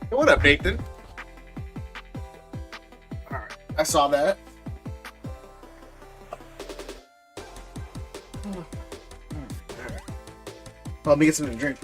Hey, what up, Nathan? All right, I saw that. All right. Well, let me get something to drink.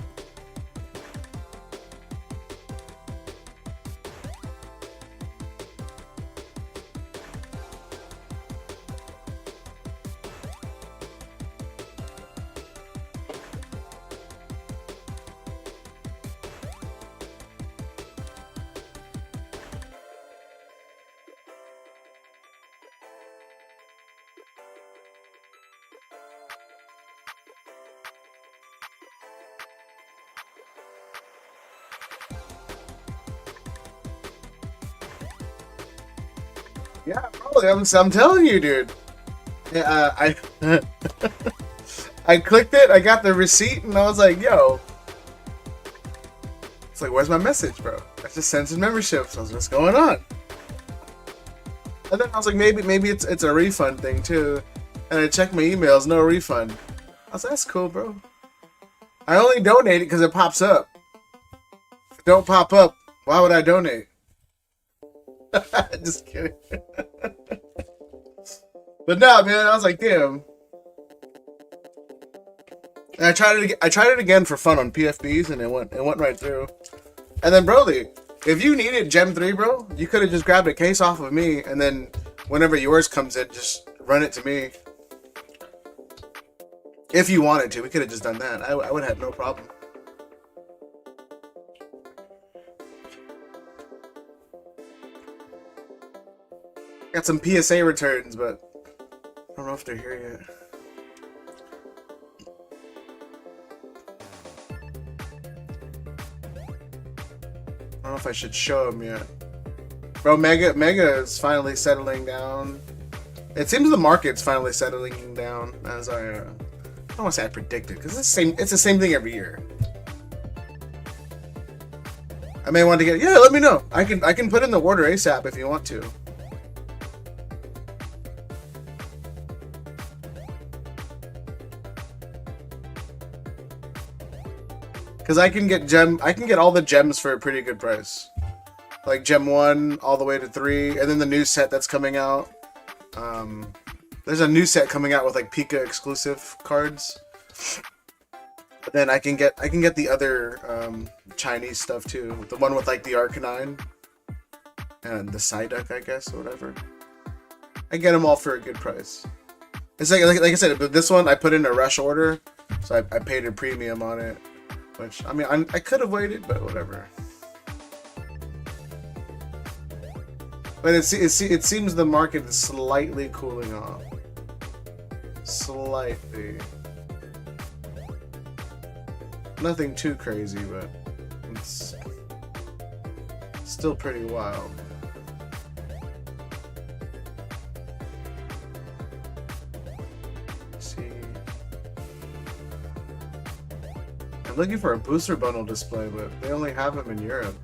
Yeah, probably. I'm telling you, dude. Yeah, I I clicked it. I got the receipt, and I was like, "Yo." It's like, "Where's my message, bro?" I just sent some memberships. I was, "What's going on?" And then I was like, maybe it's a refund thing too. And I checked my emails, no refund. I was like, "That's cool, bro." I only donate it because it pops up. If it don't pop up, why would I donate? Just kidding. But no, man, I was like, damn. And I tried it again for fun on PFBs, and it went right through. And then, Broly, if you needed Gem 3, bro, you could have just grabbed a case off of me, and then whenever yours comes in, just run it to me. If you wanted to, we could have just done that. I would have had no problem. Got some PSA returns, but I don't know if they're here yet. I don't know if I should show them yet. Bro, Mega is finally settling down. It seems the market's finally settling down as I don't want to say I predicted, because it's the same thing every year. I may want to get, yeah, let me know. I can put in the order ASAP if you want to. Because I can get all the gems for a pretty good price. Like Gem 1 all the way to 3, and then the new set that's coming out. There's a new set coming out with like Pika exclusive cards. But then I can get the other Chinese stuff too. The one with like the Arcanine and the Psyduck, I guess, or whatever. I get them all for a good price. It's like I said, but this one I put in a rush order, so I paid a premium on it. Which, I mean, I could have waited, but whatever. But it seems the market is slightly cooling off. Slightly. Nothing too crazy, but it's still pretty wild. Let's see. I'm looking for a booster bundle display, but they only have them in Europe.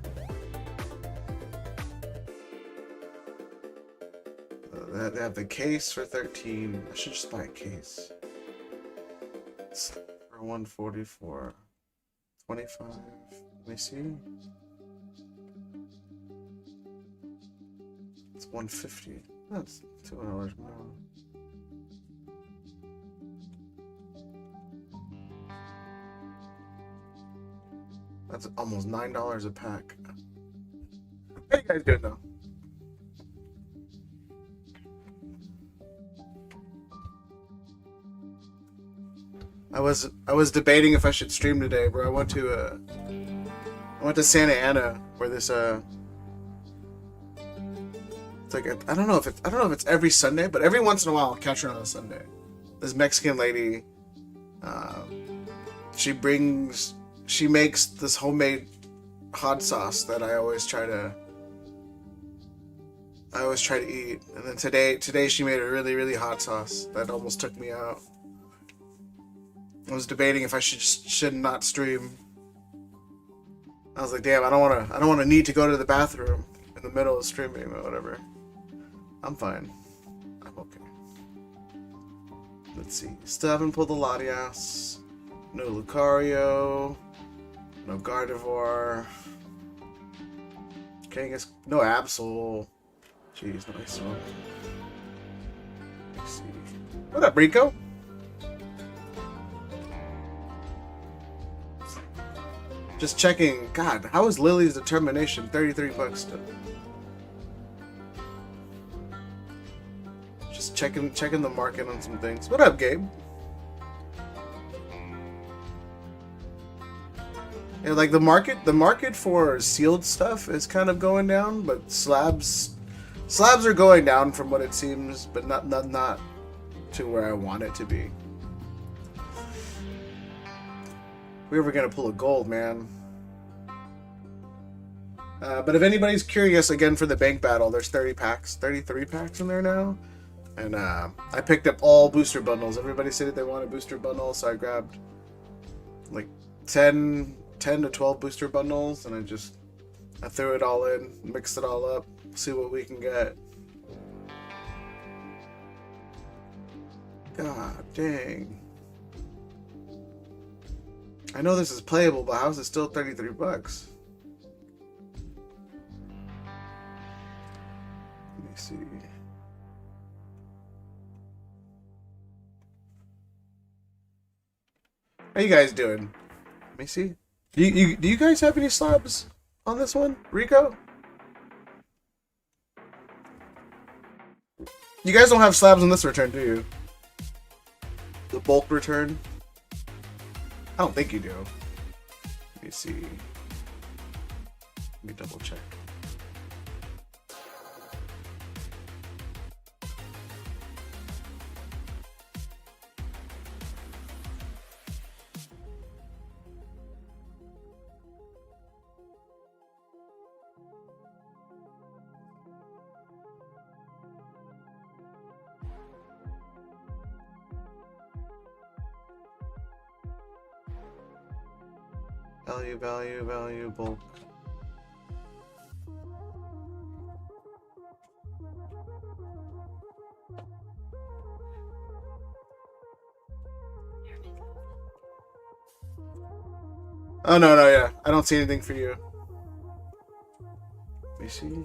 They have the case for 13. I should just buy a case. It's for 144. 25. Let me see. It's 150. That's $2 more. That's almost $9 a pack. How you guys doing though? I was debating if I should stream today, bro. I went to Santa Ana where this it's like I don't know if it's every Sunday, but every once in a while I'll catch her on a Sunday. This Mexican lady, she makes this homemade hot sauce that I always try to eat. And then today she made a really hot sauce that almost took me out. I was debating if I should not stream. I was like, damn, I don't want to need to go to the bathroom in the middle of streaming or whatever. I'm fine. I'm okay. Let's see. Still haven't pulled the Latias. No Lucario. No Gardevoir. Kangas, no Absol. Jeez, nice one. Let's see. What up, Rico? Just checking. God, how is Lily's determination? 33 bucks still. Just checking the market on some things. What up, Gabe? Yeah, like the market for sealed stuff is kind of going down, but slabs are going down from what it seems, but not to where I want it to be. We were gonna pull a gold, man. But if anybody's curious, again, for the bank battle, there's 33 packs in there now. And I picked up all booster bundles. Everybody said that they wanted booster bundles, so I grabbed like 10 to 12 booster bundles, and I threw it all in, mixed it all up, see what we can get. God dang. I know this is playable, but how is it still 33 bucks? Let me see. How you guys doing? Let me see. Do you guys have any slabs on this one, Rico? You guys don't have slabs on this return, do you? The bulk return? I don't think you do. Let me see. Let me double check. Value, bulk. Oh, no, yeah. I don't see anything for you. Let me see.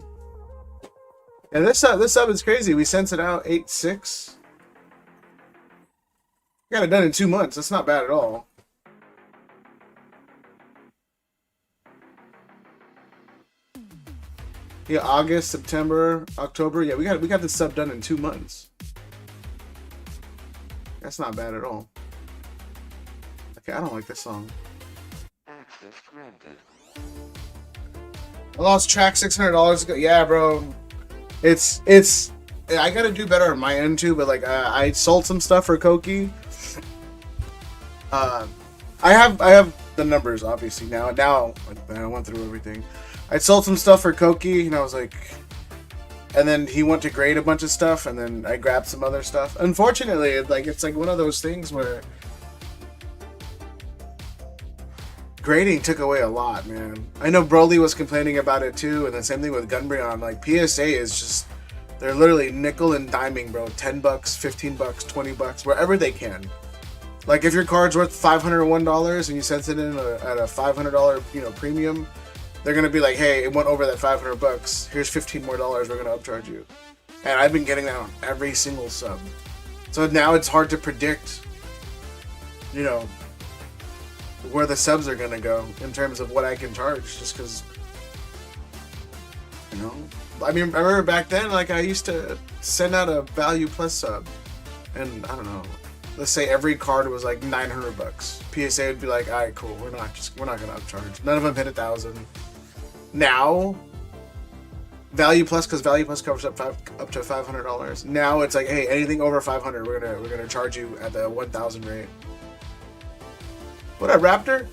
Yeah, this sub is crazy. We sent it out 8/6. Got it done in 2 months. That's not bad at all. Yeah, August, September, October. Yeah, we got this sub done in 2 months. That's not bad at all. Okay, I don't like this song. Access granted. I lost track $600 ago. Yeah, bro. It's. I gotta do better on my end too. But like, I sold some stuff for Koki. I have the numbers obviously now. Now I went through everything. I sold some stuff for Koki, and I was like, and then he went to grade a bunch of stuff, and then I grabbed some other stuff. Unfortunately, it's like one of those things where grading took away a lot, man. I know Broly was complaining about it too, and the same thing with Gunbreon. Like PSA is just, they're literally nickel and diming, bro. $10, $15, $20, wherever they can. Like if your card's worth $501 and you sent it in at a $500, premium. They're gonna be like, hey, it went over that $500. Here's $15 more. We're gonna upcharge you. And I've been getting that on every single sub. So now it's hard to predict, where the subs are gonna go in terms of what I can charge. Just because, I mean, I remember back then, like I used to send out a value plus sub, and I don't know. Let's say every card was like $900. PSA would be like, all right, cool. We're not gonna upcharge. None of them hit 1,000. Now, Value Plus, because Value Plus covers up to $500. Now it's like, hey, anything over 500, we're gonna charge you at the 1,000 rate. What up, Raptor?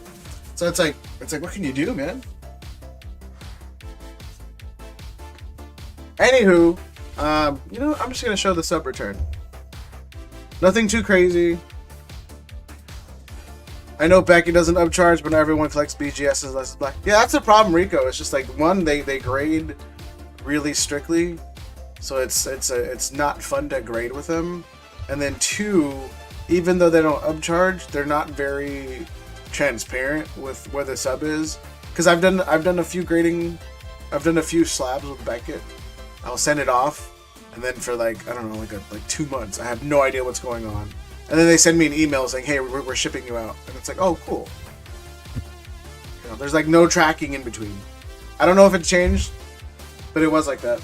So it's like, what can you do, man? Anywho, I'm just gonna show the sub return. Nothing too crazy. I know Becky doesn't upcharge, but not everyone collects BGS unless it's black. Yeah, that's the problem, Rico. It's just like, one, they grade really strictly, so it's not fun to grade with them. And then two, even though they don't upcharge, they're not very transparent with where the sub is. Because I've done a few grading I've done a few slabs with Beckett. I'll send it off, and then for like, I don't know, like 2 months, I have no idea what's going on. And then they send me an email saying, hey, we're shipping you out. And it's like, oh, cool. You know, there's like no tracking in between. I don't know if it changed, but it was like that.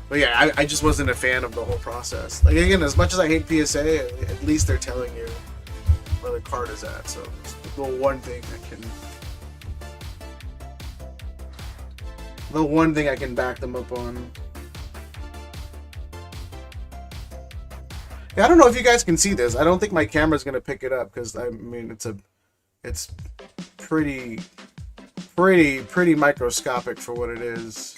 But yeah, I just wasn't a fan of the whole process. Like, again, as much as I hate PSA, at least they're telling you where the card is at. So it's the one thing I can back them up on. Yeah, I don't know if you guys can see this. I don't think my camera's gonna pick it up because I mean it's pretty microscopic for what it is.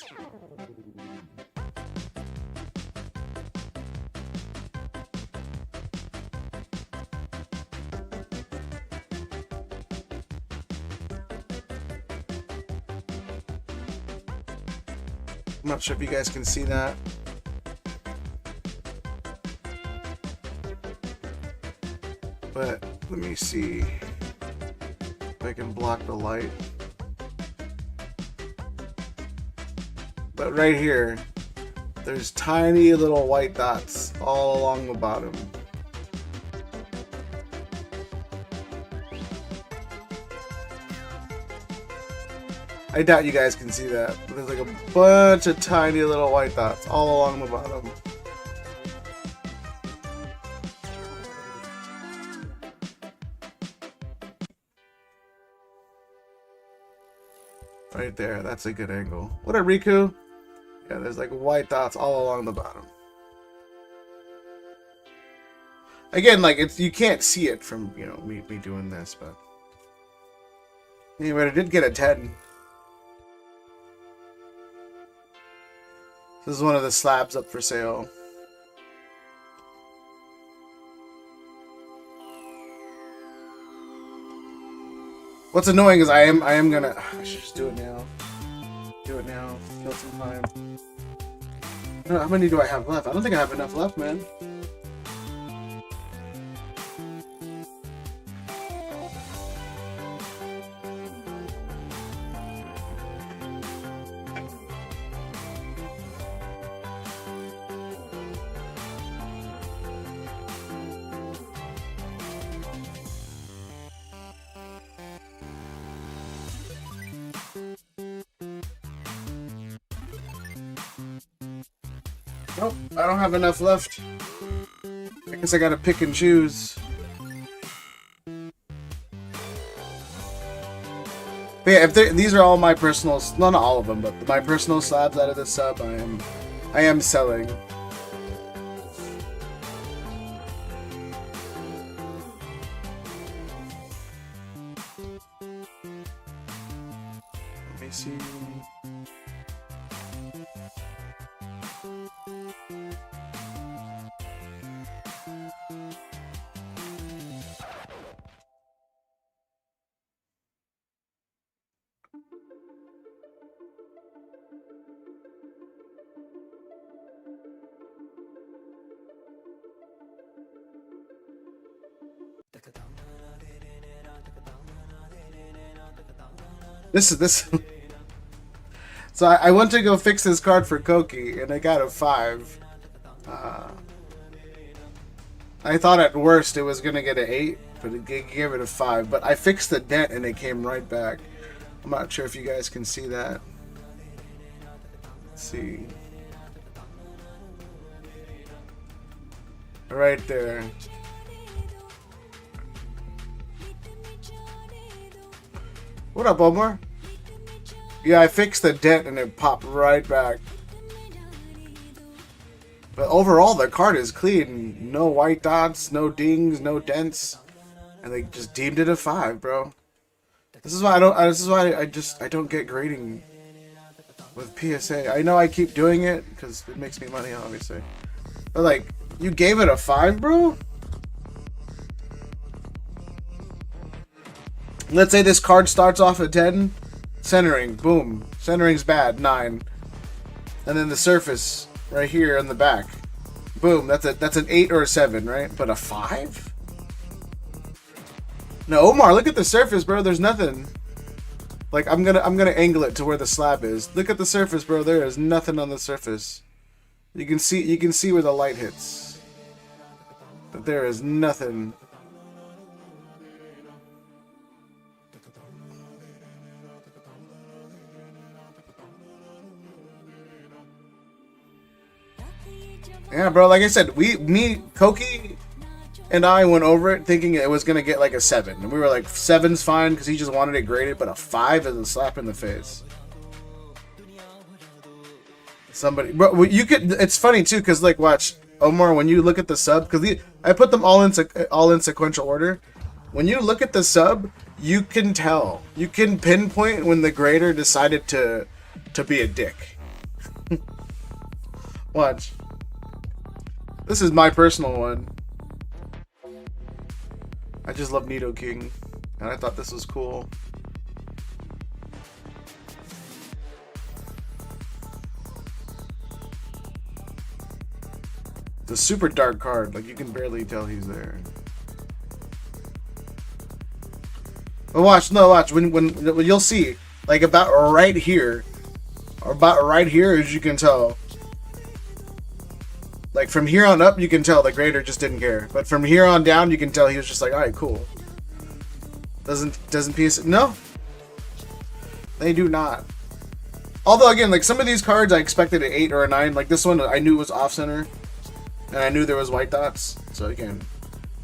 I'm not sure if you guys can see that. But let me see if I can block the light. But right here, there's tiny little white dots all along the bottom. I doubt you guys can see that, but there's like a bunch of tiny little white dots all along the bottom. Right there, that's a good angle. What a Riku! Yeah, there's like white dots all along the bottom. Again, like you can't see it from, you know, me doing this, but anyway, I did get a 10. This is one of the slabs up for sale. What's annoying is I am gonna. I should just do it now. Do it now. Kill some time. I don't know, how many do I have left? I don't think I have enough left, man. Nope, I don't have enough left. I guess I gotta pick and choose. But yeah, if these are all my personal, no, not all of them, but my personal slabs out of this sub, I am selling. Let me see. This. So I went to go fix this card for Koki, and I got a 5. I thought at worst it was gonna get an 8, but it gave it a 5. But I fixed the dent, and it came right back. I'm not sure if you guys can see that. Let's see. Right there. What up, Omar? Yeah, I fixed the dent and it popped right back. But overall, the card is clean. No white dots, no dings, no dents, and they just deemed it a 5, bro. This is why I don't. This is why I don't get grading with PSA. I know I keep doing it because it makes me money, obviously. But like, you gave it a 5, bro. Let's say this card starts off at 10. Centering, boom. Centering's bad, 9. And then the surface right here on the back, boom. That's an 8 or a 7, right? But a 5? No, Omar, look at the surface, bro. There's nothing. Like I'm gonna angle it to where the slab is. Look at the surface, bro. There is nothing on the surface. You can see where the light hits. But there is nothing. Yeah, bro. Like I said, me, Koki, and I went over it thinking it was gonna get like a 7, and we were like, 7's fine because he just wanted it graded, but a 5 is a slap in the face. Somebody, bro, you could. It's funny too, cause like, watch Omar when you look at the sub, cause I put them all in sequential order. When you look at the sub, you can tell, you can pinpoint when the grader decided to be a dick. Watch. This is my personal one. I just love Nido King, and I thought this was cool. It's a super dark card, like you can barely tell he's there. But watch, when you'll see, like about right here, as you can tell. Like from here on up, you can tell the grader just didn't care. But from here on down, you can tell he was just like, all right, cool. Doesn't piece it? No, they do not. Although again, like some of these cards, I expected an 8 or a 9. Like this one, I knew was off center, and I knew there was white dots. So again,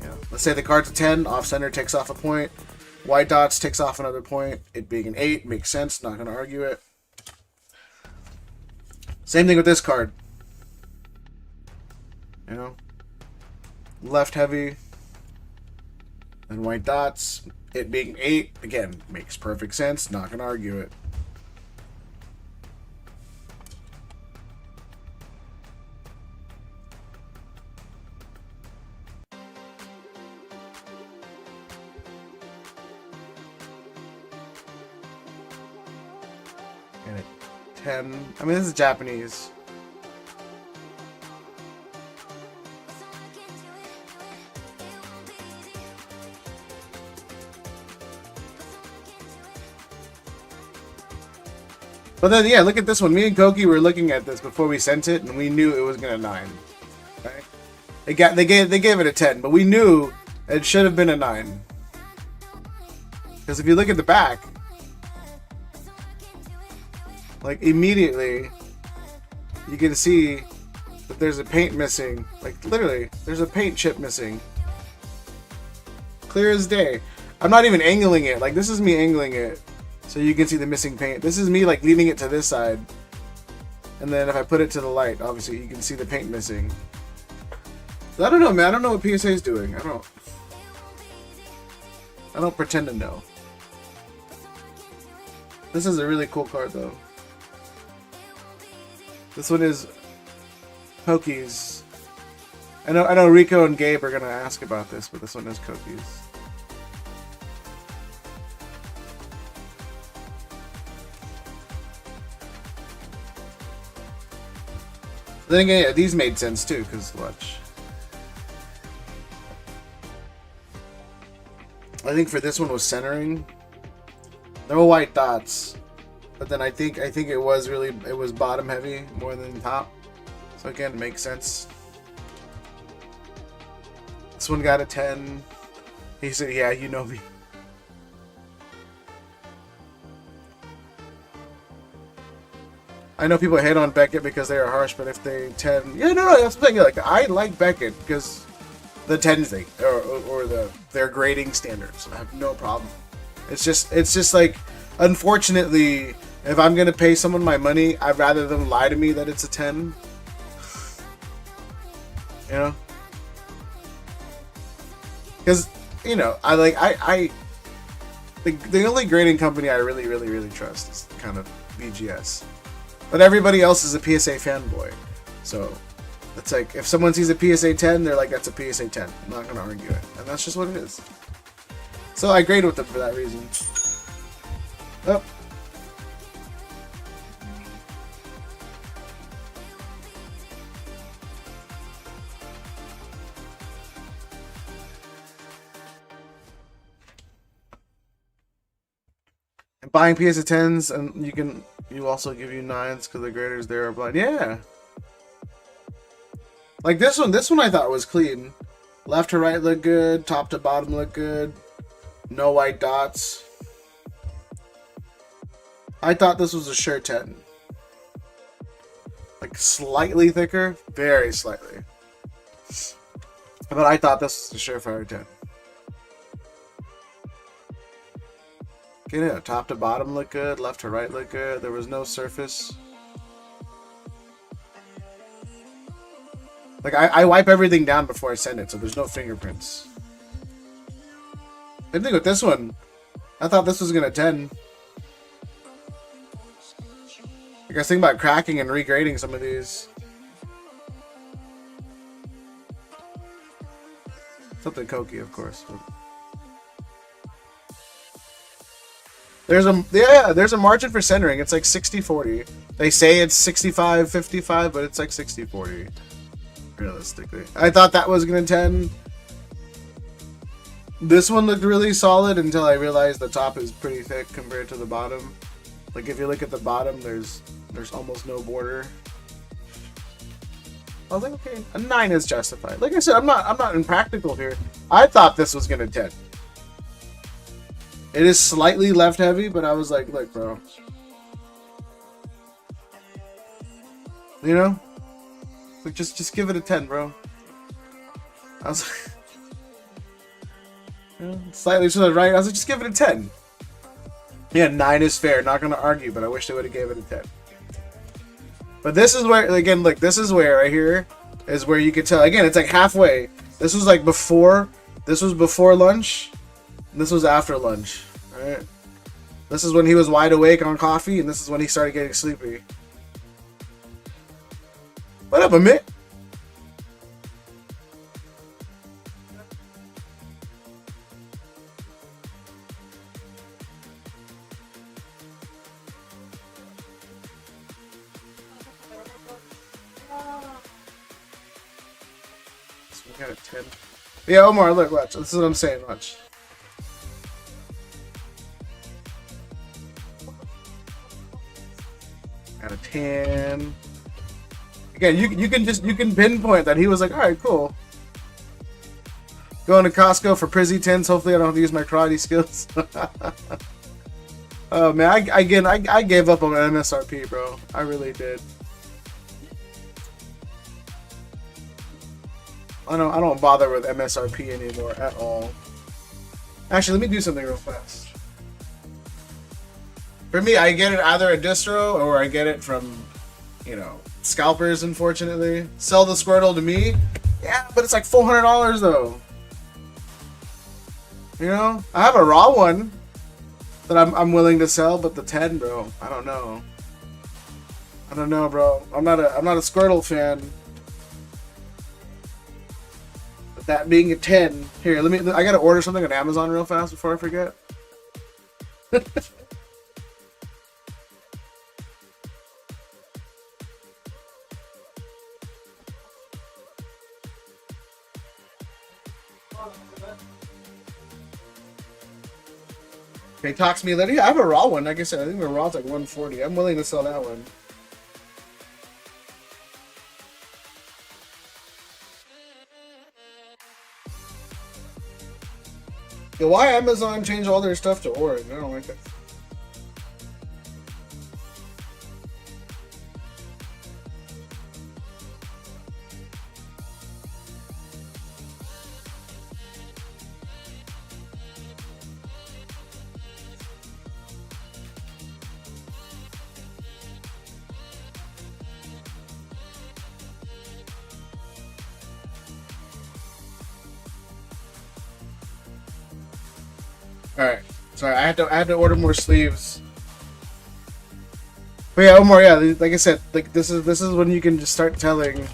yeah. Let's say the card's a 10, off center takes off a point, white dots takes off another point. It being an 8 makes sense. Not gonna argue it. Same thing with this card. You know, left heavy and white dots. It being 8 again makes perfect sense. Not gonna argue it. And a 10. I mean, this is Japanese. But then, yeah, look at this one. Me and Koki were looking at this before we sent it, and we knew it was gonna 9. Right? They gave it a 10, but we knew it should have been a 9. Because if you look at the back, like immediately, you can see that there's a paint missing. Like literally, there's a paint chip missing. Clear as day. I'm not even angling it. Like this is me angling it. So you can see the missing paint. This is me like leaning it to this side. And then if I put it to the light, obviously you can see the paint missing. So I don't know, man. I don't know what PSA is doing. I don't pretend to know. This is a really cool card though. This one is Koki's. I know Rico and Gabe are gonna ask about this, but this one is Koki's. Then again, yeah, these made sense too, because watch. I think for this one was centering. There were white dots, but then I think it was bottom heavy more than top. So again, it makes sense. This one got a 10. He said, "Yeah, you know me." I know people hate on Beckett because they are harsh, but if they 10, yeah, no, that's the thing. Like I like Beckett because the 10s thing or their grading standards. I have no problem. It's just like, unfortunately, if I'm gonna pay someone my money, I'd rather them lie to me that it's a 10. You know, because you know the only grading company I really trust is kind of BGS. But everybody else is a PSA fanboy. So it's like, if someone sees a PSA 10, they're like, that's a PSA 10. I'm not going to argue it. And that's just what it is. So I grade with them for that reason. Oh. And buying PS 10s, and you also give you 9s because the graders there are blind. Yeah. Like this one I thought was clean. Left to right look good, top to bottom look good. No white dots. I thought this was a sure 10. Like slightly thicker, very slightly. But I thought this was a surefire 10. Okay, yeah, top to bottom look good, left to right look good. There was no surface. Like I wipe everything down before I send it, so there's no fingerprints. Same thing with this one. I thought this was gonna 10. I was thinking about cracking and regrading some of these. Something cokey, of course. But... there's a margin for centering. It's like 60-40. They say it's 65-55, but it's like 60-40. Realistically, I thought that was gonna 10. This one looked really solid until I realized the top is pretty thick compared to the bottom. Like if you look at the bottom, there's almost no border. I was like, okay, a 9 is justified. Like I said, I'm not impractical here. I thought this was gonna 10. It is slightly left heavy, but I was like, look, bro. You know? Like just give it a 10, bro. I was like, you know, slightly to the right. I was like, just give it a 10. Yeah, 9 is fair. Not gonna argue, but I wish they would have gave it a 10. But this is where, again, look, this is where right here is where you could tell. Again, it's like halfway. This was like before. This was before lunch. And this was after lunch. All right. This is when he was wide awake on coffee, and this is when he started getting sleepy. What up, Amit? We got a 10. Yeah, Omar, look, watch. This is what I'm saying, watch. Got a 10. Again, you can pinpoint that he was like, all right, cool. Going to Costco for Prizzy 10s. Hopefully, I don't have to use my karate skills. Oh man, I gave up on MSRP, bro. I really did. I don't bother with MSRP anymore at all. Actually, let me do something real fast. For me, I get it either a distro or I get it from, you know, scalpers, unfortunately. Sell the Squirtle to me. Yeah, but it's like $400 though. You know? I have a raw one that I'm willing to sell, but the 10, bro, I don't know. I don't know, bro. I'm not a Squirtle fan. But that being a 10, here, I gotta order something on Amazon real fast before I forget. Okay, talk to me later. Yeah, I have a raw one. Like I said, I think the raw's like 140. I'm willing to sell that one. Yeah, why Amazon changed all their stuff to orange? I don't like it. Alright. Sorry, I had to order more sleeves. But yeah, Omar, yeah, like I said, like this is when you can just start telling.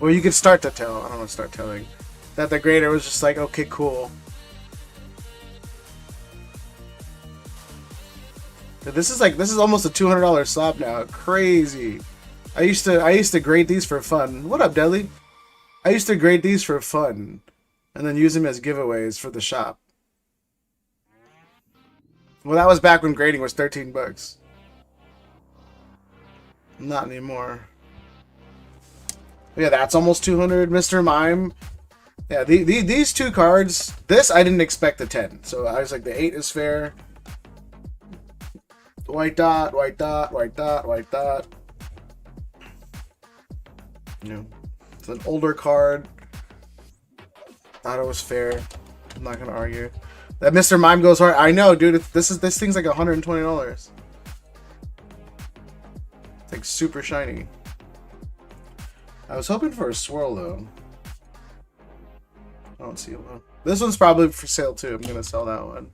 Well, you can start to tell. I don't want to start telling that the grader was just like, okay, cool. This is almost a $200 slab now. Crazy. I used to grade these for fun. What up, Deli? I used to grade these for fun, and then use them as giveaways for the shop. Well, that was back when grading was 13 bucks. Not anymore. Yeah, that's almost 200. Mr. Mime. Yeah, these two cards. This I didn't expect a 10, so I was like, the 8 is fair. White dot, white dot, white dot, white dot. You know, it's an older card. Thought it was fair. I'm not gonna argue. That Mr. Mime goes hard. I know, dude. This thing's like $120. It's like super shiny. I was hoping for a swirl though. I don't see one. This one's probably for sale too. I'm gonna sell that one.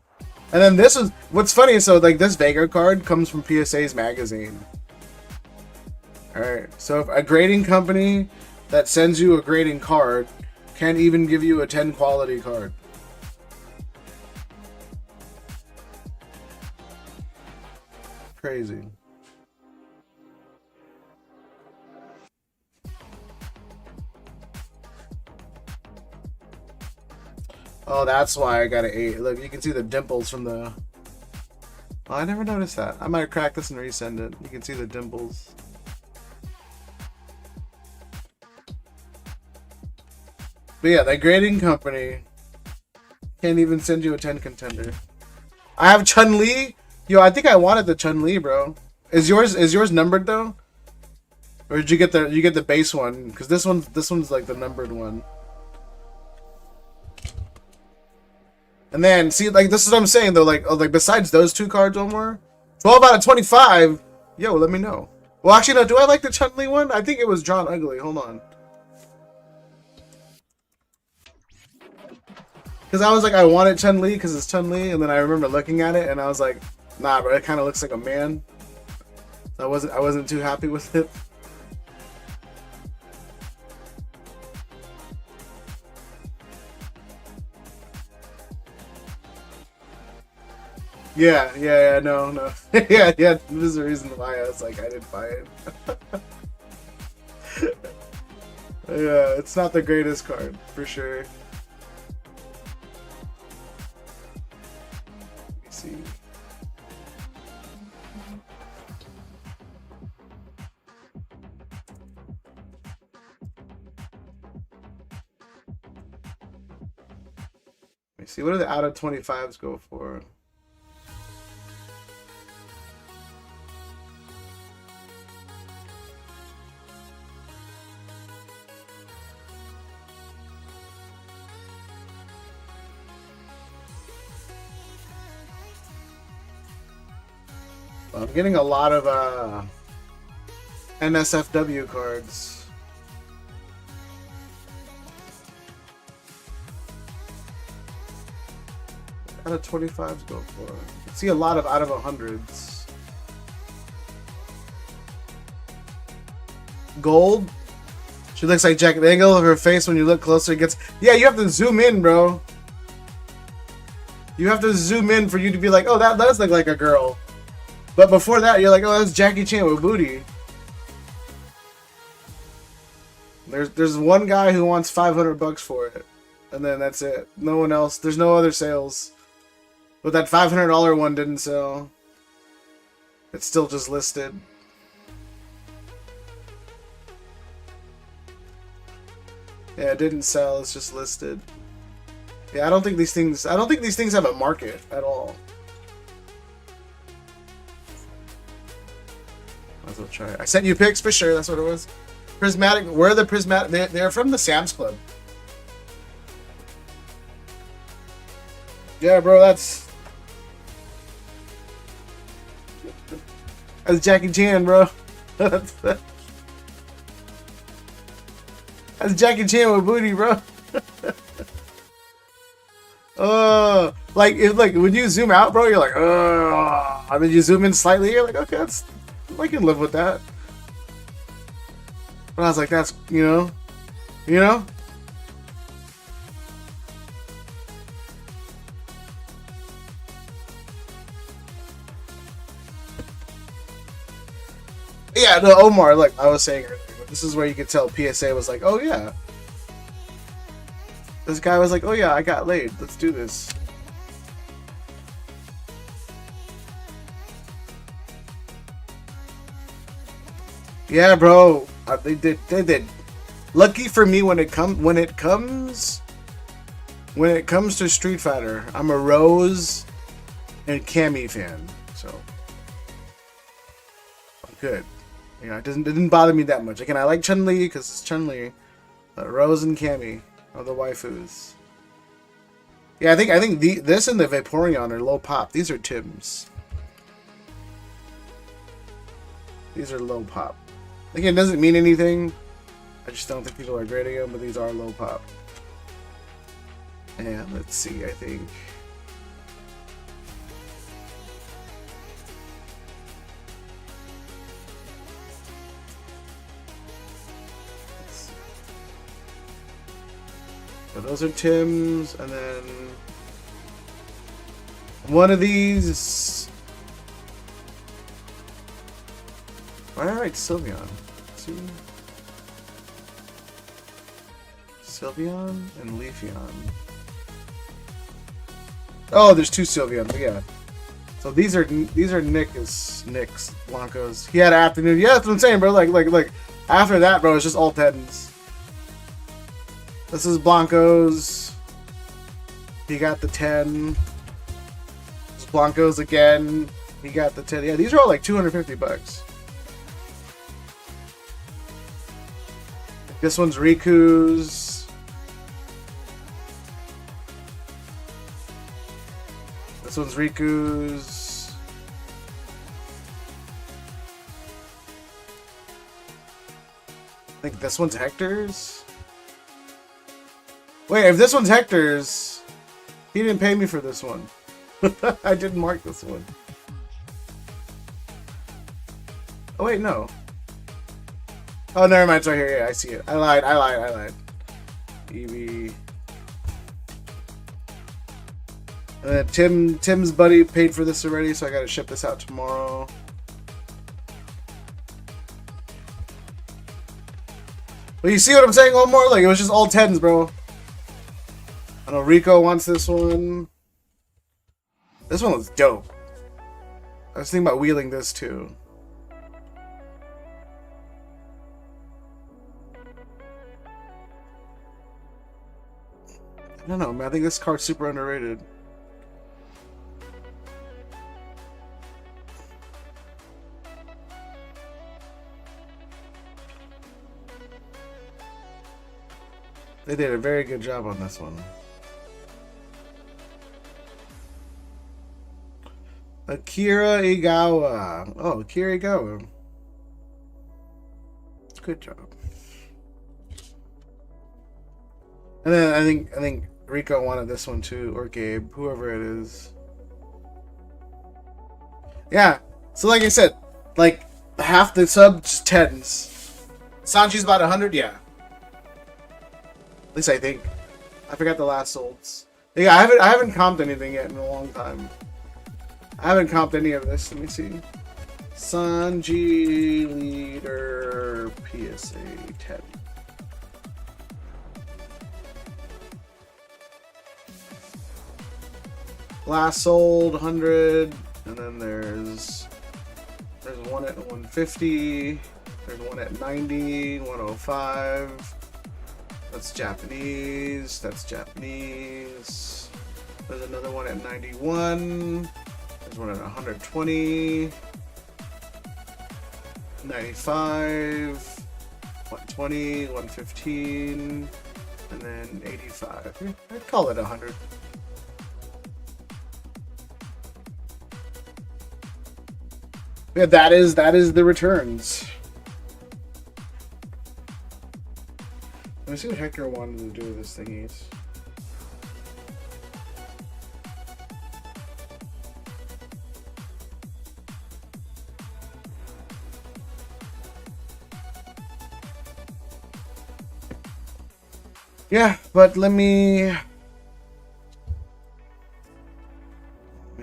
And then this is what's funny. So like this Vega card comes from PSA's magazine. All right. So if a grading company that sends you a grading card can't even give you a 10 quality card. Crazy. Oh, that's why I got an 8. Look, you can see the dimples from the... Oh, I never noticed that. I might crack this and resend it. You can see the dimples. But yeah, that grading company can't even send you a 10 contender. I have Chun-Li. Yo, I think I wanted the Chun-Li, bro. Is yours numbered though? Or did you get the base one? Because this one's like the numbered one. And then see, like, this is what I'm saying though, like besides those two cards, Omar, 12 out of 25. Yo, let me know. Well, actually, no. Do I like the Chun-Li one? I think it was drawn ugly. Hold on. Because I was like, I wanted Chun-Li because it's Chun-Li, and then I remember looking at it and I was like, nah, bro, it kind of looks like a man. I wasn't too happy with it. Yeah, no. yeah, this is the reason why I was like, I didn't buy it. Yeah, it's not the greatest card, for sure. Let me see. Let me see, what do the out of 25s go for? I'm getting a lot of NSFW cards. Out of 25s go for? I see a lot of out of 100s. Gold. She looks like Jack. The angle of her face when you look closer gets. Yeah, you have to zoom in, bro. You have to zoom in for you to be like, oh, that does look like a girl. But before that, you're like, oh, that's Jackie Chan with booty. There's one guy who wants $500 for it, and then that's it. No one else. There's no other sales. But that $500 one didn't sell. It's still just listed. Yeah, it didn't sell. It's just listed. Yeah, I don't think these things have a market at all. Might as well try it. I sent you pics for sure. That's what it was. Prismatic. Where are the prismatic? They're from the Sam's Club. Yeah, bro. That's Jackie Chan, bro. That's Jackie Chan with booty, bro. Like when you zoom out, bro, you're like, and then you zoom in slightly, you're like, okay, I can live with that. But I was like, that's, you know. Yeah, no, Omar, like I was saying earlier, this is where you could tell PSA was like, oh yeah. This guy was like, oh yeah, I got laid. Let's do this. Yeah, bro. They did. They did. Lucky for me when it comes to Street Fighter, I'm a Rose and Cammy fan, so I'm good. You know, it didn't bother me that much. Again, I like Chun-Li because it's Chun-Li. Rose and Cammy are the waifus. Yeah, I think this and the Vaporeon are low pop. These are Tim's. These are low pop. Again, it doesn't mean anything. I just don't think people are grading them, but these are low pop. And let's see, I think. Let's see. So those are Tim's, and then one of these. Why did I write Sylveon? See? Sylveon and Leafeon. Oh, there's two Sylveons, yeah. So these are Nick's Blancos. He had afternoon. Yeah, that's what I'm saying, bro. Like after that, bro, it's just all 10s. This is Blancos. He got the 10. This is Blancos again. He got the 10. Yeah, these are all like $250. This one's Riku's. This one's Riku's. I think this one's Hector's. Wait, if this one's Hector's, he didn't pay me for this one. I didn't mark this one. Oh wait, no. Oh, never mind. It's right here. Yeah, I see it. I lied. Eevee. And then Tim's buddy paid for this already, so I gotta ship this out tomorrow. But you see what I'm saying, Omar? Like, it was just all 10s, bro. I know Rico wants this one. This one looks dope. I was thinking about wheeling this too. I don't know, man. I think this card's super underrated. They did a very good job on this one. Akira Igawa. Oh, Akira Igawa. Good job. And then I think Rico wanted this one too, or Gabe, whoever it is. Yeah. So like I said, like half the sub just 10s. Sanji's about 100, yeah. At least I think. I forgot the last solds. Yeah, I haven't comped anything yet in a long time. I haven't comped any of this. Let me see. Sanji leader PSA 10. Last sold 100, and then there's one at 150. There's one at 90, 105. That's Japanese. That's Japanese. There's another one at 91. There's one at 120. 95. 120. 115. And then 85. I'd call it 100. Yeah, that is the returns. Let me see what Hector wanted to do with this thingies. Yeah, but let me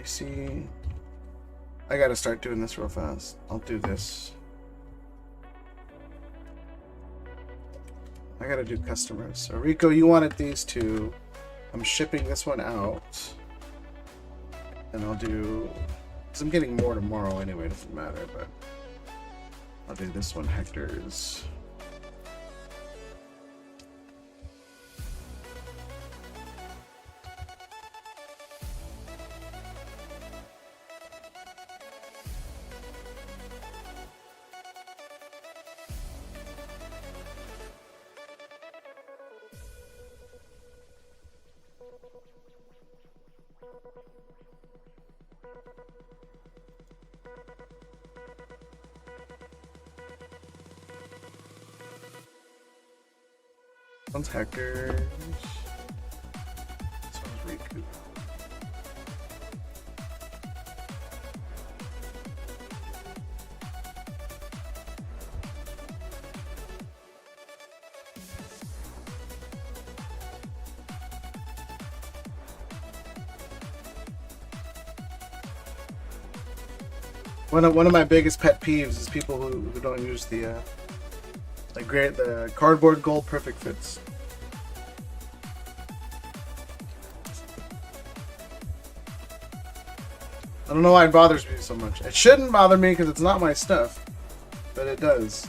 see. I gotta start doing this real fast. I'll do this. I gotta do customers. So Rico, you wanted these two. I'm shipping this one out. And I'll do... because I'm getting more tomorrow anyway, it doesn't matter, but... I'll do this one, hectares. One's hectares. This one's recoup. One of my biggest pet peeves is people who don't use the cardboard gold perfect fits. I don't know why it bothers me so much. It shouldn't bother me because it's not my stuff, but it does.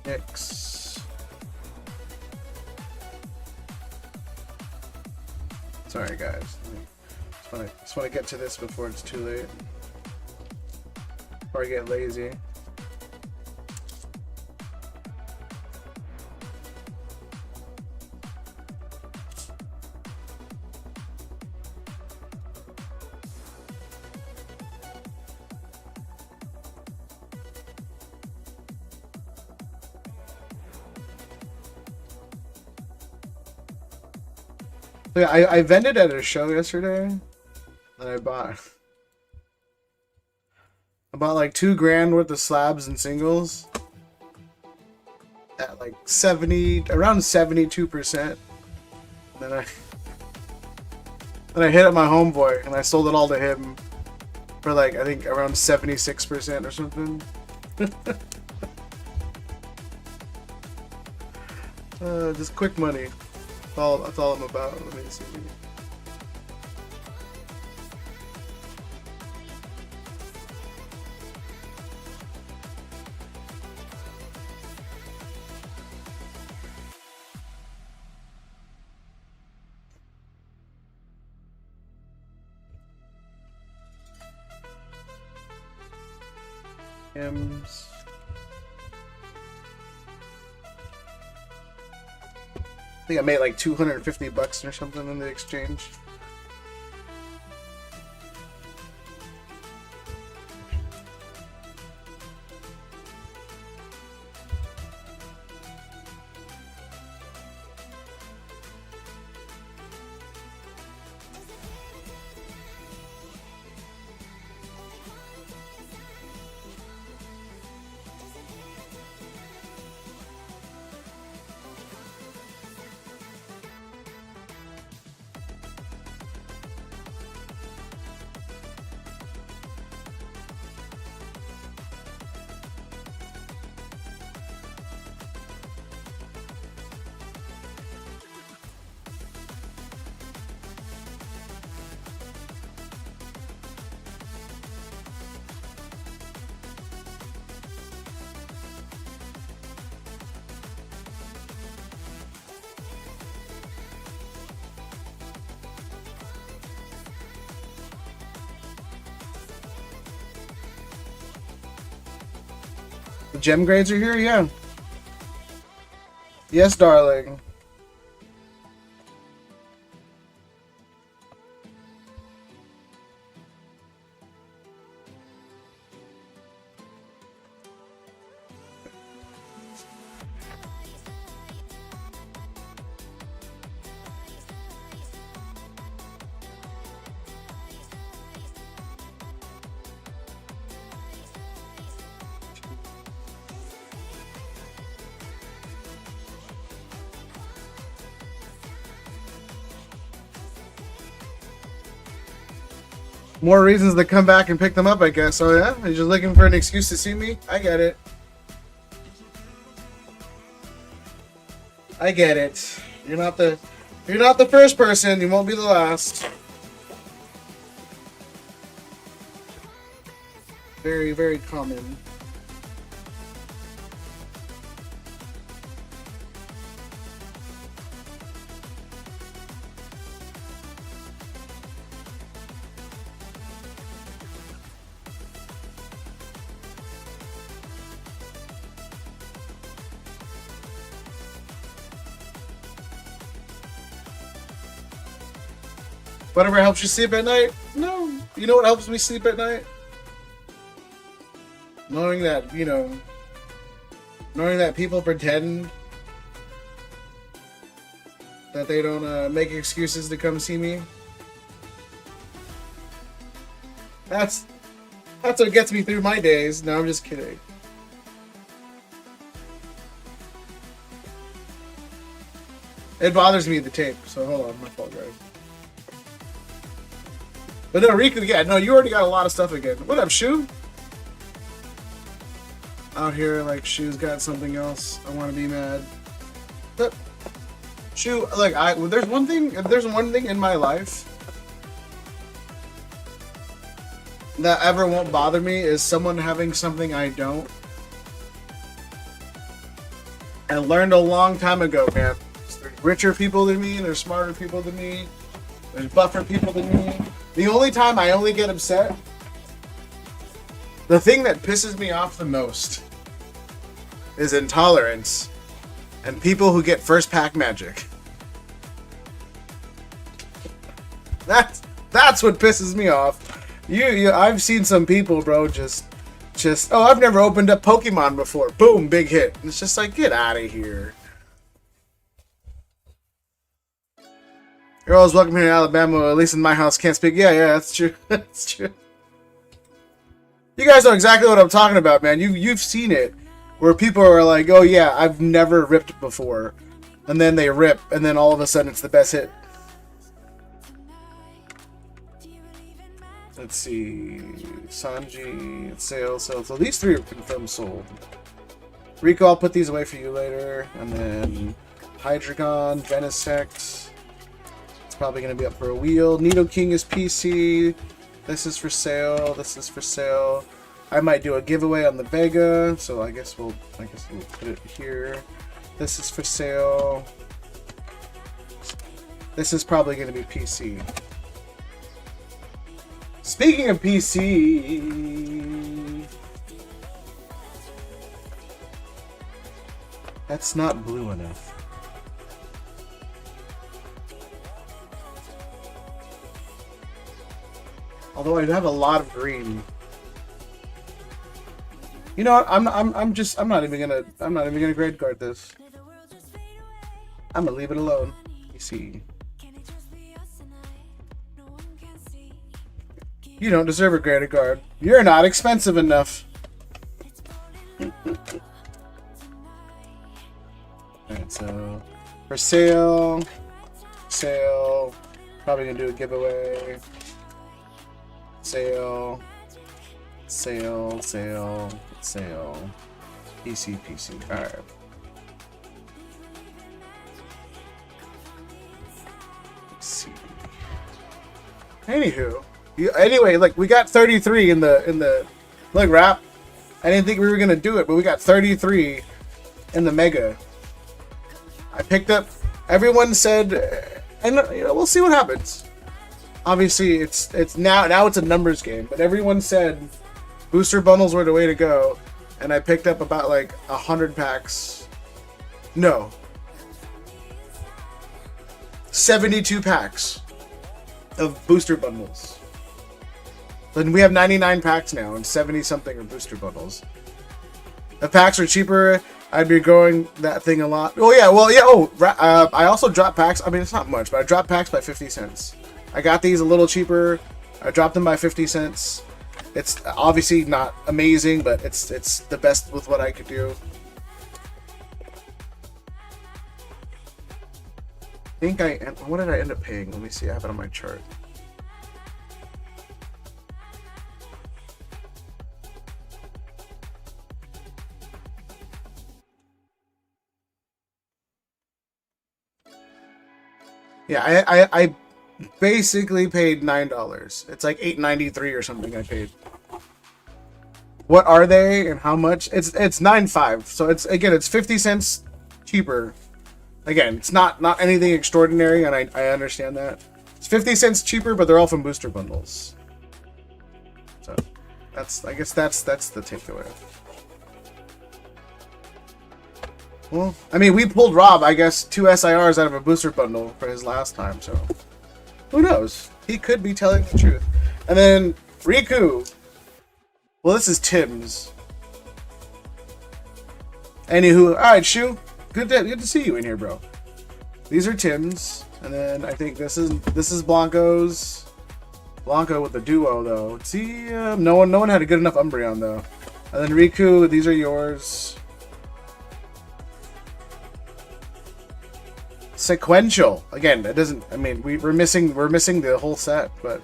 X. Sorry guys, just want to get to this before it's too late, before I get lazy. Yeah, I vended at a show yesterday that I bought like $2,000 worth of slabs and singles at like around 72%. Then I hit up my homeboy and I sold it all to him for like I think around 76% or something. Just quick money. That's all I'm about. Let me see. M's. I think I made like $250 or something in the exchange. The gem grades are here? Yeah. Yes, darling. More reasons to come back and pick them up, I guess. Oh yeah, you're just looking for an excuse to see me. I get it. I get it. You're not the first person. You won't be the last. Very, very common. Whatever helps you sleep at night? No. You know what helps me sleep at night? Knowing that, knowing that people pretend that they don't make excuses to come see me. That's what gets me through my days. No, I'm just kidding. It bothers me, the tape, so hold on, my fault, guys. But no, Riku, yeah, no, you already got a lot of stuff again. What up, Shu? Out here, like, Shu's got something else. I want to be mad. But, Shu, like, if there's one thing in my life that ever won't bother me is someone having something I don't. I learned a long time ago, man. There's richer people than me, and there's smarter people than me. There's buffer people than me. The only time I only get upset, the thing that pisses me off the most is intolerance and people who get first pack magic. That's what pisses me off. I've seen some people, bro, just oh, I've never opened up Pokemon before. Boom, big hit. And it's just like, get out of here. You're always welcome here in Alabama, at least in my house, can't speak. Yeah, that's true. That's true. You guys know exactly what I'm talking about, man. You've seen it. Where people are like, oh yeah, I've never ripped before. And then they rip, and then all of a sudden it's the best hit. Let's see. Sanji, Sale. So these three are confirmed sold. Rico, I'll put these away for you later. And then Hydreigon, Venisect. Probably going to be up for a wheel. Nidoking is PC. This is for sale. This is for sale. I might do a giveaway on the Vega, so I guess we'll put it here. This is for sale. This is probably going to be PC. Speaking of PC, that's not blue enough. Although I have a lot of green. You know what? I'm not even gonna grade guard this. I'm gonna leave it alone. You see. You don't deserve a graded guard. You're not expensive enough. Alright, so for sale. Probably gonna do a giveaway. Sale. PC. Alright. Let's see. Anywho. Anyway, like, we got 33 in the look, Rap. I didn't think we were gonna do it, but we got 33 in the Mega. I picked up, everyone said, and we'll see what happens. Obviously, it's now it's a numbers game, but everyone said booster bundles were the way to go, and I picked up about like 100 packs. No, 72 packs of booster bundles. Then we have 99 packs now, and 70 something are booster bundles. If packs were cheaper, I'd be growing that thing a lot. Oh yeah, well yeah. Oh, I also dropped packs. I mean, it's not much, but I dropped packs by 50 cents. I got these a little cheaper. I dropped them by 50 cents. It's obviously not amazing, but it's the best with what I could do. What did I end up paying? Let me see. I have it on my chart. Yeah, I basically paid $9. It's like $8.93 or something I paid. What are they and how much? It's $9.5. So it's, again, it's 50 cents cheaper. Again, it's not anything extraordinary, and I understand that. It's 50 cents cheaper, but they're all from booster bundles. So I guess that's the takeaway. Well, I mean, we pulled Rob, I guess, 2 SIRs out of a booster bundle for his last time, so who knows? He could be telling the truth. And then Riku. Well, this is Tim's. Anywho, alright, Shu. Good to see you in here, bro. These are Tim's, and then I think this is Blanco's. Blanco with the duo though. See, no one had a good enough Umbreon though. And then Riku, these are yours. Sequential. Again, it doesn't. I mean, we're missing the whole set, but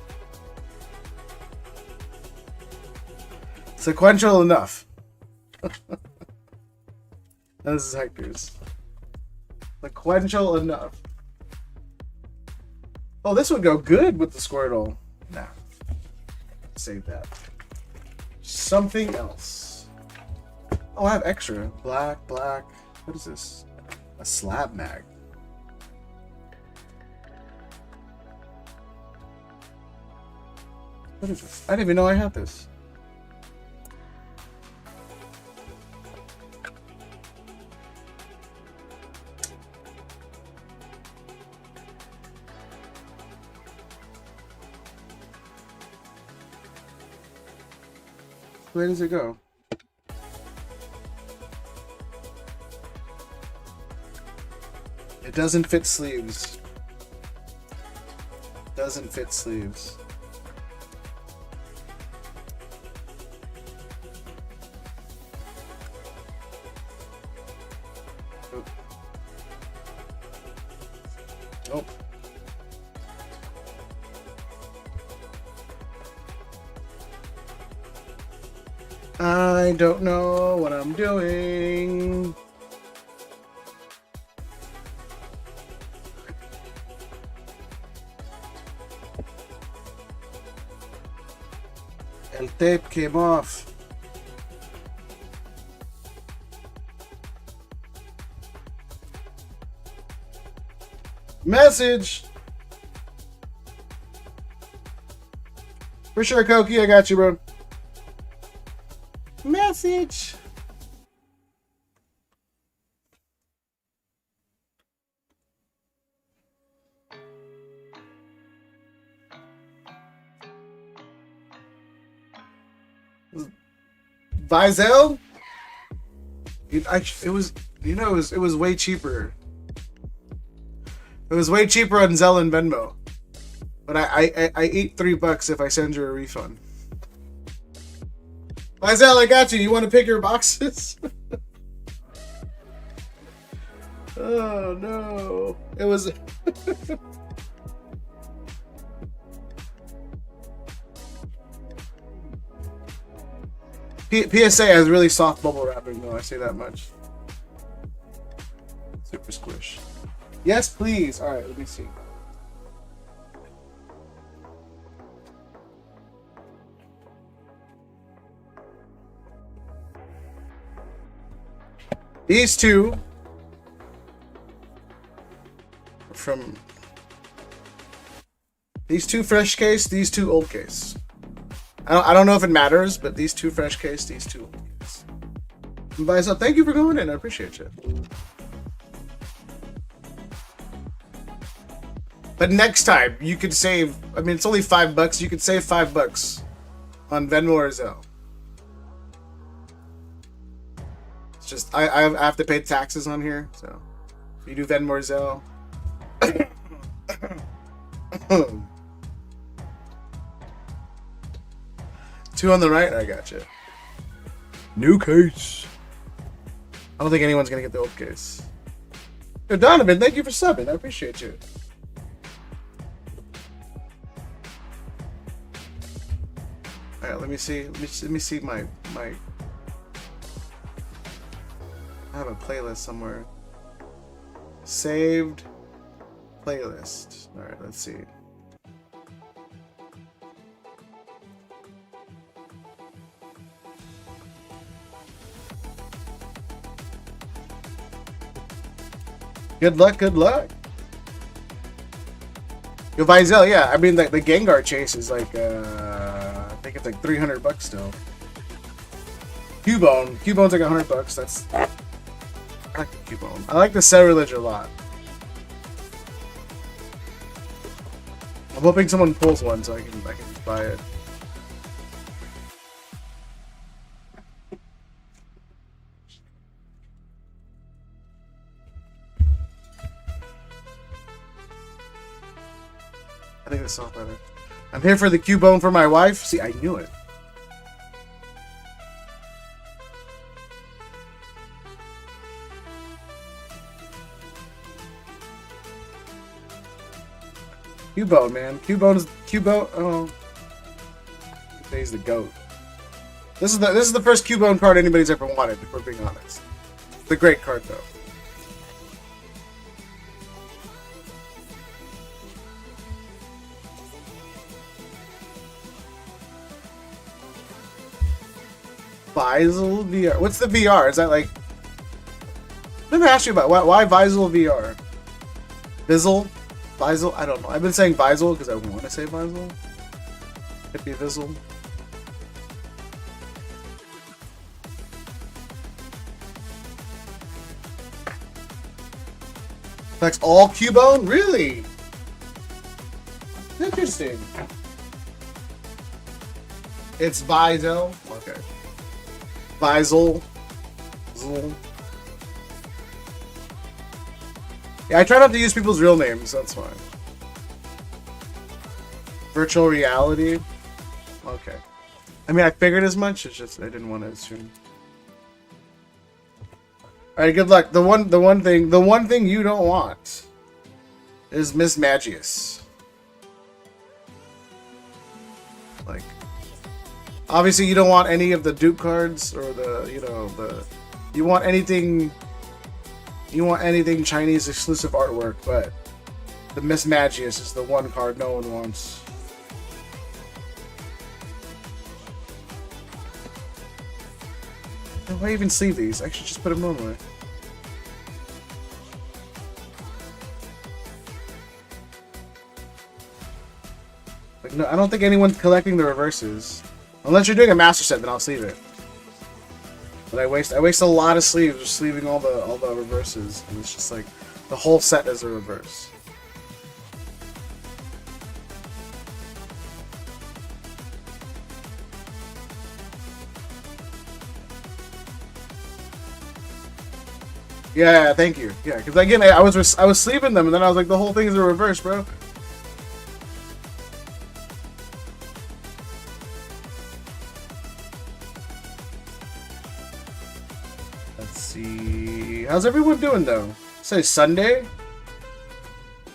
sequential enough. This is Hector's. Sequential enough. Oh, this would go good with the Squirtle. Nah. Save that. Something else. Oh, I have extra. Black. What is this? A slab mag. What is this? I didn't even know I had this. Where does it go? It doesn't fit sleeves. Doesn't fit sleeves. Nope. I don't know what I'm doing. El tape came off. Message. For sure, Koki, I got you, bro. Message. Zelle? It was way cheaper. It was way cheaper on Zelle and Venmo. But I eat $3 if I send you a refund. Zelle, I got you. You want to pick your boxes? Oh no. It was PSA has really soft bubble wrapping though, I say that much. Super squish. Yes, please. Alright, let me see. These two from these two fresh case, these two old case. I don't know if it matters, but these two fresh case, these two old case. Myself, thank you for going in. I appreciate you. But next time you could save. I mean, it's only $5. You could save $5 on Venmo or Zelle. It's just I have to pay taxes on here, so if you do Venmo or Zelle. Two on the right, I gotcha. New case. I don't think anyone's gonna get the old case. Yo, Donovan, thank you for subbing. I appreciate you. Alright, let me see. Let me see my. I have a playlist somewhere. Saved. Playlist. All right, let's see. Good luck, good luck. Yo, Zelle, yeah. I mean, the Gengar chase is like, I think it's like $300 still. Cubone. Cubone's like $100. That's. I like the Cubone. I like the Ceruledge a lot. I'm hoping someone pulls one so I can buy it. I think that's soft better. I'm here for the Cubone for my wife. See, I knew it. Cubone, man. Cubone. Oh, he's the GOAT. This is the first Cubone card anybody's ever wanted. If we're being honest, it's a great card though. Visel VR. What's the VR? Is that like? Let me ask you about why Visel VR. Visel. Visel? I don't know. I've been saying Visel because I want to say Visel. Could be Visel. Affects all Cubone? Really? Interesting. It's Visel. Okay. Visel. Yeah, I try not to use people's real names, that's fine. Virtual reality? Okay. I mean, I figured as much, it's just I didn't want to assume. Alright, good luck. The one thing you don't want is Miss Magius. Like, obviously you don't want any of the dupe cards or you want anything Chinese exclusive artwork, but the Miss Magius is the one card no one wants. Why even sleeve these? I should just put them normally. Like, no, I don't think anyone's collecting the reverses. Unless you're doing a master set, then I'll sleeve it. But I waste a lot of sleeves just sleeving all the reverses, and it's just like the whole set is a reverse. Yeah, thank you. Yeah, because again, I was sleeving them, and then I was like, the whole thing is a reverse, bro. Let's see. How's everyone doing though? Say Sunday.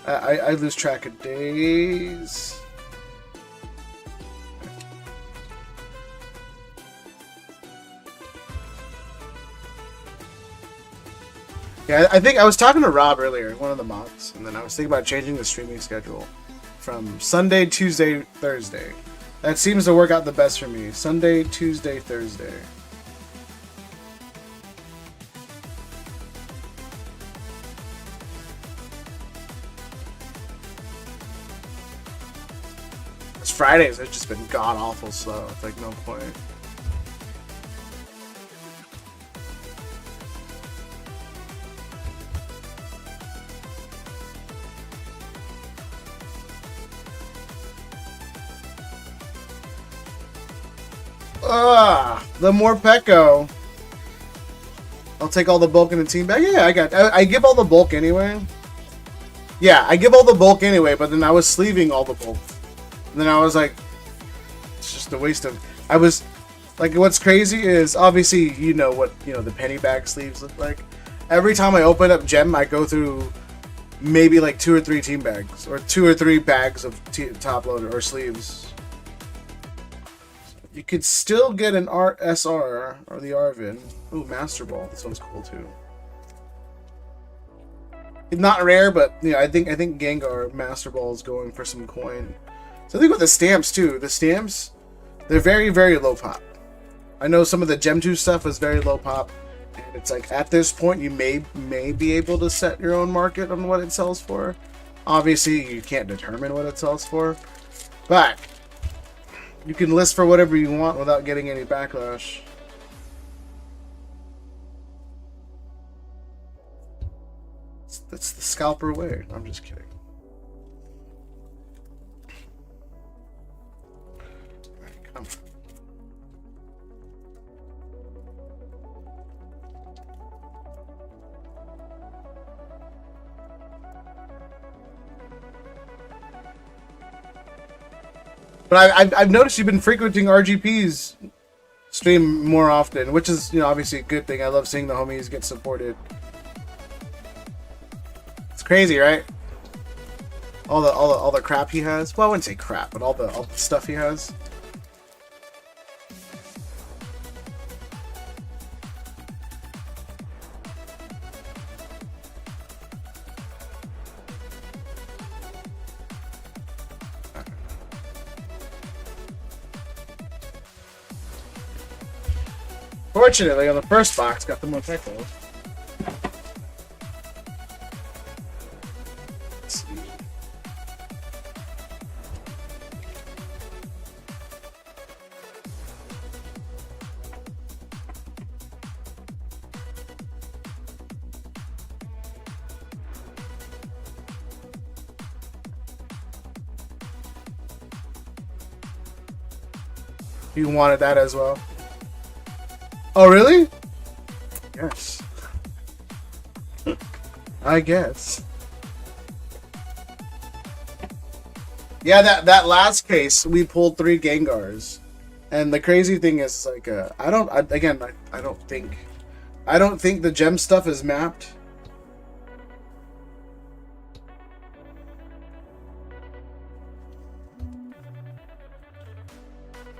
I lose track of days. Yeah, I think I was talking to Rob earlier, one of the mods, and then I was thinking about changing the streaming schedule from Sunday, Tuesday, Thursday. That seems to work out the best for me. Sunday, Tuesday, Thursday. It's Fridays have just been god awful slow. It's like no point. The Morpeko. I'll take all the bulk in the team bag. Yeah, I give all the bulk anyway. Yeah, I give all the bulk anyway, but then I was sleeving all the bulk. And then I was like, it's just a waste of... I was... Like, what's crazy is, obviously, you know what, the penny bag sleeves look like. Every time I open up Gem, I go through maybe like 2 or 3 team bags. Or 2 or 3 bags of top loader or sleeves. You could still get an SR or the Arvin. Ooh, Master Ball. This one's cool too. Not rare, but I think Gengar Master Ball is going for some coin. So I think with the stamps too. The stamps, they're very, very low pop. I know some of the Gem 2 stuff is very low pop. And it's like at this point you may be able to set your own market on what it sells for. Obviously you can't determine what it sells for. But you can list for whatever you want without getting any backlash. That's the scalper way. I'm just kidding. Alright, come on. But I've noticed you've been frequenting RGP's stream more often, which is obviously a good thing. I love seeing the homies get supported. It's crazy, right? All the crap he has. Well, I wouldn't say crap, but all the stuff he has. Fortunately, on the first box, got the Moteco. Let's see. You wanted that as well. Oh, really? Yes. I guess. Yeah, that last case, we pulled 3 Gengars. And the crazy thing is, like, I don't think the gem stuff is mapped.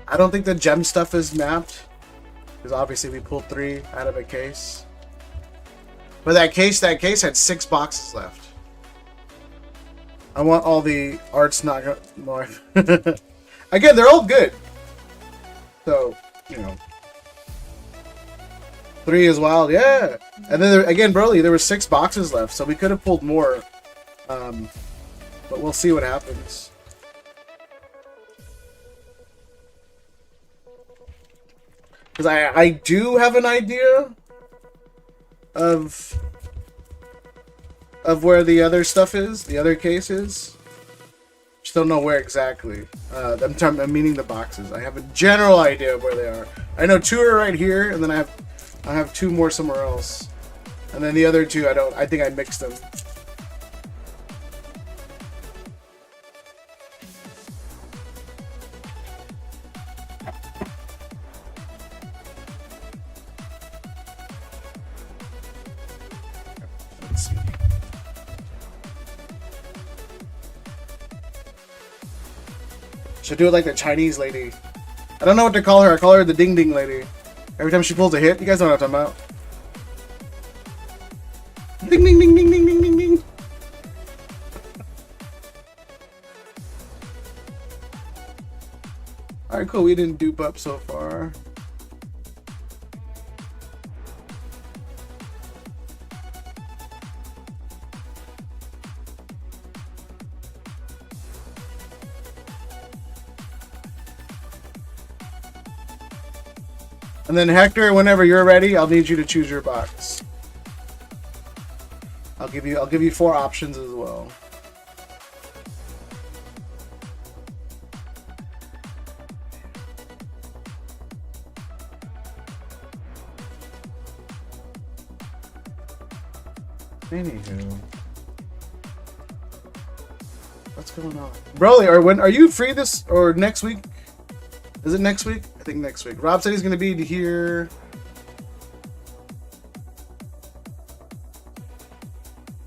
I don't think the gem stuff is mapped. Because obviously we pulled 3 out of a case. But that case had 6 boxes left. I want all the arts not more. Again, they're all good. So, 3 is wild, yeah. And then again, Broly, there were 6 boxes left, so we could have pulled more. But we'll see what happens. Because I do have an idea of where the other stuff is, the other case is. Just don't know where exactly. I'm meaning the boxes. I have a general idea of where they are. I know 2 are right here, and then I have 2 more somewhere else. And then the other 2, I think I mixed them. Should do it like the Chinese lady. I don't know what to call her. I call her the Ding Ding lady. Every time she pulls a hit, you guys know what I'm talking about. Ding ding ding ding ding ding ding ding. Alright, cool. We didn't dupe up so far. And then Hector, whenever you're ready, I'll need you to choose your box. I'll give you 4 options as well. Anywho, what's going on, Broly? Or when are you free this or next week? Is it next week? I think next week. Rob said he's going to be here.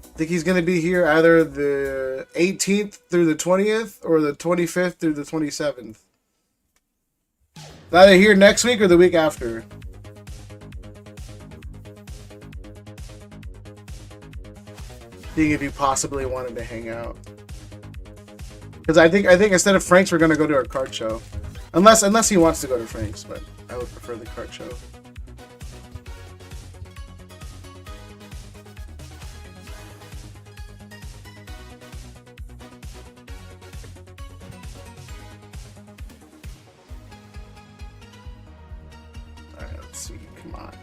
I think he's going to be here either the 18th through the 20th or the 25th through the 27th. Either here next week or the week after. Seeing if you possibly wanted to hang out. Because I think instead of Frank's, we're gonna go to a card show. Unless he wants to go to Frank's, but I would prefer the card show. Alright, let's see. Come on.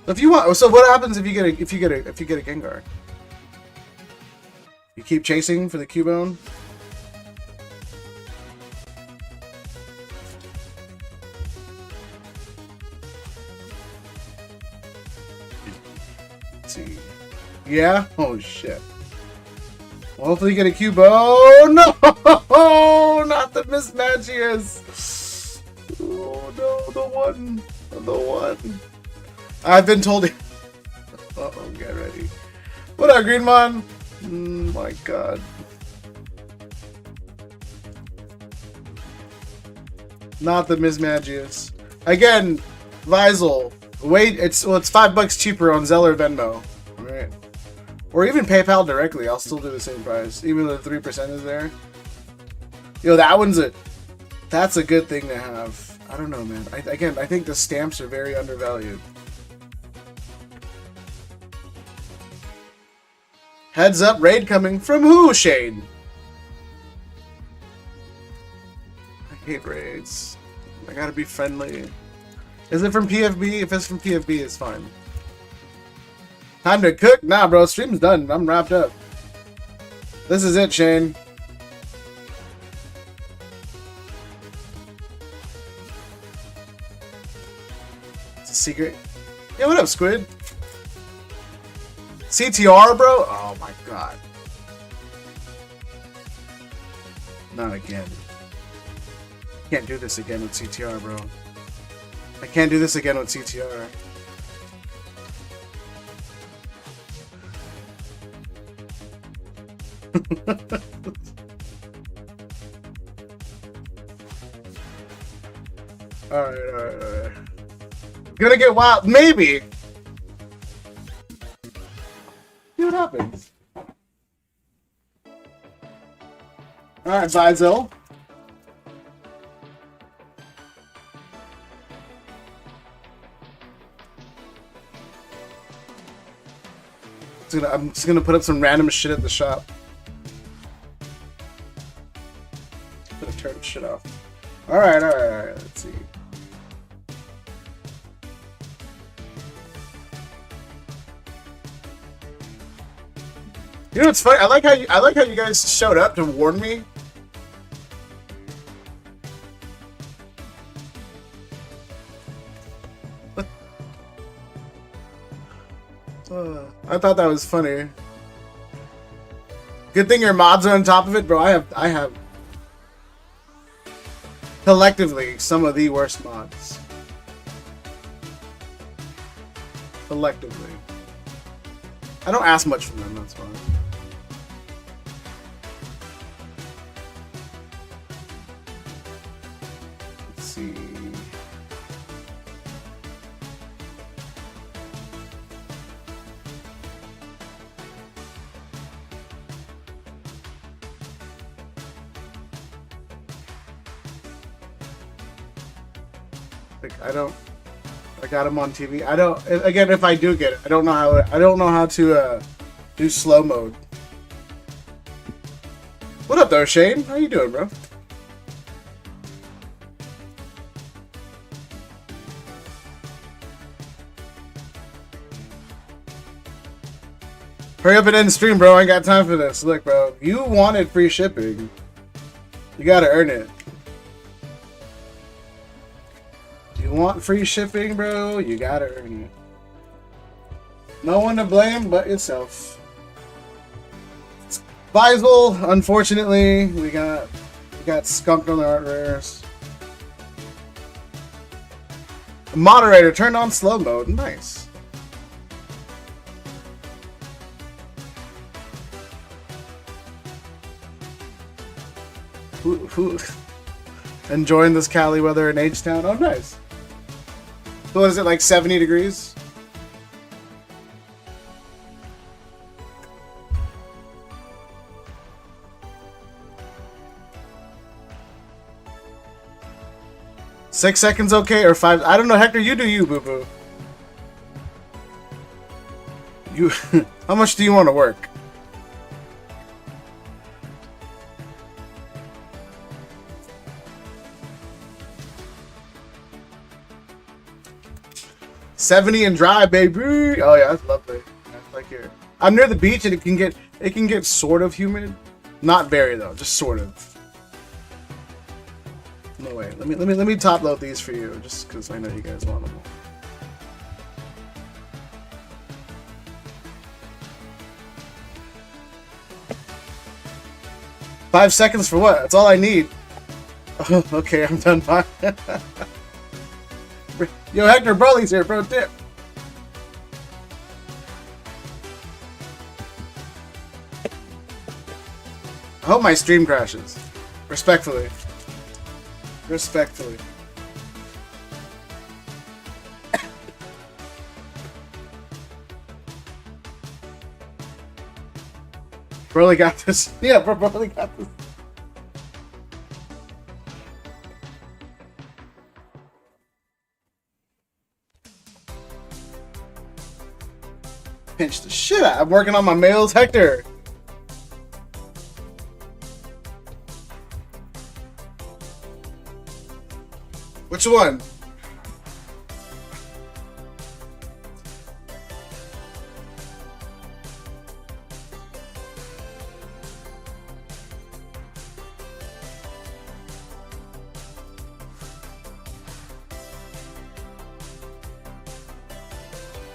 If you want, so what happens if you get a Gengar? You keep chasing for the Cubone. Let's see. Yeah? Oh shit. Well, hopefully you get a Cubone. No, not the Mismagius. Oh no, the one. I've been told. Uh-oh, get ready. What up, Greenmon? My god. Not the Mismagius. Again, Visel. Wait, it's $5 cheaper on Zelle or Venmo. Alright. Or even PayPal directly. I'll still do the same price. Even though the 3% is there. Yo, that's a good thing to have. I don't know, man. I think the stamps are very undervalued. Heads up, raid coming from who, Shane? I hate raids. I gotta be friendly. Is it from PFB? If it's from PFB, it's fine. Time to cook? Nah, bro. Stream's done. I'm wrapped up. This is it, Shane. It's a secret. Yeah, what up, Squid? CTR, bro? Oh my god. Not again. Can't do this again with CTR, bro. I can't do this again with CTR. Alright. Gonna get wild. Maybe. See what happens. Alright, Zelle. I'm just gonna put up some random shit at the shop. Gonna turn shit off. Alright. Let's see. You know what's funny? I like how you guys showed up to warn me. I thought that was funny. Good thing your mods are on top of it, bro. I have collectively some of the worst mods. Collectively. I don't ask much from them, that's fine. Let's see. I got him on TV. Again, if I do get it, I don't know how to do slow mode. What up though, Shane? How you doing, bro? Hurry up and end stream, bro. I ain't got time for this. Look, bro, you wanted free shipping. You gotta earn it. You want free shipping, bro? You gotta earn it. No one to blame but yourself. Visel, unfortunately, we got skunked on the art rares. Moderator turned on slow mode. Nice. Who enjoying this Cali weather in H-Town? Oh, nice. So what is it, like 70 degrees? 6 seconds okay, or 5? I don't know, Hector, you do you, boo-boo. You, how much do you want to work? $70 and dry, baby. Oh yeah, that's lovely. That's like here. I'm near the beach, and it can get sort of humid. Not very though, just sort of. No way. Let me top load these for you, just because I know you guys want them. Five seconds for what? That's all I need. Oh, okay, I'm done. Fine. Yo, Hector Broly's here, bro. Dip. I hope my stream crashes. Respectfully. Respectfully. Broly got this. Yeah, bro, Broly got this. Pinch the shit out. I'm working on my mails, Hector. Which one?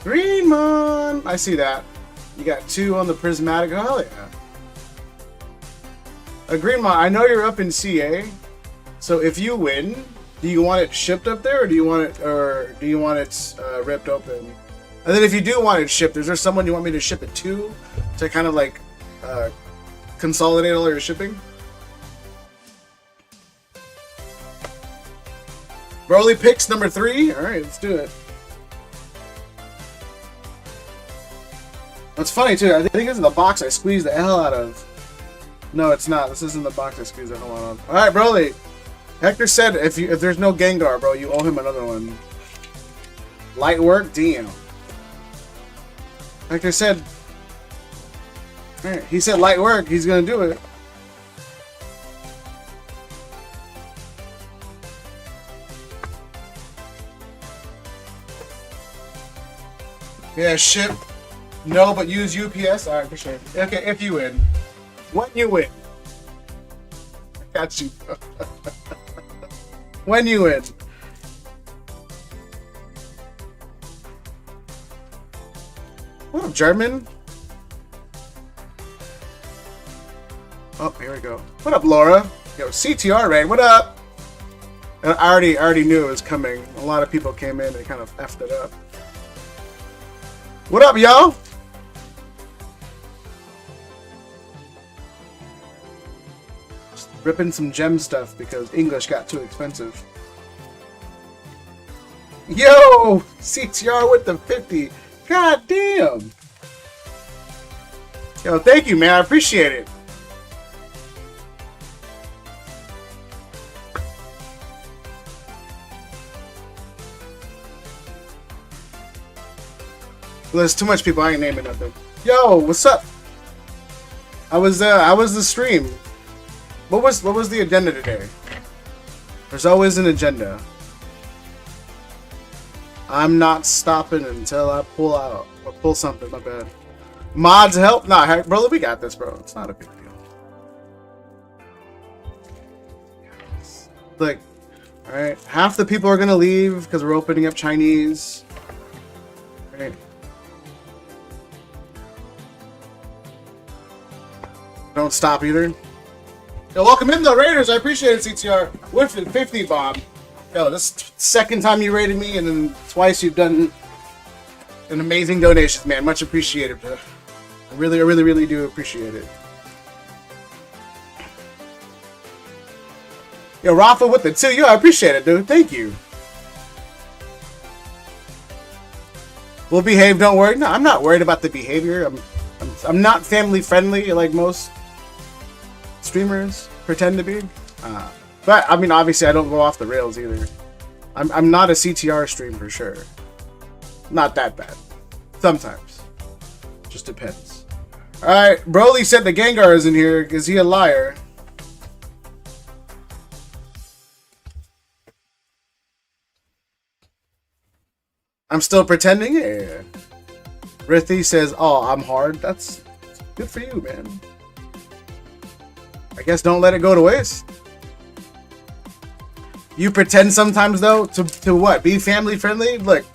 Greenmon! I see that. You got 2 on the prismatic. Oh, hell yeah. Greenmon, I know you're up in CA, so if you win, do you want it shipped up there, or do you want it ripped open? And then if you do want it shipped, is there someone you want me to ship it to kind of like consolidate all your shipping? Broly picks number 3. All right, let's do it. It's funny too. I think it's in the box I squeezed the hell out of. No, it's not. This isn't the box I squeezed the hell out of. All right, Broly. Hector said if there's no Gengar, bro, you owe him another one. Light work, damn. Hector said. All right, he said light work. He's gonna do it. Yeah, ship. No, but use UPS. All right, for sure. Okay, if you win. When you win. I got you. When you win. What up, German? Oh, here we go. What up, Laura? Yo, CTR raid. What up? I already knew it was coming. A lot of people came in and kind of effed it up. What up, y'all? Ripping some gem stuff because English got too expensive. Yo! CTR with the 50. God damn! Yo, thank you, man. I appreciate it. Well, there's too much people. I ain't naming nothing. Yo, what's up? I was the stream. What was the agenda today? There's always an agenda. I'm not stopping until I pull out or pull something. My bad. Mods help? Nah, heck, brother, we got this, bro. It's not a big deal. Like, all right, half the people are gonna leave because we're opening up Chinese. Right. Don't stop either. Yo, welcome in the Raiders. I appreciate it, CTR. With it, 50 bomb. Yo, this second time you raided me, and then twice you've done an amazing donations, man. Much appreciated, bro. I really do appreciate it. Yo, Rafa with the 2. Yo, I appreciate it, dude. Thank you. We'll behave, don't worry. No, I'm not worried about the behavior. I'm not family friendly like most streamers pretend to be. But I mean, obviously I don't go off the rails either. I'm not a CTR stream for sure. Not that bad. Sometimes. Just depends. Alright, Broly said the Gengar is in here. Is he a liar? I'm still pretending? Yeah. Rithi says, oh, I'm hard. That's good for you, man. I guess don't let it go to waste. You pretend sometimes, though, to what? Be family friendly? Look.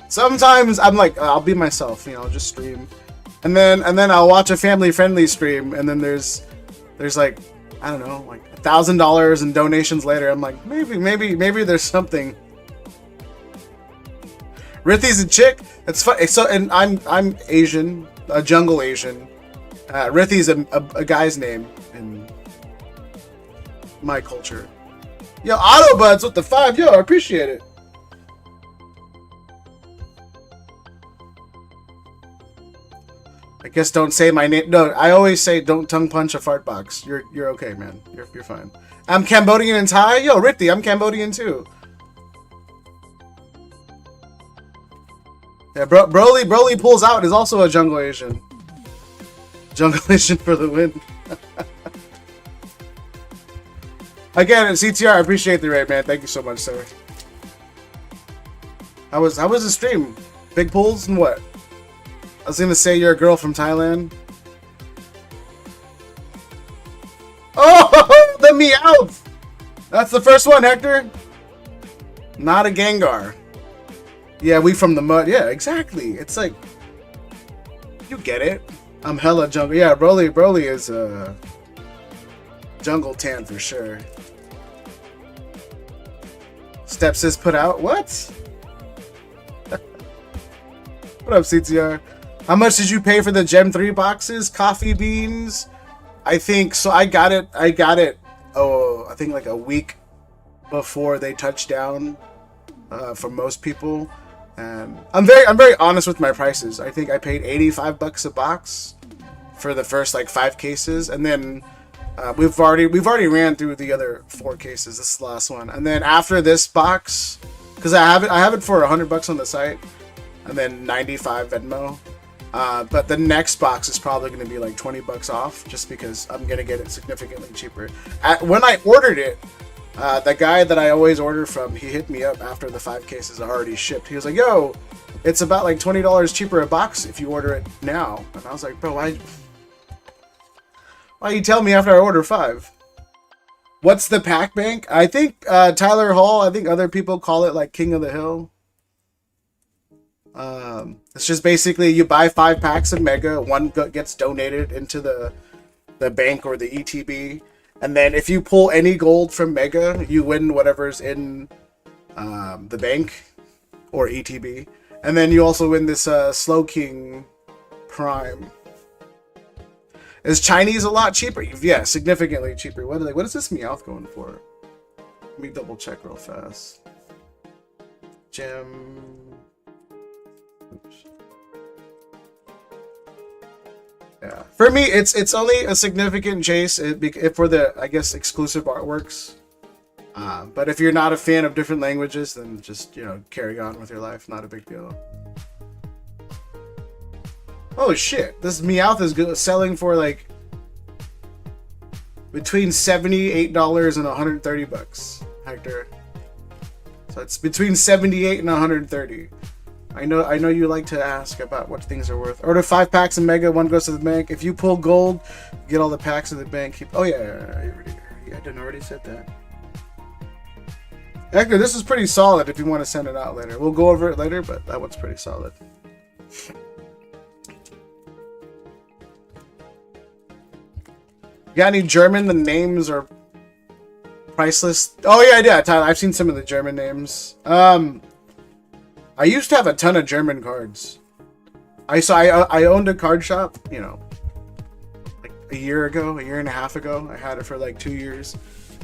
Sometimes I'm like, I'll be myself, you know, just stream. And then I'll watch a family friendly stream, and then there's like, I don't know, like $1,000 in donations later. I'm like, maybe there's something. Rithy's a chick. That's fun. So, and I'm Asian, a jungle Asian. Rithy's a guy's name in my culture. Yo, Autobuds with the 5. Yo, I appreciate it. I guess don't say my name. No, I always say don't tongue punch a fart box. You're okay, man. You're fine. I'm Cambodian and Thai. Yo, Rithi, I'm Cambodian too. Yeah, Broly pulls out is also a jungle Asian. Jungle Asian for the win. Again, CTR, I appreciate the raid, man. Thank you so much, sir. How was the stream? Big pulls and what? I was gonna say you're a girl from Thailand. Oh, the Meowth! That's the first one, Hector. Not a Gengar. Yeah, we from the mud. Yeah, exactly. It's like, you get it. I'm hella jungle. Yeah, Broly is jungle tan for sure. Stepsis put out what? What up, CTR? How much did you pay for the Gem 3 boxes? Coffee beans? I think so. I got it. Oh, I think like a week before they touched down. For most people, and I'm very honest with my prices. I think I paid $85 a box for the first like 5 cases, and then we've already ran through the other 4 cases. This is the last one, and then after this box, because I have it for $100 on the site, and then 95 Venmo. But the next box is probably going to be like $20 off, just because I'm going to get it significantly cheaper. When I ordered it, the guy that I always order from, he hit me up after the 5 cases are already shipped. He was like, yo, it's about like $20 cheaper a box if you order it now. And I was like, bro, why you tell me after I order 5? What's the pack bank? I think Tyler Hall, I think other people call it like King of the Hill. It's just basically you buy 5 packs of Mega, 1 gets donated into the bank or the ETB, and then if you pull any gold from Mega, you win whatever's in the bank or ETB, and then you also win this Slow King Prime. Is Chinese a lot cheaper? Yeah, significantly cheaper. What is this Meowth going for? Let me double check real fast. Gem. Oops. Yeah, for me, it's only a significant chase for the, I guess, exclusive artworks. But if you're not a fan of different languages, then just, you know, carry on with your life. Not a big deal. Oh shit! This Meowth is selling for like between $78 and $130, Hector. So it's between $78 and $130. I know you like to ask about what things are worth. Order 5 packs of Mega, 1 goes to the bank. If you pull gold, you get all the packs in the bank. Oh yeah, I didn't already said that. Hector, this is pretty solid if you want to send it out later. We'll go over it later, but that one's pretty solid. You got any German? The names are priceless. Oh yeah, Tyler. I've seen some of the German names. I used to have a ton of German cards. I owned a card shop, you know, like a year and a half ago. I had it for like 2 years,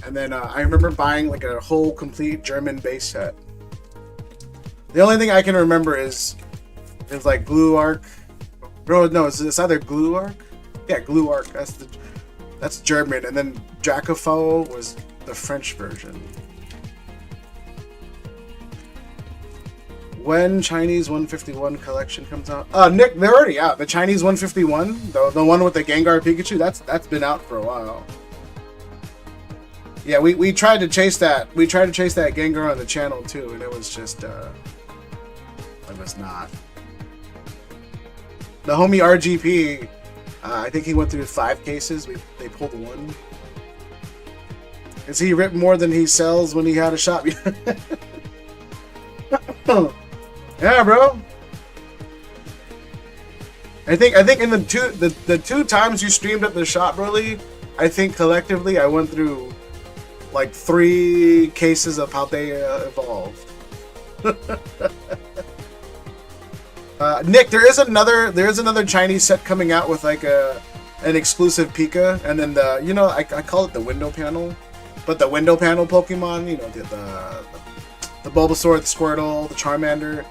and then I remember buying like a whole complete German base set. The only thing I can remember is like Glue Arc. Bro, no, it's either Glue Arc. Yeah, Glue Arc. That's German, and then Dracofo was the French version. When Chinese 151 collection comes out? Nick, they're already out. The Chinese 151, the one with the Gengar Pikachu, that's been out for a while. Yeah, we tried to chase that. We tried to chase that Gengar on the channel too, and it was just it was not. The homie RGP, I think he went through 5 cases. They pulled 1. Is he ripped more than he sells when he had a shop? Yeah, bro. I think in the two times you streamed at the shop, Broly, I think collectively I went through like 3 cases of how they evolved. Nick, there is another Chinese set coming out with like an exclusive Pika, and then I call it the window panel, but the window panel Pokemon, the Bulbasaur, the Squirtle, the Charmander,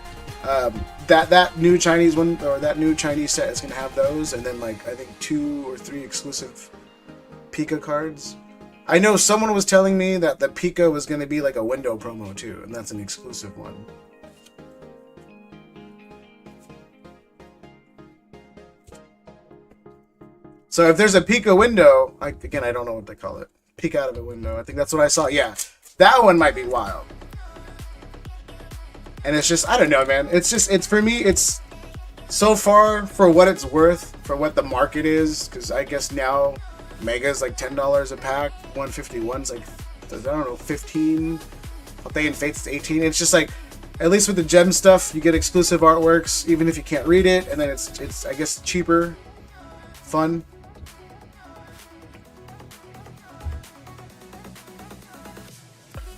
that new Chinese one, or that new Chinese set is gonna have those, and then like I think 2 or 3 exclusive Pika cards. I know someone was telling me that the Pika was gonna be like a window promo too, and that's an exclusive one. So if there's a Pika window, again, I don't know what they call it. Peek out of a window. I think that's what I saw. Yeah, that one might be wild. And it's just, I don't know, man. It's for me, it's so far for what it's worth, for what the market is, because I guess now Mega's like $10 a pack, 151's like, I don't know, 15. I'll think in Fate's 18. It's just like, at least with the gem stuff, you get exclusive artworks, even if you can't read it, and then it's I guess cheaper, fun.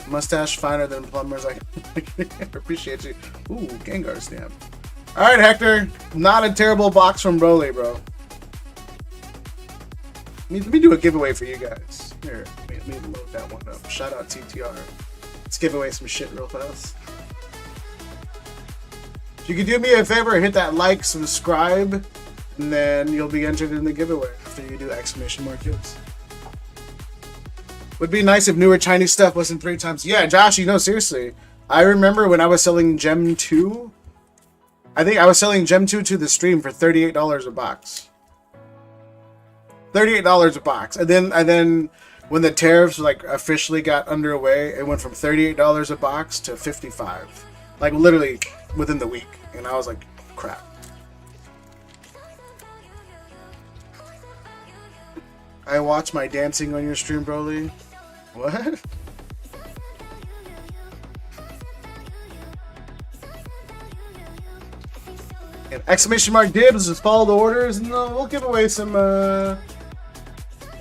Mustache finer than plumbers. I appreciate you. Ooh, Gengar stamp. All right, Hector. Not a terrible box from Broly, bro. Let me do a giveaway for you guys. Here, let me load that one up. Shout out TTR. Let's give away some shit real fast. If you could do me a favor, hit that like, subscribe, and then you'll be entered in the giveaway after you do exclamation mark kills. Would be nice if newer Chinese stuff wasn't 3 times. Yeah, Josh, seriously. I remember when I was selling Gem 2. I think I was selling Gem 2 to the stream for $38 a box. $38 a box. And then when the tariffs like officially got underway, it went from $38 a box to $55. Like literally within the week. And I was like, crap. I watch my dancing on your stream, Broly. What? And exclamation mark dibs, just follow the orders, and we'll give away some,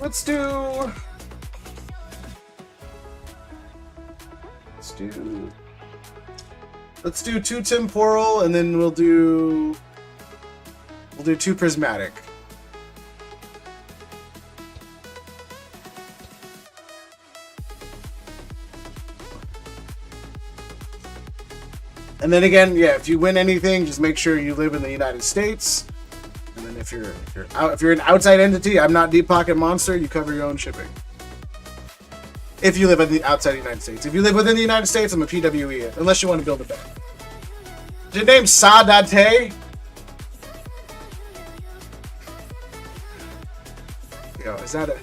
let's do 2 temporal, and then we'll do 2 prismatic. And then again, yeah, if you win anything, just make sure you live in the United States. And then if you're an outside entity, I'm not Deep Pocket Monster, you cover your own shipping. If you live in the outside the United States. If you live within the United States, I'm a PWE it, unless you want to build a bank. Is your name Sadate? Yo, is that a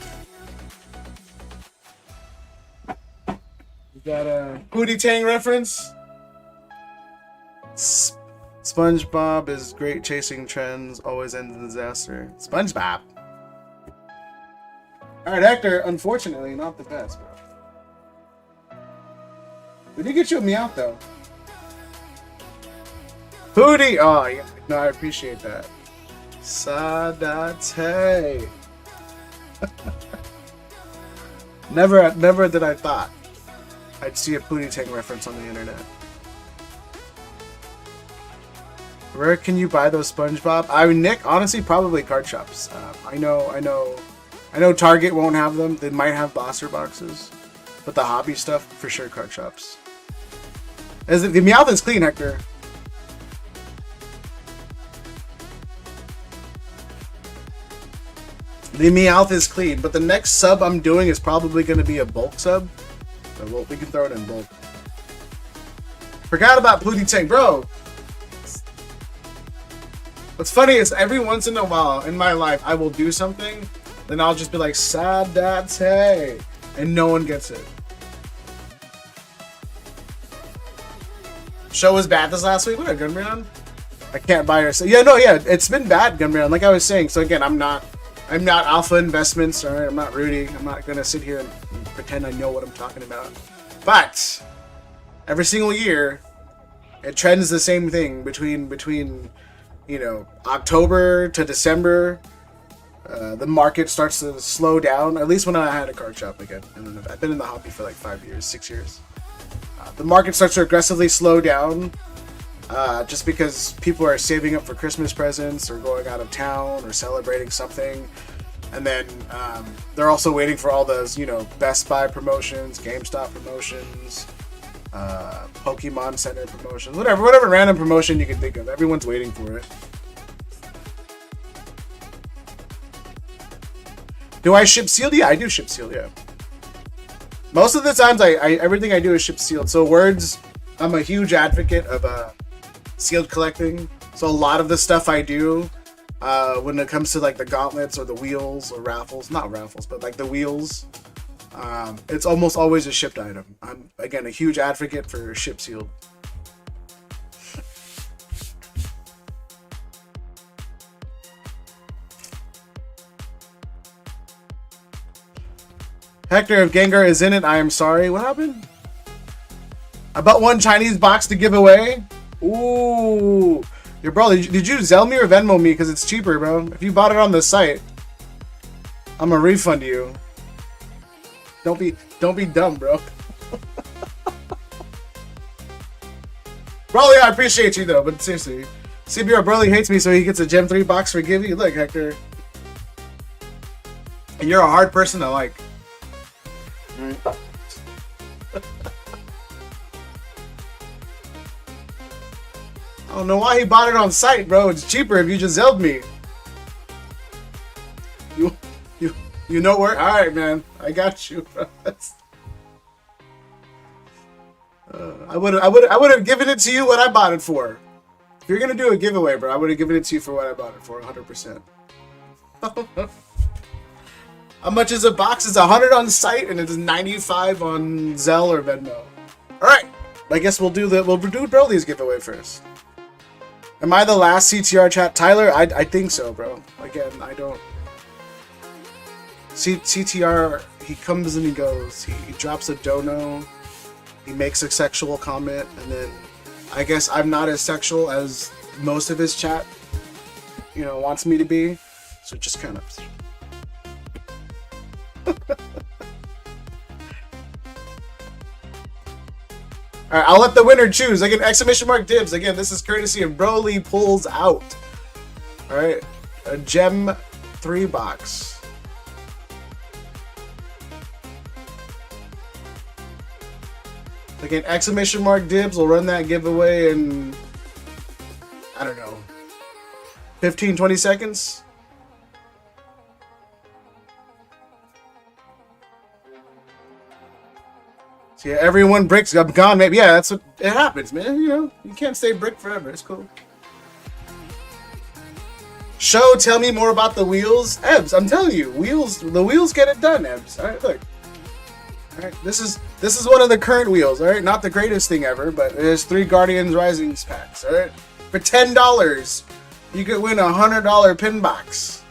Pootie Tang reference? SpongeBob is great chasing trends, always ends in disaster. SpongeBob. Alright, Hector, unfortunately, not the best, bro. We did get you a Meowth, though. Pootie! Oh, yeah. No, I appreciate that. Sadate. Never did I thought I'd see a Pootie Tang reference on the internet. Where can you buy those SpongeBob? Nick, honestly, probably card shops. I know Target won't have them. They might have Bosser boxes, but the hobby stuff for sure, card shops. The Meowth is clean, Hector. The Meowth is clean, but the next sub I'm doing is probably going to be a bulk sub. So we can throw it in bulk. Forgot about Pootie Tank, bro. What's funny is every once in a while in my life, I will do something, then I'll just be like, Sadate, and no one gets it. Show was bad this last week. What a Gunbrand? I can't buy her. So yeah, no, yeah, it's been bad, Gunbrand. Like I was saying. So again, I'm not Alpha Investments. All right, I'm not Rudy. I'm not gonna sit here and pretend I know what I'm talking about. But every single year, it trends the same thing between you know, October to December. The market starts to slow down. At least when I had a card shop again, and I've been in the hobby for like 5 years, 6 years. The market starts to aggressively slow down, just because people are saving up for Christmas presents or going out of town or celebrating something, and then they're also waiting for all those, you know, Best Buy promotions, GameStop promotions, Pokemon Center promotions, whatever random promotion you can think of. Everyone's waiting for it. Do I ship sealed? Yeah, I do ship sealed. Yeah. Most of the times, everything I do is ship sealed. So words, I'm a huge advocate of sealed collecting. So a lot of the stuff I do, when it comes to like the gauntlets or the wheels or raffles, not raffles, but like the wheels, it's almost always a shipped item. I'm again a huge advocate for ship sealed. Hector, if Gengar is in it, I am sorry. What happened? I bought one Chinese box to give away. Ooh. Your bro, did you Zelle me or Venmo me? Because it's cheaper, bro. If you bought it on the site, I'm going to refund you. Don't be dumb, bro. Broly, I appreciate you, though. But seriously. CBR Broly hates me, so he gets a Gem 3 box for Gibby. Look, Hector. And you're a hard person to like. I don't know why he bought it on site, bro. It's cheaper if you just Zelled me. You know where? All right, man. I got you, bro. I would have given it to you what I bought it for. If you're gonna do a giveaway, bro, I would have given it to you for what I bought it for, 100%. How much is a box? It's 100 on site and it's 95 on Zelle or Venmo. All right, I guess we'll do Broly's giveaway first. Am I the last CTR chat, Tyler? I think so, bro. Again, I don't. CTR, he comes and he goes. He drops a dono. He makes a sexual comment, and then I guess I'm not as sexual as most of his chat, you know, wants me to be. So just kind of. Alright, I'll let the winner choose. Again, exclamation mark dibs. Again, this is courtesy of Broly Pulls Out. Alright, a Gem 3 box. Again, exclamation mark dibs. We'll run that giveaway in, I don't know, 15, 20 seconds. So yeah, everyone bricks. I'm gone, maybe. Yeah, that's what it happens, man. You know, you can't stay brick forever. It's cool. Show, tell me more about the wheels, Ebbs. I'm telling you, the wheels get it done, Ebbs. All right, look. All right, this is one of the current wheels. All right, not the greatest thing ever, but there's 3 Guardians Risings packs. All right, for $10, you could win a $100 pin box.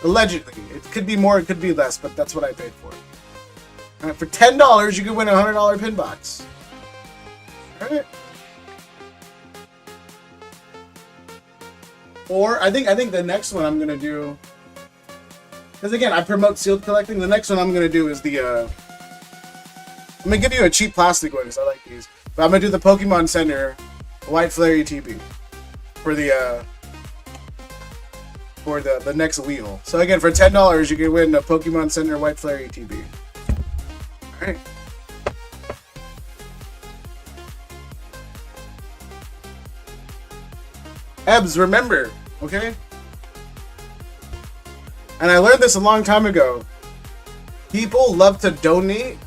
Allegedly, it could be more, it could be less, but that's what I paid for. All right, for $10, you can win a $100 pin box. All right. Or I think the next one I'm gonna do, because again I promote sealed collecting. The next one I'm gonna do is the I'm gonna give you a cheap plastic one because I like these. But I'm gonna do the Pokemon Center White Flare ETB for the next wheel. So again, for $10, you can win a Pokemon Center White Flare ETB. All right. Ebbs, remember, okay? And I learned this a long time ago. People love to donate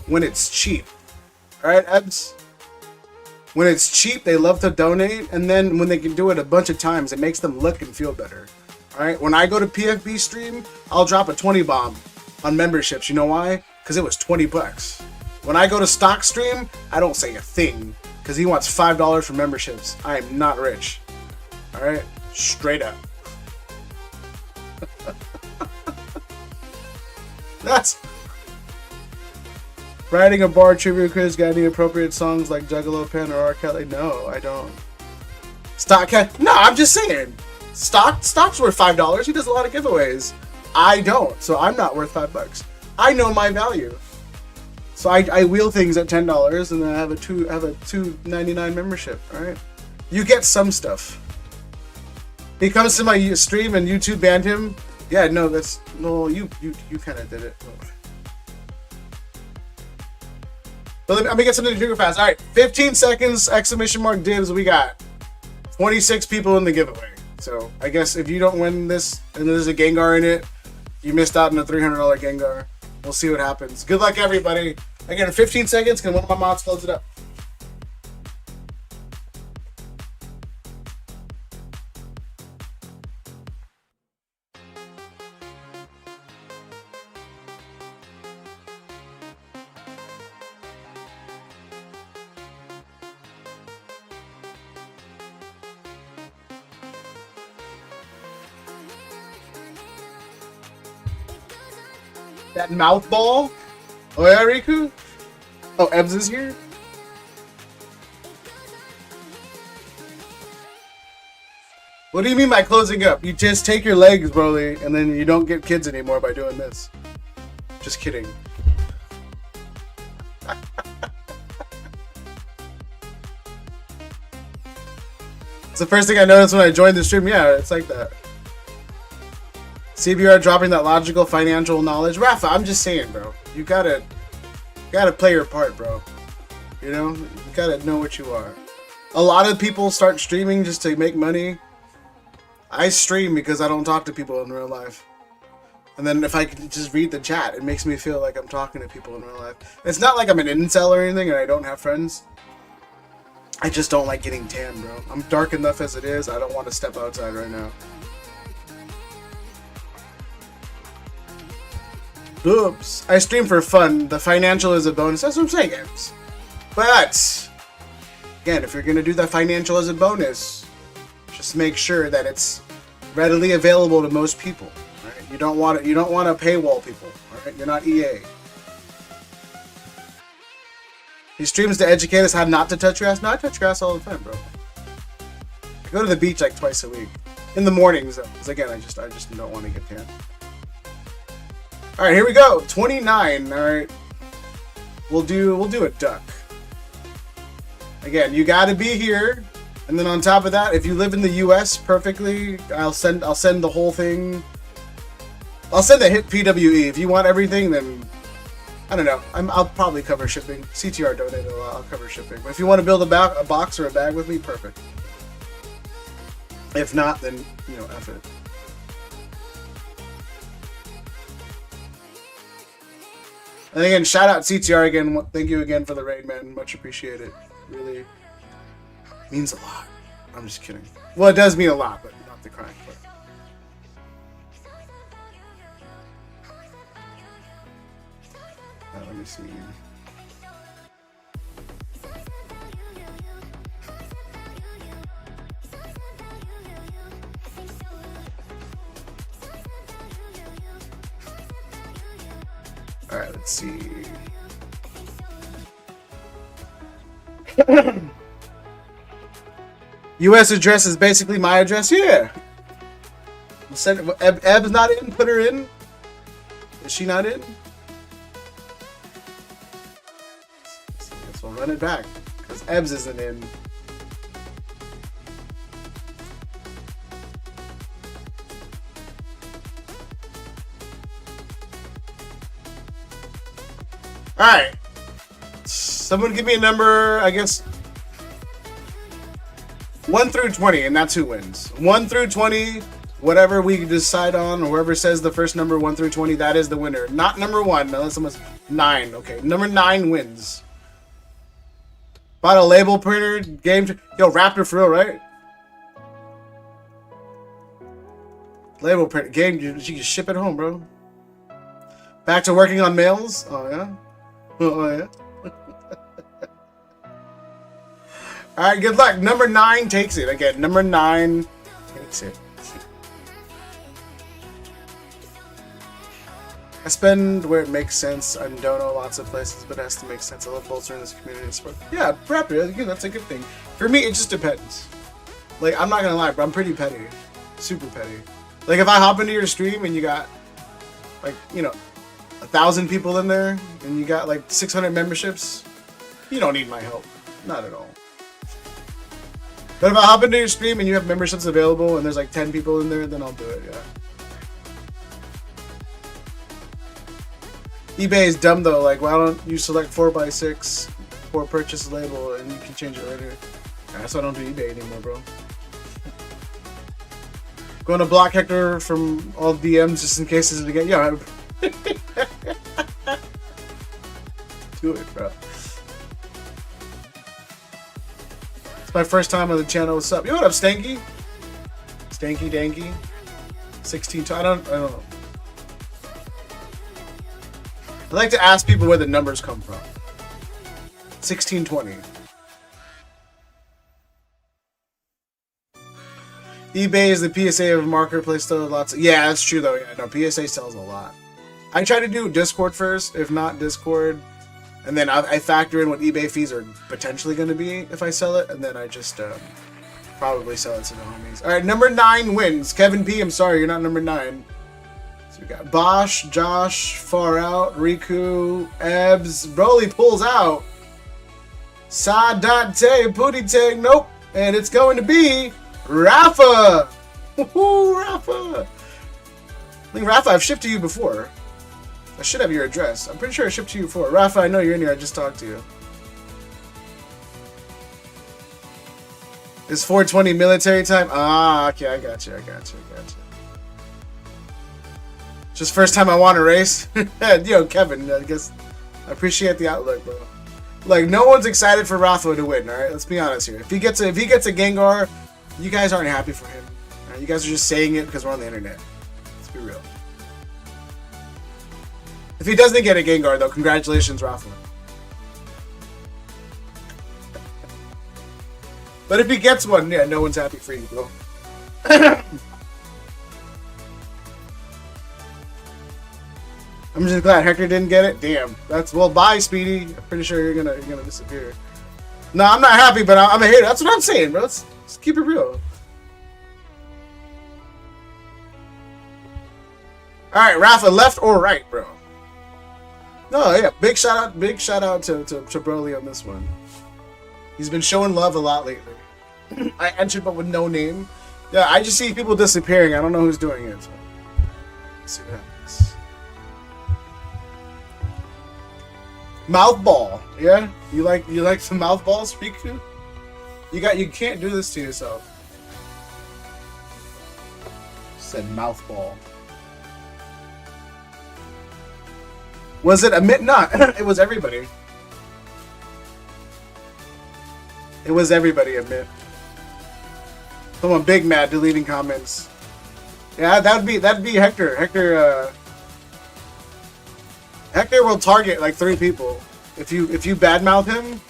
when it's cheap. Alright, Ebs? When it's cheap, they love to donate. And then when they can do it a bunch of times, it makes them look and feel better. Alright? When I go to PFB stream, I'll drop a 20 bomb on memberships. You know why? Because it was 20 bucks. When I go to stock stream, I don't say a thing. Because he wants $5 for memberships. I am not rich. Alright? Straight up. That's... Writing a bar trivia quiz, got any appropriate songs like Juggalo Pen or R. Kelly? No, I don't. Stock cat? No, I'm just saying. Stock's worth $5. He does a lot of giveaways. I don't, so I'm not worth $5. I know my value. So I wheel things at $10 and then I have a $2.99 membership. All right, you get some stuff. He comes to my stream and YouTube banned him. Yeah, no, that's no. You kind of did it. But let me get something to do fast. All right, 15 seconds, exclamation mark dibs. We got 26 people in the giveaway. So I guess if you don't win this and there's a Gengar in it, you missed out on a $300 Gengar. We'll see what happens. Good luck, everybody. Again, 15 seconds. Can one of my mods close it up? That mouth ball? Oh yeah, Riku? Oh, Ebs is here? What do you mean by closing up? You just take your legs, Broly, and then you don't get kids anymore by doing this. Just kidding. It's the first thing I noticed when I joined the stream. Yeah, it's like that. CBR dropping that logical financial knowledge. Rafa, I'm just saying, bro. You gotta play your part, bro. You know? You gotta know what you are. A lot of people start streaming just to make money. I stream because I don't talk to people in real life. And then if I can just read the chat, it makes me feel like I'm talking to people in real life. It's not like I'm an incel or anything and I don't have friends. I just don't like getting tan, bro. I'm dark enough as it is. I don't want to step outside right now. Oops. I stream for fun. The financial is a bonus. That's what I'm saying, guys. But, again, if you're going to do the financial as a bonus, just make sure that it's readily available to most people. Right? You don't want to paywall people. All right? You're not EA. He streams to educate us how not to touch your ass. No, I touch your ass all the time, bro. I go to the beach like twice a week. In the mornings, though. Because, again, I just don't want to get tan. Alright, here we go. 29. Alright. We'll do a duck. Again, you gotta be here. And then on top of that, if you live in the US perfectly, I'll send the whole thing. I'll send the hit PWE. If you want everything, then I don't know. I'll probably cover shipping. CTR donated a lot, I'll cover shipping. But if you want to build a box or a bag with me, perfect. If not, then you know, F it. And again, shout out CTR again. Thank you again for the raid, man. Much appreciated. Really means a lot. I'm just kidding. Well, it does mean a lot, but not the crying part. Let me see. Alright, let's see. US address is basically my address. Yeah. Send Eb's not in. Put her in. Is she not in? Guess we'll run it back because Ebs isn't in. All right. Someone give me a number. I guess 1 through 20, and that's who wins. 1 through 20 Whatever we decide on, or whoever says the first number 1 through 20, that is the winner. Not number 1, unless someone's 9. Okay, number 9 wins. Bought a label printer, game. Yo, Raptor for real, right? Label printer, game. You can ship it home, bro. Back to working on mails. Oh yeah. Oh yeah. All right, good luck. Number 9 takes it again. Number 9 takes it. I spend where it makes sense. I don't know lots of places, but it has to make sense. I love bolstering this community support. Yeah, Raptor, again, that's a good thing. For me, it just depends. Like, I'm not gonna lie, but I'm pretty petty. Super petty. Like, if I hop into your stream and you got, like, you know, 1,000 people in there, and you got, like, 600 memberships, you don't need my help. Not at all. But if I hop into your stream and you have memberships available and there's, like, 10 people in there, then I'll do it, yeah. eBay is dumb though, like why don't you select 4x6 for purchase label and you can change it later. That's why I don't do eBay anymore, bro. Going to block Hector from all DMs just in case it's again. Yeah. Do it, bro. It's my first time on the channel. What's up? Yo, what up, Stanky? Stanky Danky. 16. I don't know. I like to ask people where the numbers come from. 1620. eBay is the PSA of marketplace though. Lots of, yeah, that's true though. Yeah, no, PSA sells a lot. I try to do Discord first, if not Discord, and then I factor in what eBay fees are potentially going to be if I sell it, and then I just probably sell it to the homies. All right, number 9 wins. Kevin P, I'm sorry, you're not number 9. We got Bosch, Josh, Far Out, Riku, Ebbs, Broly pulls out. Sa.Te, Pooty Tag, nope. And it's going to be Rafa. Woohoo, Rafa. I think Rafa, I've shipped to you before. I should have your address. I'm pretty sure I shipped to you before. Rafa, I know you're in here. I just talked to you. It's 4:20 military time. Ah, okay, I got you. Just first time I want to race. Yo, Kevin, I guess I appreciate the outlook, bro. Like, no one's excited for Rafa to win, alright? Let's be honest here. If he gets a Gengar, you guys aren't happy for him. Right? You guys are just saying it because we're on the internet. Let's be real. If he doesn't get a Gengar, though, congratulations, Rafa. But if he gets one, yeah, no one's happy for you, bro. I'm just glad Hector didn't get it. Damn, that's well. Bye, Speedy. I'm pretty sure you're gonna disappear. No, I'm not happy, but I'm a hater. That's what I'm saying, bro. Let's keep it real. All right, Rafa, left or right, bro? No, yeah, big shout out to Broly on this one. He's been showing love a lot lately. I entered, but with no name. Yeah, I just see people disappearing. I don't know who's doing it. So. Let's see what happens. Mouth ball, yeah. You like some mouth balls, Riku? You can't do this to yourself. Said mouth ball. Was it Amit? Not. It was everybody. It was everybody, Amit. Someone big mad deleting comments. Yeah, that'd be Hector. Hector will target like 3 people if you badmouth him,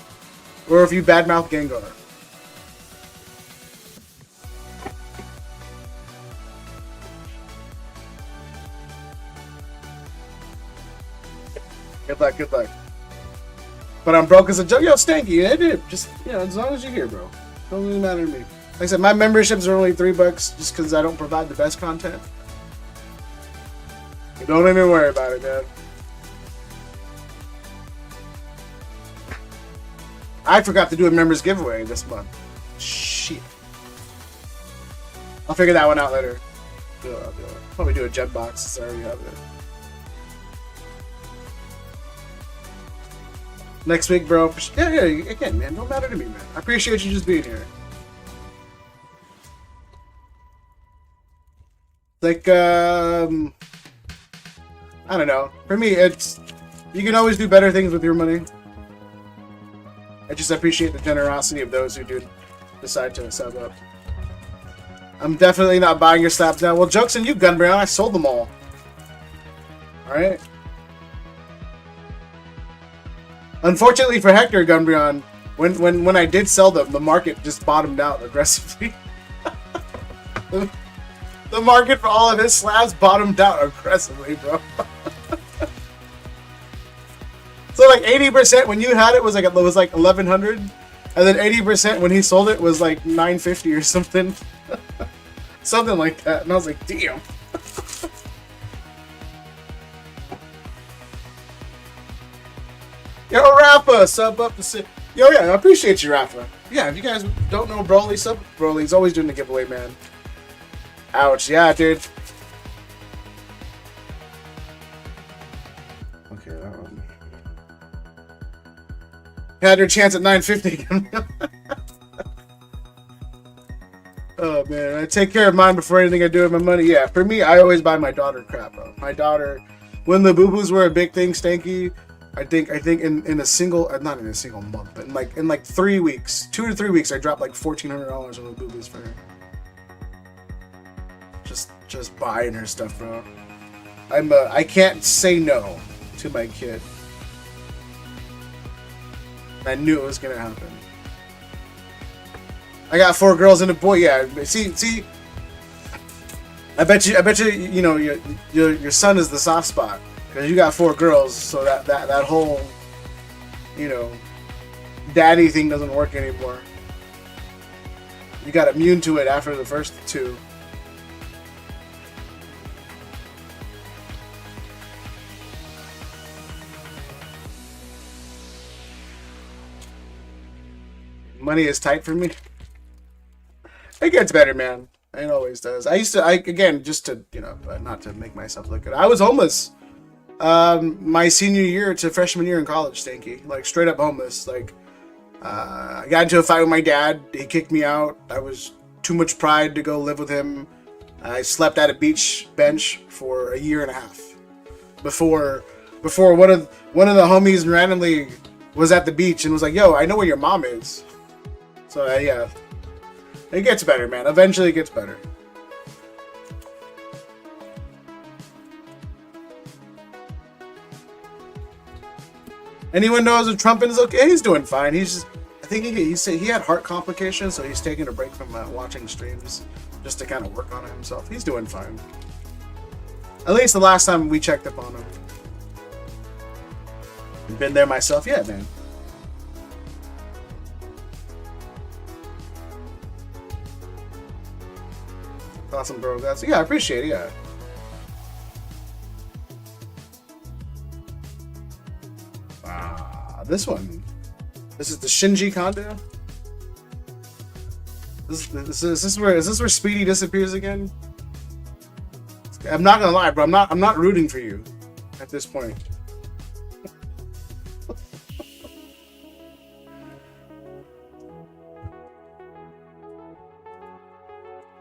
or if you badmouth Gengar. Good luck. But I'm broke as a joke. Yo, Stanky, just as long as you're here, bro. Don't really matter to me. Like I said, my memberships are only $3 just because I don't provide the best content. Don't even worry about it, man. I forgot to do a members giveaway this month. Shit. I'll figure that one out later. I'll do it. Probably do a gem box since I already have it. Next week, bro. Yeah, again, man. Don't matter to me, man. I appreciate you just being here. Like, I don't know. For me, it's, you can always do better things with your money. I just appreciate the generosity of those who do decide to sub up. I'm definitely not buying your slabs now. Well, joke's on you, Gunbrown. I sold them all. Alright. Unfortunately for Hector, Gunbrown, when I did sell them, the market just bottomed out aggressively. The market for all of his slabs bottomed out aggressively, bro. So like 80% when you had it was like 1100, and then 80% when he sold it was like 950 or something. Something like that. And I was like, damn. Yo, Rafa, sub up to sit. Yo, yeah, I appreciate you, Rafa. Yeah, if you guys don't know Broly, sub Broly. He's always doing the giveaway, man. Ouch, yeah, dude. Okay, that one. Had your chance at 950. Oh, man. I take care of mine before anything I do with my money. Yeah, for me, I always buy my daughter crap, bro. My daughter, when the boo-boos were a big thing, Stanky, I think in a single, not in a single month, but in like 3 weeks, 2 to 3 weeks, I dropped like $1,400 on the boo-boos for her. Just buying her stuff, bro. I can't say no to my kid. I knew it was gonna happen. I got 4 girls and a boy. Yeah, see. I bet you, you know, your son is the soft spot because you got 4 girls. So that whole, you know, daddy thing doesn't work anymore. You got immune to it after the first 2. Money is tight for me. It gets better, man. It always does. Again, just to, you know, not to make myself look good. I was homeless my senior year to freshman year in college, Stanky. Like, straight up homeless. Like, I got into a fight with my dad. He kicked me out. I was too much pride to go live with him. I slept at a beach bench for a year and a half. Before one of the homies randomly was at the beach and was like, yo, I know where your mom is. So, yeah. It gets better, man. Eventually it gets better. Anyone knows if Trumpin is okay? He's doing fine. He's just, I think he said he had heart complications, so he's taking a break from watching streams just to kind of work on it himself. He's doing fine. At least the last time we checked up on him. Been there myself. Yeah, man. Awesome, bro. That's, yeah, I appreciate it. Yeah. This one. This is the Shinji Kondo. Is this where Speedy disappears again? I'm not gonna lie, bro. I'm not rooting for you at this point.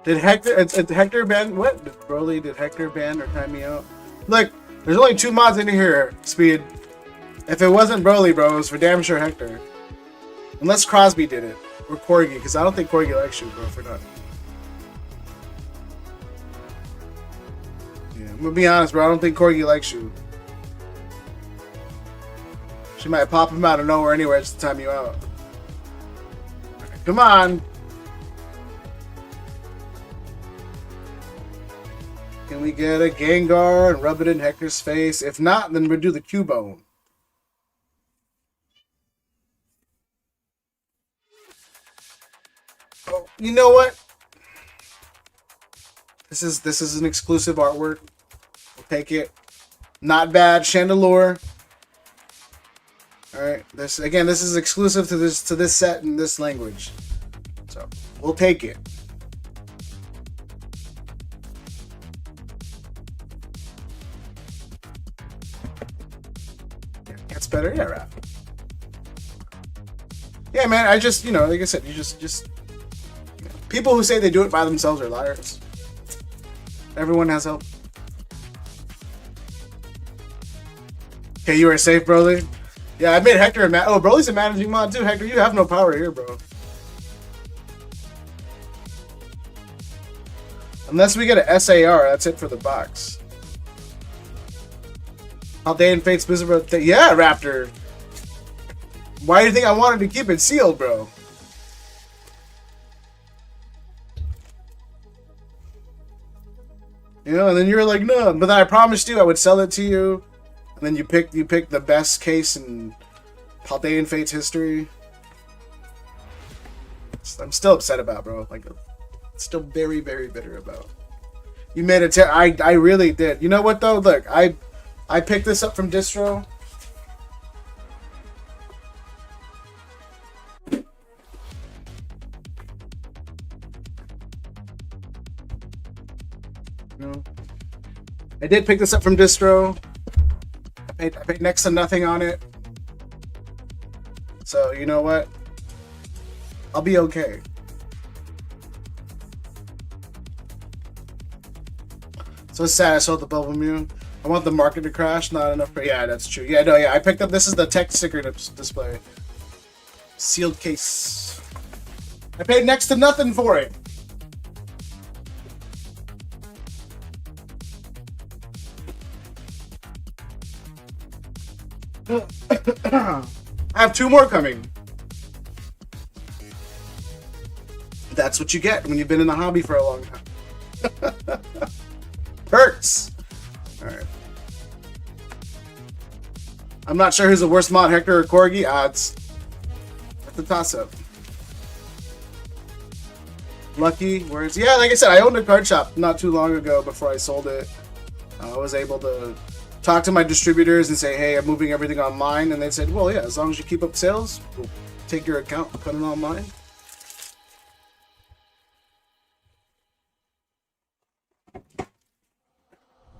Did Hector ban what? Did Hector ban or time me out? Look, there's only 2 mods in here, Speed. If it wasn't Broly, bro, it was for damn sure Hector. Unless Crosby did it. Or Corgi, because I don't think Corgi likes you, bro, for nothing. Yeah, I'm gonna be honest, bro. I don't think Corgi likes you. She might pop him out of nowhere anywhere just to time you out. Right, come on. Can we get a Gengar and rub it in Hector's face? If not, then we'll do the Cubone. Oh, you know what? This is an exclusive artwork. We'll take it. Not bad. Chandelure. All right. This is exclusive to this set and this language. So we'll take it. Gets better, yeah, Raph. Yeah, man. I just, you know, like I said, you just. People who say they do it by themselves are liars. Everyone has help. Okay, you are safe, Broly. Yeah, I made Hector a oh, Broly's a managing mod too. Hector, you have no power here, bro. Unless we get an SAR, that's it for the box. Haldane Fates Blizzard. Yeah, Raptor. Why do you think I wanted to keep it sealed, bro? You know, and then you were like, no. But then I promised you I would sell it to you. And then you picked the best case in Haldane Fates history. I'm still upset about, bro. Like, still very, very bitter about. You made a I really did. You know what though? Look, I picked this up from distro. No. I did pick this up from distro. I paid next to nothing on it. So you know what? I'll be okay. So it's sad I sold the Bubble Mew. I want the market to crash. Not enough. Yeah, that's true. Yeah, no, yeah. I picked up. This is the tech sticker display. Sealed case. I paid next to nothing for it. I have 2 more coming. That's what you get when you've been in the hobby for a long time. Hurts. All right. I'm not sure who's the worst mod, Hector or Corgi. Odds. That's the toss-up. Lucky. Where's... Yeah, like I said, I owned a card shop not too long ago before I sold it. I was able to talk to my distributors and say, hey, I'm moving everything online. And they said, well, yeah, as long as you keep up sales, we'll take your account and put it online.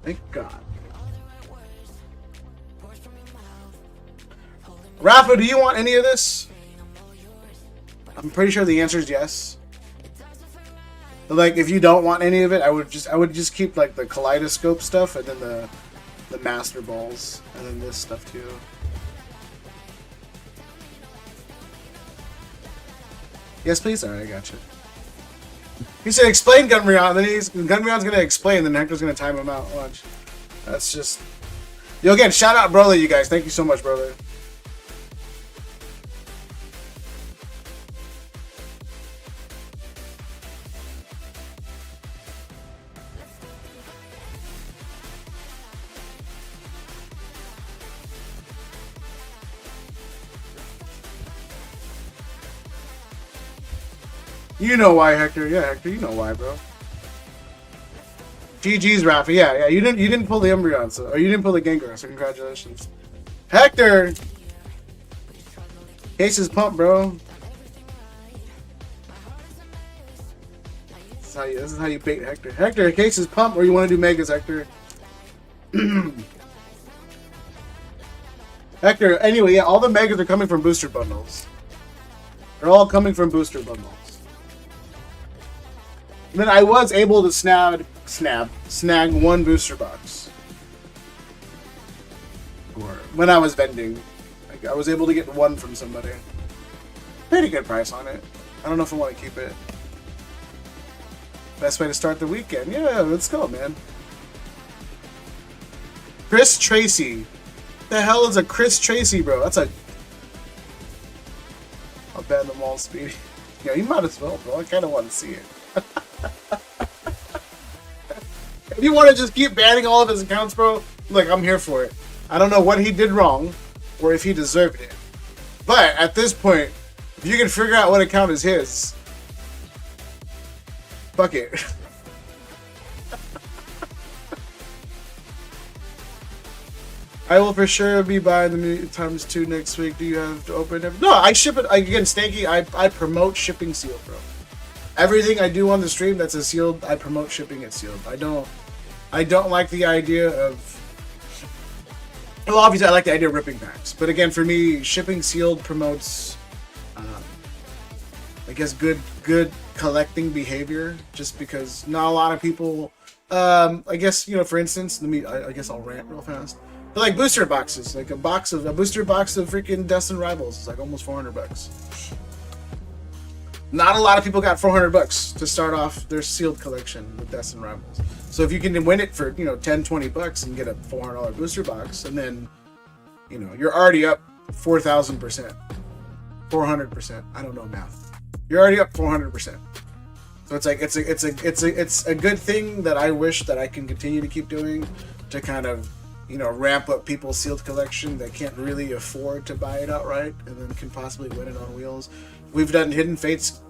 Thank God. Rafa, do you want any of this? I'm pretty sure the answer is yes. But like, if you don't want any of it, I would just keep like the kaleidoscope stuff and then the master balls and then this stuff too. Yes, please. All right, I got you. He said, explain Gunryon, and then Gunryon's gonna explain, then Hector's gonna time him out. Watch. That's just... Yo, again, shout out Broly, you guys. Thank you so much, brother. You know why, Hector. Yeah, Hector, you know why, bro. GG's, Rafa. Yeah, you didn't pull the Umbreon, so, or you didn't pull the Gengar, so congratulations. Hector! Case is pumped, bro. This is how you bait Hector. Hector, case is pumped, or you want to do Megas, Hector? Hector, anyway, yeah, all the Megas are coming from booster bundles. They're all coming from booster bundles. And then I was able to snag 1 booster box. Or when I was vending, like, I was able to get 1 from somebody. Paid a good price on it. I don't know if I want to keep it. Best way to start the weekend. Yeah, let's go, man. Chris Tracy. The hell is a Chris Tracy, bro? That's a... I'll ban them all, Speedy. Yeah, you might as well, bro. I kind of want to see it. If you want to just keep banning all of his accounts, bro, look, I'm here for it. I don't know what he did wrong or if he deserved it. But at this point, if you can figure out what account is his, fuck it. I will for sure be buying the new ×2 next week. Do you have to open it? No, I ship it. Again, Stanky, I promote shipping sealed, bro. Everything I do on the stream that's a sealed, I promote shipping it sealed. I don't like the idea of... Well, obviously I like the idea of ripping packs. But again, for me, shipping sealed promotes... like guess good collecting behavior, just because not a lot of people. I guess, you know, for instance, I guess I'll rant real fast. But like booster boxes, like a booster box of freaking Dust and Rivals is like almost $400. Not a lot of people got $400 to start off their sealed collection with Dust and Rivals. So if you can win it for, you know, $10-20 and get a $400 booster box, and then, you know, you're already up 4,000%, 400%. I don't know math. You're already up 400%. So it's like it's a good thing that I wish that I can continue to keep doing, to kind of, you know, ramp up people's sealed collection that can't really afford to buy it outright, and then can possibly win it on wheels. We've done Hidden Fates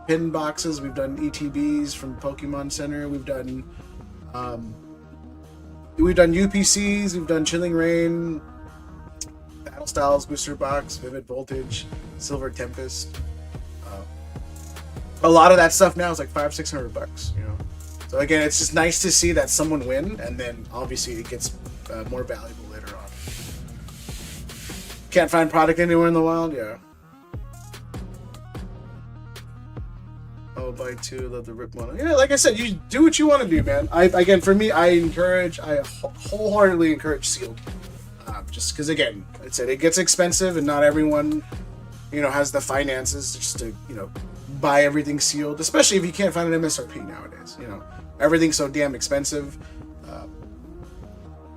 pin boxes. We've done ETBs from Pokemon Center. We've done UPCs. We've done Chilling Reign, Battle Styles booster box, Vivid Voltage, Silver Tempest. A lot of that stuff now is like $500-600, you know. So again, it's just nice to see that someone win, and then obviously it gets more valuable later on. Can't find product anywhere in the wild, yeah. Oh, buy two, love the rip one. Yeah, like I said, you do what you want to do, man. Again, for me, I wholeheartedly encourage sealed. Just because, again, I said it gets expensive, and not everyone, you know, has the finances just to, you know, buy everything sealed, especially if you can't find an MSRP nowadays. You know, everything's so damn expensive.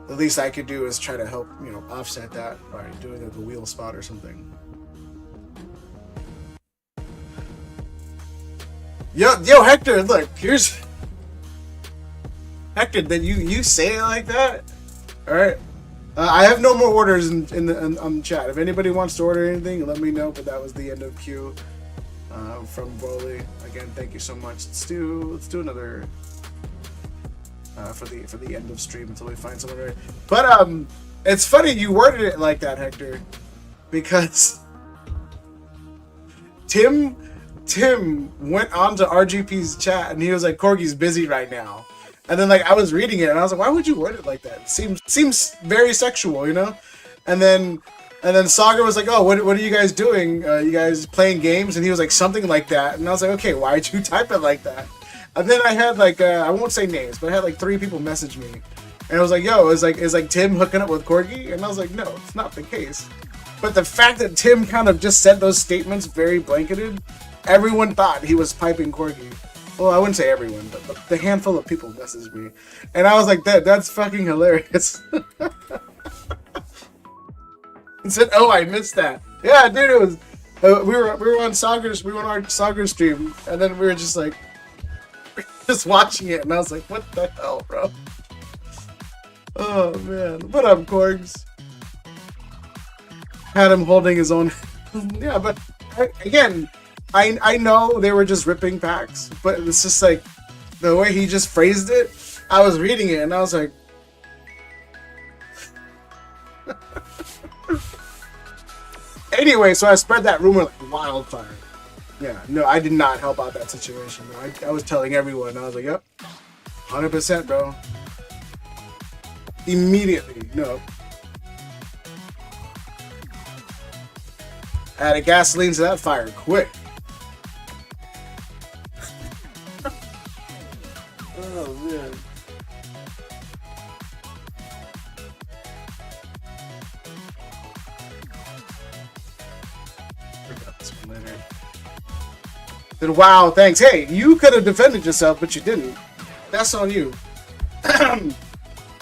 The least I could do is try to help, you know, offset that by doing like a wheel spot or something. Yo, Hector, look, here's Hector. Then you say it like that. All right. I have no more orders on the chat. If anybody wants to order anything, let me know. But that was the end of Q. From Broly. Again, thank you so much. Let's do another for the end of stream until we find someone ready. But it's funny you worded it like that, Hector, because Tim went on to RGP's chat and he was like, Corgi's busy right now. And then like I was reading it and I was like, why would you word it like that? It seems very sexual, you know? And then Saga was like, oh, what are you guys doing? You guys playing games? And he was like, something like that. And I was like, okay, why'd you type it like that? And then I had like, I won't say names, but I had like 3 people message me. And I was like, yo, is like Tim hooking up with Corgi? And I was like, no, it's not the case. But the fact that Tim kind of just said those statements very blanketed, everyone thought he was piping Corgi. Well, I wouldn't say everyone, but the handful of people messaged me. And I was like, that's fucking hilarious. And said, "Oh, I missed that." Yeah, dude, it was. We were on Sagar's. We were on our Sagar stream, and then we were just like, just watching it, and I was like, "What the hell, bro?" Oh man, what up, Corgs? Had him holding his own. Yeah, but again, I know they were just ripping packs, but it's just like the way he just phrased it. I was reading it, and I was like. Anyway, so I spread that rumor like wildfire. Yeah, no, I did not help out that situation. I was telling everyone. I was like, yep, 100%, bro. Immediately, no. Added gasoline to that fire quick. Oh, man. Then wow, thanks. Hey, you could have defended yourself, but you didn't. That's on you.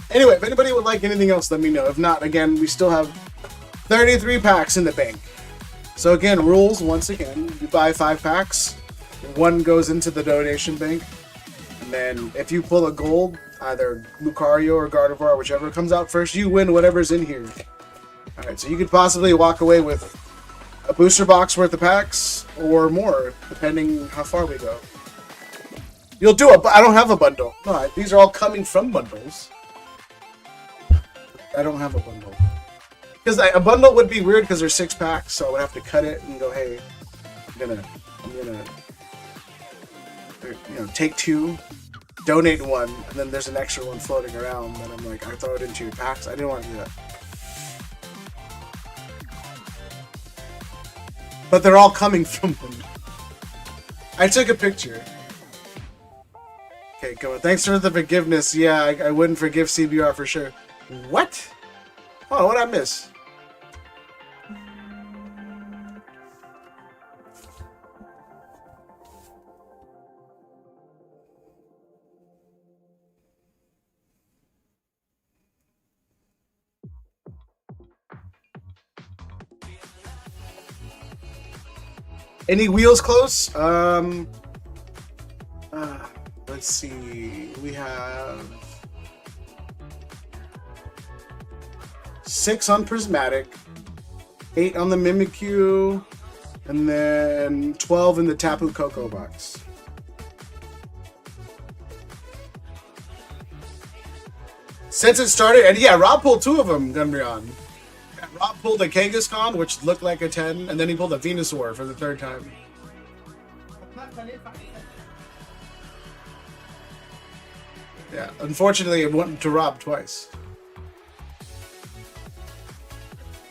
Anyway, if anybody would like anything else, let me know. If not, again, we still have 33 packs in the bank. So again, rules, once again, you buy 5 packs, 1 goes into the donation bank, and then if you pull a gold, either Lucario or Gardevoir, whichever comes out first, you win whatever's in here. Alright, so you could possibly walk away with a booster box worth of packs or more, depending how far we go. You'll do it, but I don't have a bundle. No, these are all coming from bundles. I don't have a bundle. Because a bundle would be weird because there's 6 packs, so I would have to cut it and go, hey, I'm gonna take 2, donate 1, and then there's an extra one floating around, and I'm like, I throw it into your packs. I didn't want to do that. But they're all coming from them. I took a picture. Okay, come on. Thanks for the forgiveness. Yeah, I wouldn't forgive CBR for sure. What? Oh, what'd I miss? Any wheels close? Let's see. We have 6 on Prismatic, 8 on the Mimikyu, and then 12 in the Tapu Koko box. Since it started, and yeah, Rob pulled 2 of them, Gunryon. Rob pulled a Kangaskhan, which looked like a 10, and then he pulled a Venusaur for the 3rd time. Yeah, unfortunately, it went to Rob twice.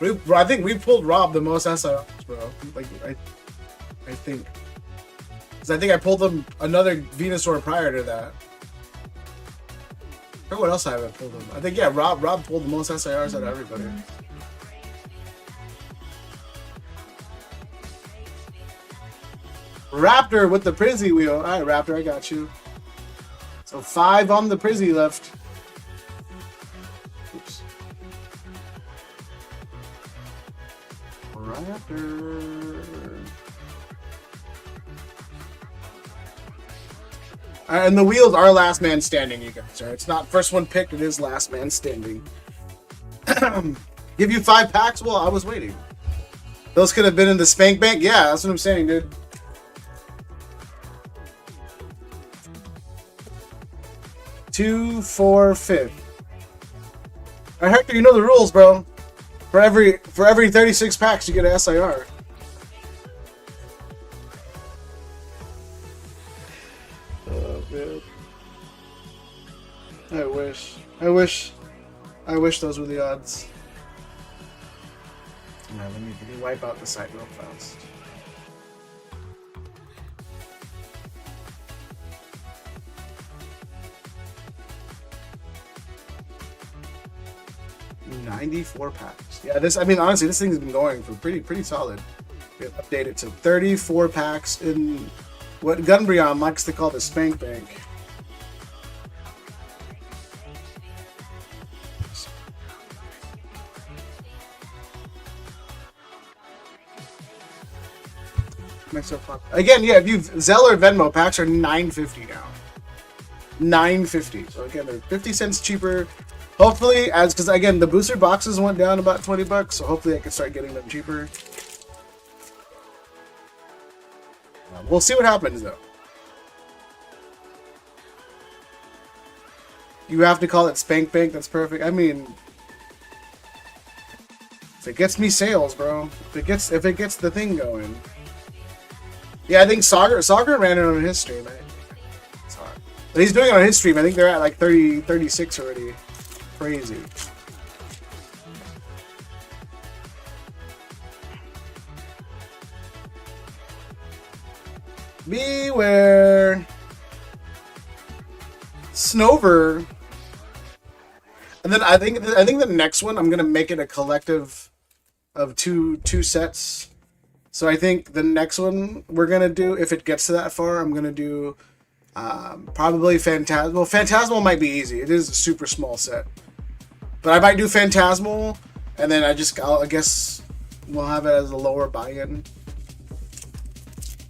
I think we pulled Rob the most SIRs, bro. Like, I think. Because I think I pulled him another Venusaur prior to that. Or what else I haven't pulled him? I think, yeah, Rob pulled the most SIRs out of everybody. Raptor with the Prizzy wheel. Alright, Raptor, I got you. So 5 on the Prizzy left. Oops. Raptor. And the wheels are last man standing, you guys. Right? It's not first one picked, it is last man standing. Give you 5 packs? Well, I was waiting. Those could have been in the Spank Bank? Yeah, that's what I'm saying, dude. Two, 4, 5. Alright, Hector, you know the rules, bro. For every 36 packs, you get an SIR. Oh man. I wish those were the odds. Alright, let me wipe out the site real fast. $94 packs. Yeah, this. I mean, honestly, this thing's been going for pretty solid. We have updated to 34 packs in what Gunbryon likes to call the Spank Bank. Again, yeah, if you've Zelle or Venmo, packs are $9.50 now. $9.50. So again, they're 50 cents cheaper. Hopefully, because again, the booster boxes went down about $20, so hopefully I can start getting them cheaper. We'll see what happens though. You have to call it Spank Bank. That's perfect. I mean, if it gets me sales, bro. If it gets the thing going. Yeah, I think Soccer ran it on his stream. But he's doing it on his stream. I think they're at like 36 already. Crazy. Beware. Snover. And then I think the next one I'm gonna make it a collective of two sets. So I think the next one we're gonna do, if it gets to that far, I'm gonna do probably Phantasmal. Phantasmal might be easy. It is a super small set. But I might do Phantasmal, and then I guess we'll have it as a lower buy-in.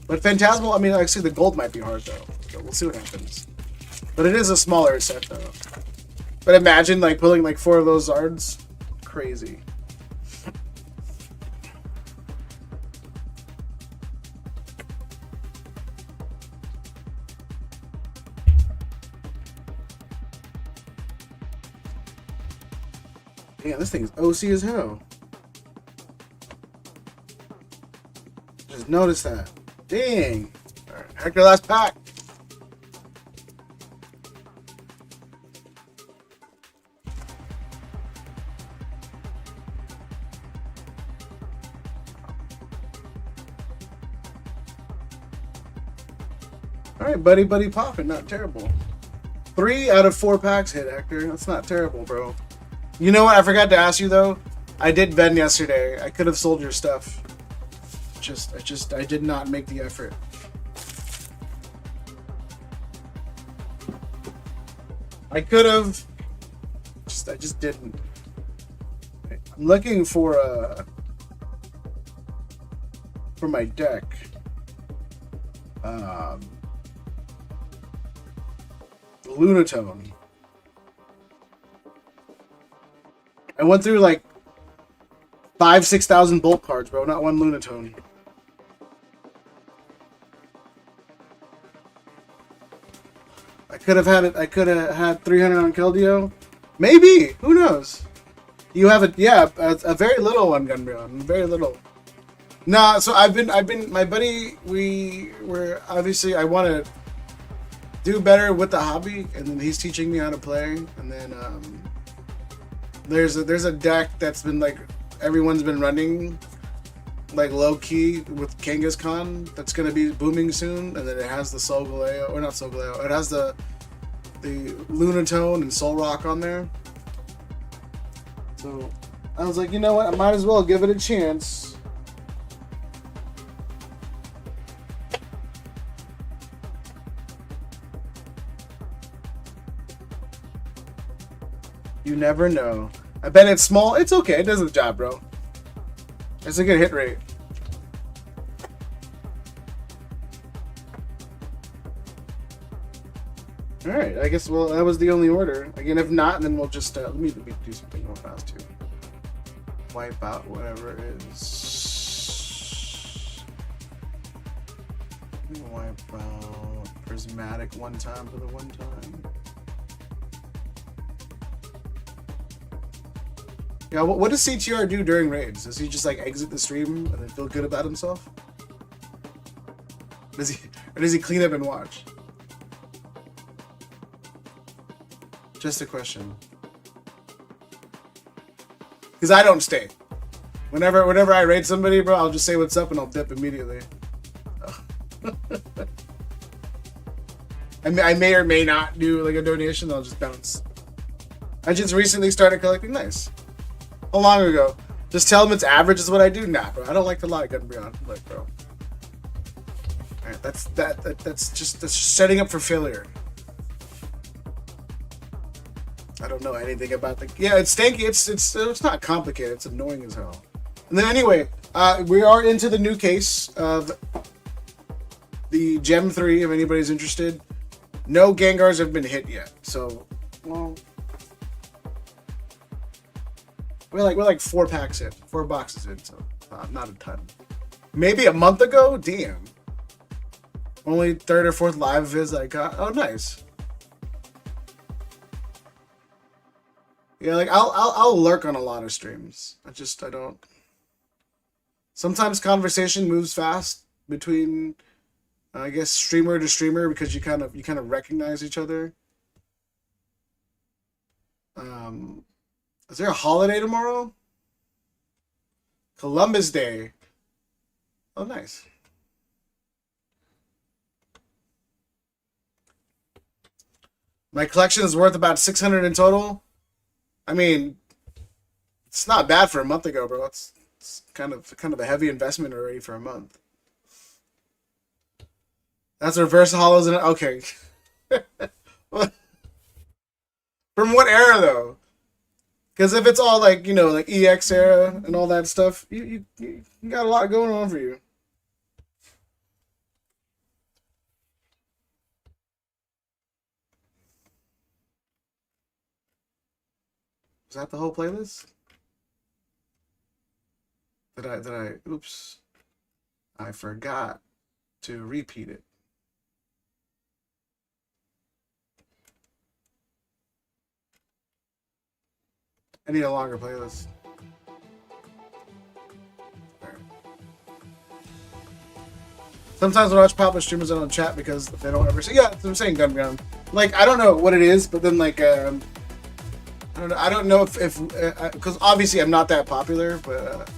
But Phantasmal, I mean, actually the gold might be hard though. So we'll see what happens. But it is a smaller set though. But imagine like pulling like 4 of those Zards. Crazy. Yeah, this thing's OC as hell. Just noticed that. Dang. Alright, Hector, last pack. All right, buddy popping, not terrible. 3 out of 4 packs hit, Hector. That's not terrible, bro. You know what? I forgot to ask you though. I did vend yesterday. I could have sold your stuff. I did not make the effort. I could have. I just didn't. I'm looking for my deck. Lunatone. I went through like 5,000-6,000 bulk cards, bro. Not one Lunatone. I could have had it. I could have had 300 on Keldeo. Maybe. Who knows? You have a a very little one, Gunbjorn. Very little. Nah. So I've been. My buddy. We were obviously. I want to do better with the hobby, and then he's teaching me how to play. And then there's a deck that's been like everyone's been running, like low key with Kangaskhan. That's gonna be booming soon, and then it has the Solgaleo, or not Solgaleo. It has the Lunatone and Soul Rock on there. So I was like, you know what? I might as well give it a chance. You never know. I bet it's small. It's okay. It does the job, bro. It's a good hit rate. All right. I guess, well, that was the only order. Again, if not, then we'll just, let me do something real fast, too. Wipe out whatever it is. Wipe out Prismatic one time for the one time. Yeah, what does CTR do during raids? Does he just like exit the stream and then feel good about himself? Or does he clean up and watch? Just a question. Because I don't stay. Whenever I raid somebody, bro, I'll just say what's up and I'll dip immediately. I may or may not do like a donation. I'll just bounce. I just recently started collecting. Nice. How long ago? Just tell them it's average is what I do? Nah, bro. I don't like to lie, Gunbjorn. Like, bro. Alright, that's just setting up for failure. I don't know anything about the... Yeah, it's stanky. It's not complicated. It's annoying as hell. And then anyway, we are into the new case of the Gem 3, if anybody's interested. No Gengars have been hit yet. So, well... We're like 4 packs in, 4 boxes in, so not a ton. Maybe a month ago, damn. Only 3rd or 4th live viz I got. Oh, nice. Yeah, like I'll lurk on a lot of streams. I don't. Sometimes conversation moves fast between, I guess, streamer to streamer because you kind of recognize each other. Is there a holiday tomorrow? Columbus Day. Oh, nice. My collection is worth about 600 in total. I mean, it's not bad for a month ago, bro. It's kind of a heavy investment already for a month. That's reverse hollows and okay. From what era though? Because if it's all like, you know, like EX era and all that stuff, you got a lot going on for you. Is that the whole playlist? Oops. I forgot to repeat it. I need a longer playlist. Right. Sometimes when I watch popular streamers, I don't chat because they don't ever say, yeah, that's what I'm saying, Gunground. Like, I don't know what it is, but then, like, I don't know if because obviously I'm not that popular, but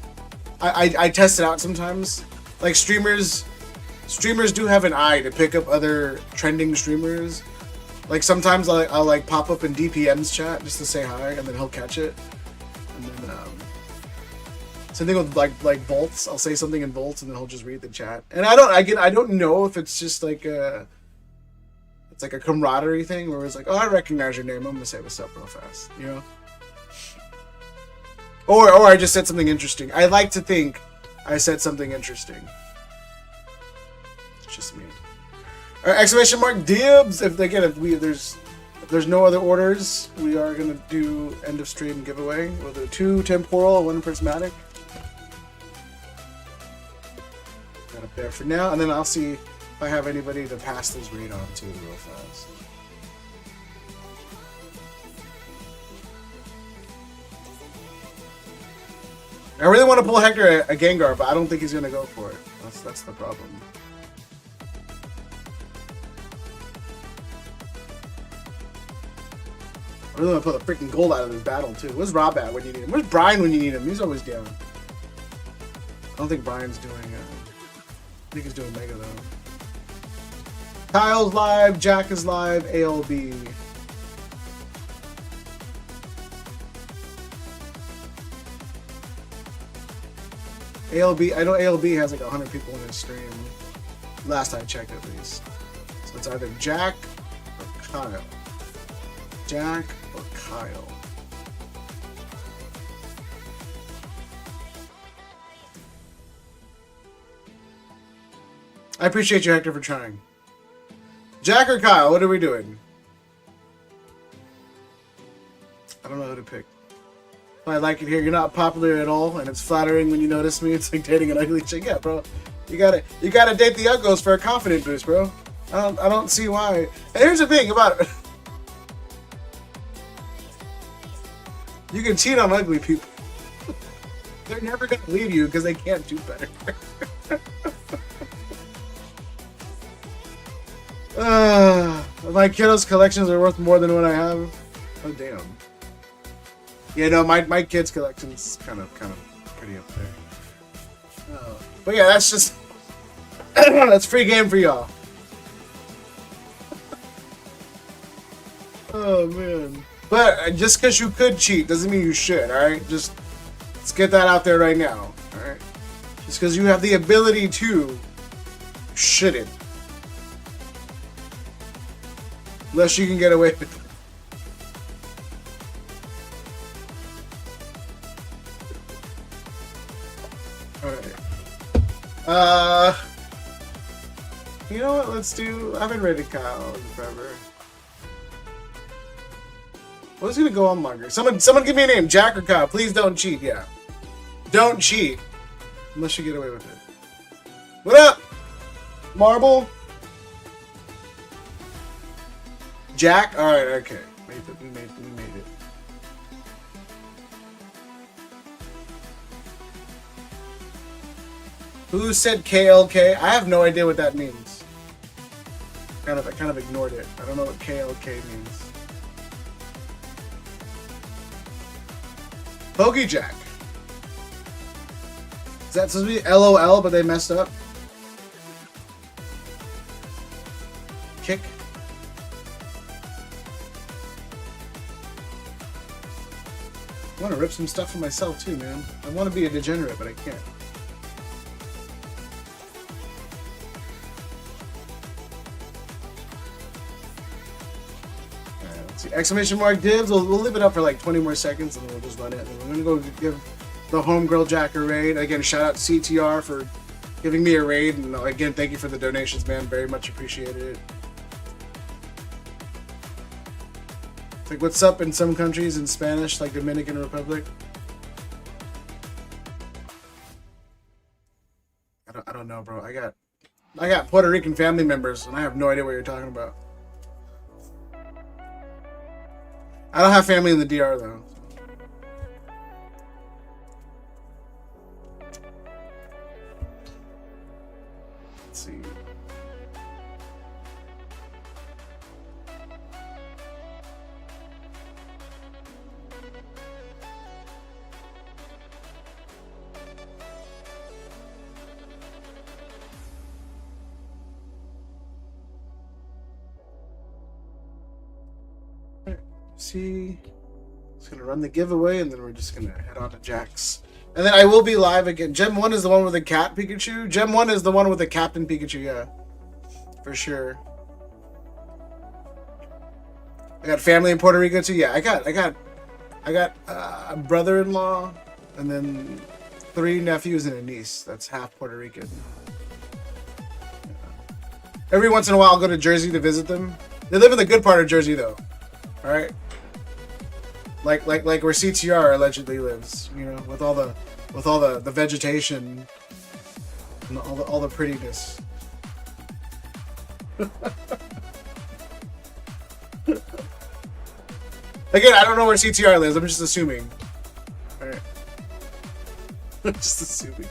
I test it out sometimes. Like, streamers streamers do have an eye to pick up other trending streamers. Like sometimes I'll like pop up in DPM's chat just to say hi, and then he'll catch it. And then same thing with like Volts. I'll say something in Volts, and then he'll just read the chat. And I don't know if it's just like it's like a camaraderie thing where it's like, oh, I recognize your name, I'm gonna say what's up real fast, you know. Or I just said something interesting. I like to think I said something interesting. It's just me. Exclamation mark dibs. If there's no other orders, we are gonna do end of stream giveaway. We'll do 2 temporal, 1 prismatic. Got up there for now, and then I'll see if I have anybody to pass this raid on to real fast. I really want to pull Hector a Gengar, but I don't think he's gonna go for it. That's the problem. I really want to put the freaking gold out of this battle too. Where's Rob at when you need him? Where's Brian when you need him? He's always down. I don't think Brian's doing I think he's doing Mega though. Kyle's live, Jack is live, ALB. ALB, I know ALB has like 100 people in his stream. Last I checked at least. So it's either Jack or Kyle. Jack or Kyle. I appreciate you, Hector, for trying. Jack or Kyle, what are we doing? I don't know who to pick. I like it here. You're not popular at all, and it's flattering when you notice me. It's like dating an ugly chick. Yeah, bro. You gotta date the uggos for a confidence boost, bro. I don't see why. And here's the thing about it. You can cheat on ugly people. They're never gonna leave you because they can't do better. My kiddos' collections are worth more than what I have. Oh damn. Yeah, no, my kids' collection's kind of pretty up there. But yeah, that's just that's free game for y'all. Oh man. But just because you could cheat doesn't mean you should, alright? Just let's get that out there right now. Alright? Just because you have the ability to, you shouldn't. Unless you can get away with it. Alright. You know what? Let's do. I haven't rated Kyle in forever. What's gonna go on longer? Someone give me a name. Jack or Kyle? Please don't cheat. Yeah. Don't cheat. Unless you get away with it. What up? Marble? Jack? Alright, okay. We made it. Who said KLK? I have no idea what that means. I kind of ignored it. I don't know what KLK means. Pokey Jack. Is that supposed to be LOL, but they messed up? Kick. I want to rip some stuff for myself too, man. I want to be a degenerate, but I can't. Let's see. Exclamation mark dibs. We'll leave it up for like 20 more seconds and then we'll just run it. And we're going to go give the Homegirl Jack a raid. Again, shout out to CTR for giving me a raid. And again, thank you for the donations, man. Very much appreciated it. It's like, what's up in some countries in Spanish, like Dominican Republic? I don't know, bro. I got Puerto Rican family members, and I have no idea what you're talking about. I don't have family in the DR, though. Let's see. see. Just gonna run the giveaway, and then we're just gonna head on to Jack's. And then I will be live again. Gem 1 is the one with the cat Pikachu. Gem 1 is the one with the Captain Pikachu, yeah. For sure. I got family in Puerto Rico too. Yeah, I got a brother-in-law, and then 3 nephews and a niece. That's half Puerto Rican. Every once in a while, I'll go to Jersey to visit them. They live in the good part of Jersey, though. All right, like where CTR allegedly lives. You know, with all the vegetation and all the prettiness. Again, I don't know where CTR lives. I'm just assuming. All right, I'm just assuming.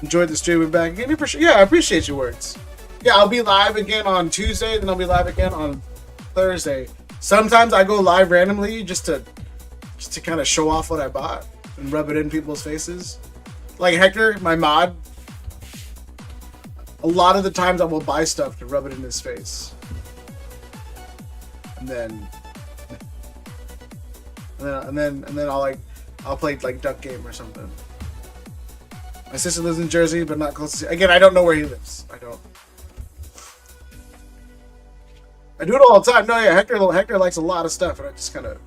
Enjoyed the stream. We're back again. Yeah, I appreciate your words. Yeah, I'll be live again on Tuesday, then I'll be live again on Thursday. Sometimes I go live randomly just to kind of show off what I bought and rub it in people's faces. Like Hector, my mod, a lot of the times I will buy stuff to rub it in his face. And then I'll play like Duck Game or something. My sister lives in Jersey, but not close to... Again, I don't know where he lives. I do it all the time. No, yeah, Hector likes a lot of stuff, and I just kind of...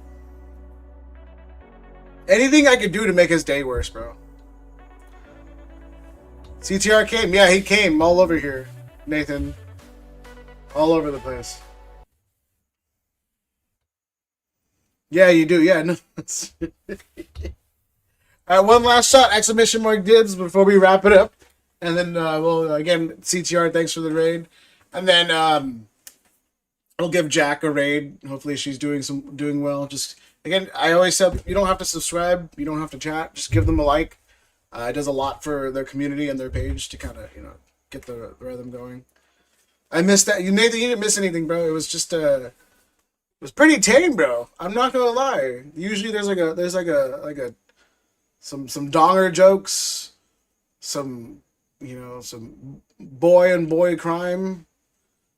Anything I could do to make his day worse, bro. CTR came. Yeah, he came all over here, Nathan. All over the place. Yeah, you do. Yeah, no. All right, one last shot, exclamation mark dibs before we wrap it up. And then we'll, again, CTR, thanks for the raid. And then I'll give Jack a raid. Hopefully she's doing well. Just, again, I always said, you don't have to subscribe. You don't have to chat. Just give them a like. It does a lot for their community and their page to kind of, get the rhythm going. I missed that. Nathan, you didn't miss anything, bro. It was just, it was pretty tame, bro. I'm not going to lie. Usually there's some donger jokes, some boy and boy crime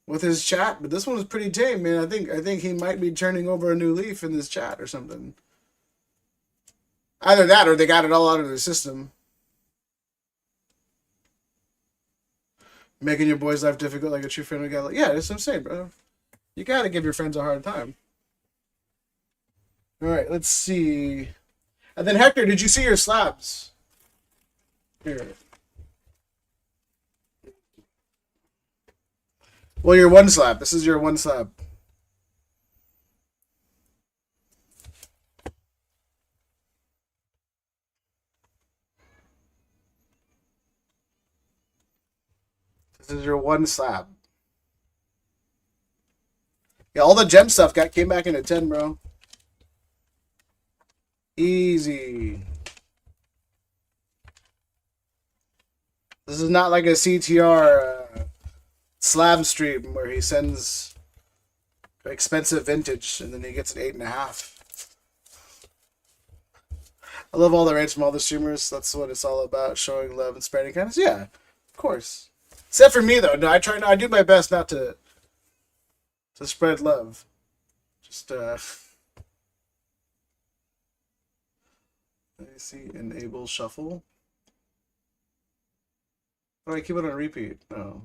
with his chat, but this one was pretty tame, man. I think he might be turning over a new leaf in this chat or something. Either that or they got it all out of their system. Making your boy's life difficult like a true friend. Yeah, that's what I'm saying, bro. You gotta give your friends a hard time. All right, let's see. And then Hector, did you see your slabs? Here. Well, your one slab. This is your one slab. This is your one slab. Yeah, all the gem stuff came back into 10, bro. Easy. This is not like a CTR slab stream where he sends expensive vintage and then he gets an 8.5. I love all the raids from all the streamers. That's what it's all about, showing love and spreading kindness. Yeah, of course. Except for me though. No, I do my best not to spread love. Just let me see. Enable shuffle. Oh, I keep it on repeat. No.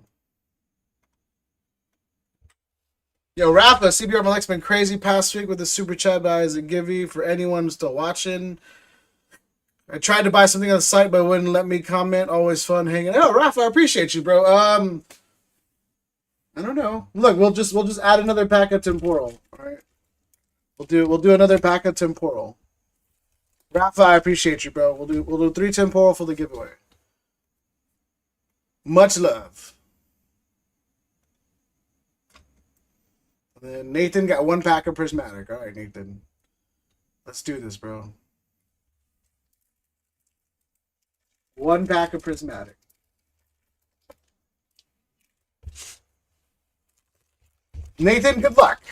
Yo, Rafa, CBR Malik's been crazy past week with the super chat buys and givey for anyone still watching. I tried to buy something on the site, but it wouldn't let me comment. Always fun hanging. Oh, Rafa, I appreciate you, bro. I don't know. Look, we'll just add another pack of temporal. All right. We'll do another pack of temporal. Rafa, I appreciate you, bro. We'll do 3 temporal for the giveaway. Much love. And then Nathan got 1 pack of prismatic. All right, Nathan. Let's do this, bro. 1 pack of prismatic. Nathan, good luck.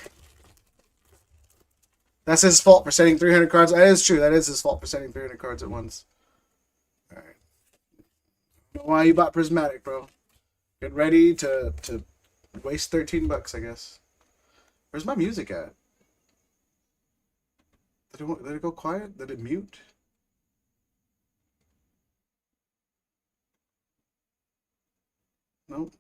That's his fault for sending 300 cards. That is true. That is his fault for sending 300 cards at once. All right. Why you bought Prismatic, bro? Get ready to waste $13, I guess. Where's my music at? Did it go quiet? Did it mute? Nope.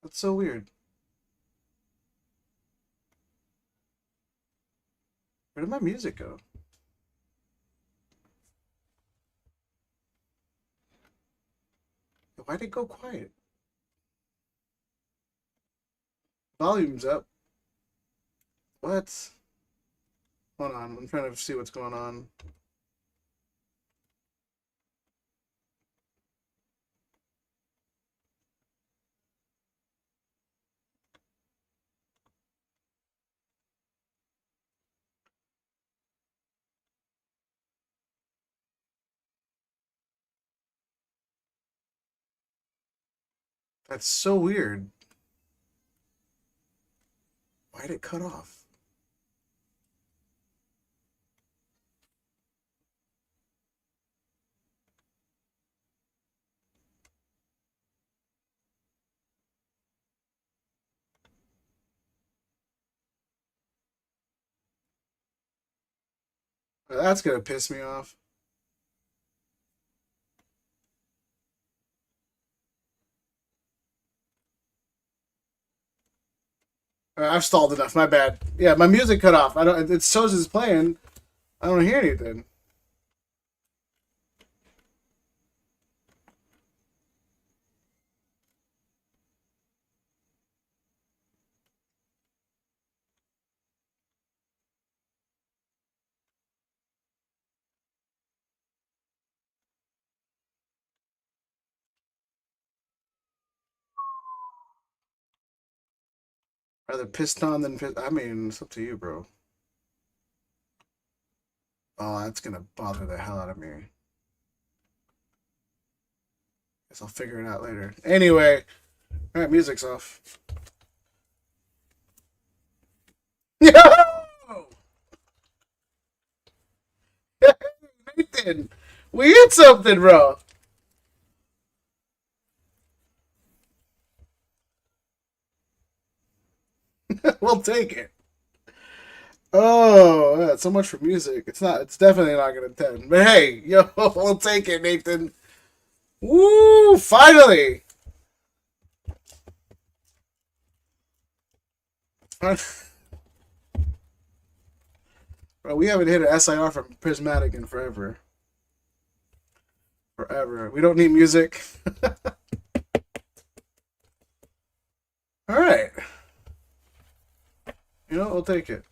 That's so weird. Where did my music go? Why did it go quiet? Volume's up. What? Hold on, I'm trying to see what's going on. That's so weird. Why did it cut off? That's gonna piss me off. I've stalled enough. My bad. Yeah, my music cut off. I don't. It shows it's playing. I don't hear anything. Rather pissed on than pissed. I mean, it's up to you, bro. Oh, that's gonna bother the hell out of me. Guess I'll figure it out later. Anyway, all right, music's off. Nathan, we hit something, bro. We'll take it. Oh, yeah, so much for music. It's not. It's definitely not gonna 10. But hey, yo, we'll take it, Nathan. Woo! Finally. Bro, we haven't hit an SIR from Prismatic in forever. Forever. We don't need music. All right. You know, we'll take it.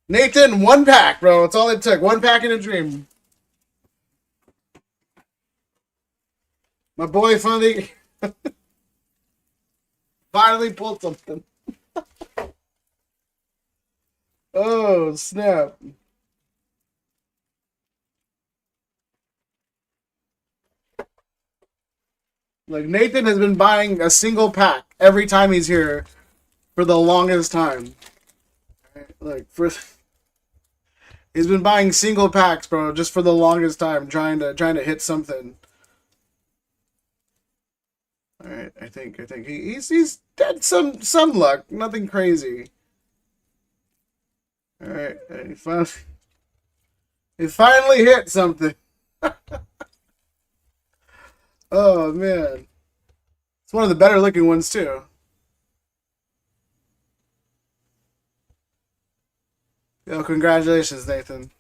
Nathan, one pack, bro. That's all it took. One pack in a dream. My boy finally pulled something. Oh, snap. Like, Nathan has been buying a single pack every time he's here for the longest time. Like, he's been buying single packs, bro, just for the longest time, trying to hit something. All right, I think he's had some luck, nothing crazy. All right, he finally hit something. Oh man, it's one of the better looking ones too. Yo, congratulations, Nathan.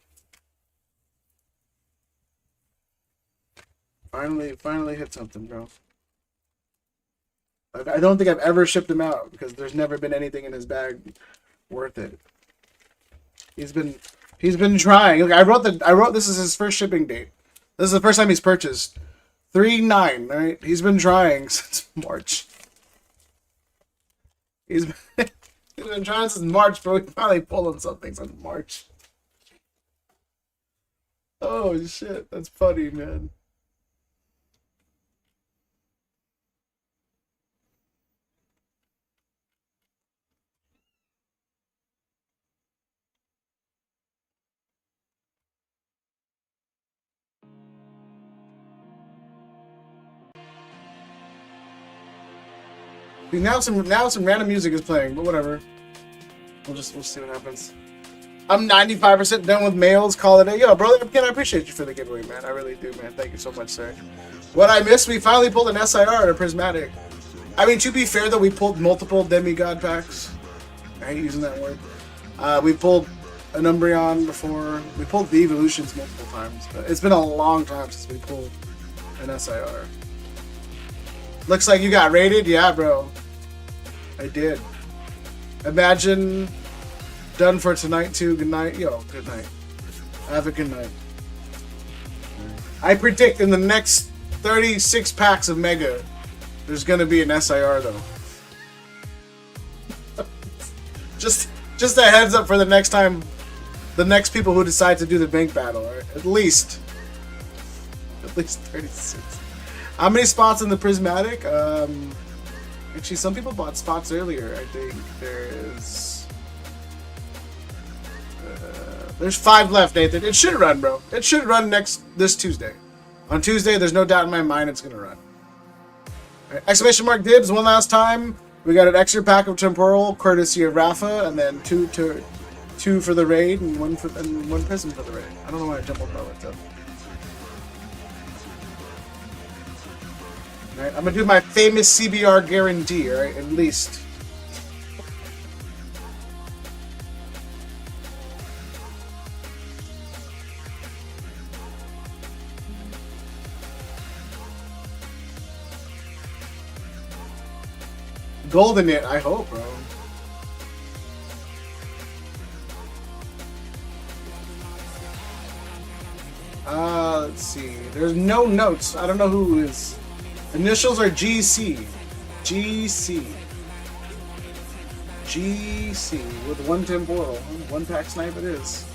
Finally hit something, bro. Like, I don't think I've ever shipped him out because there's never been anything in his bag worth it. He's been he's been trying. Like, I wrote this is his first shipping date. This is the first time he's purchased. 3-9, right? He's been trying since March. He's been, he's been trying since March, but we finally pulled on something since March. Oh shit, that's funny, man. Now some random music is playing, but whatever. We'll see what happens. I'm 95% done with mails. Call it a yo, brother. Again, I appreciate you for the giveaway, man. I really do, man. Thank you so much, sir. What I missed, we finally pulled an SIR and a prismatic. I mean, to be fair, though, we pulled multiple demigod packs. I hate using that word. We pulled an Umbreon before. We pulled the evolutions multiple times, but it's been a long time since we pulled an SIR. Looks like you got raided, yeah, bro. I did. Imagine. Done for tonight too. Good night. Yo, good night. Have a good night. I predict in the next 36 packs of Mega, there's gonna be an SIR though. just a heads up for the next time, the next people who decide to do the bank battle. Right? At least 36. How many spots in the prismatic? Actually, some people bought spots earlier. I think there's 5 left, Nathan. It should run, bro. It should run this Tuesday. On Tuesday, there's no doubt in my mind it's gonna run. Right, exclamation mark dibs one last time. We got an extra pack of temporal, courtesy of Rafa, and then two for the raid and one prism for the raid. I don't know why I jumbled all that up. All right, I'm gonna do my famous CBR guarantee. All right, at least. Golden it, I hope, bro. Let's see. There's no notes. I don't know who is. Initials are GC. GC. GC with 1 temporal. 1 pack snipe it is.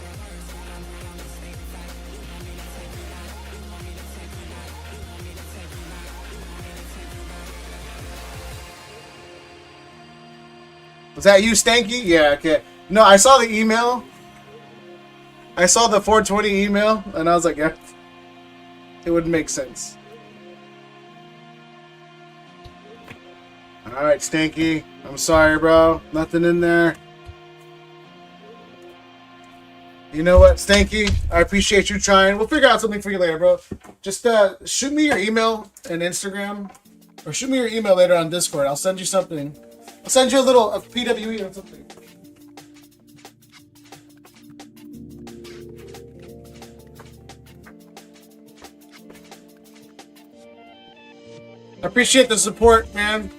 Was that you, Stanky? Yeah, okay. No, I saw the email. I saw the 420 email, and I was like, yeah, it would make sense. Alright, Stanky. I'm sorry, bro. Nothing in there. You know what, Stanky? I appreciate you trying. We'll figure out something for you later, bro. Just shoot me your email and Instagram. Or shoot me your email later on Discord. I'll send you something. I'll send you a PWE or something. I appreciate the support, man.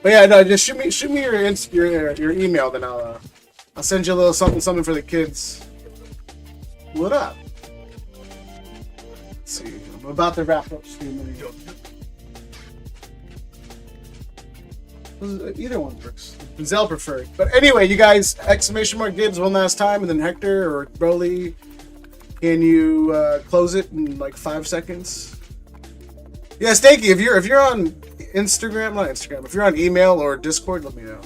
But yeah, no, just shoot me your email, then I'll send you a little something for the kids. What up? Let's see. I'm about to wrap up stream. Either one works. Zelle preferred. But anyway, you guys, exclamation mark Gibbs one last time, and then Hector or Broly, can you close it in like 5 seconds? Yeah, Stanky, if you're on Instagram, not Instagram, if you're on email or Discord, let me know.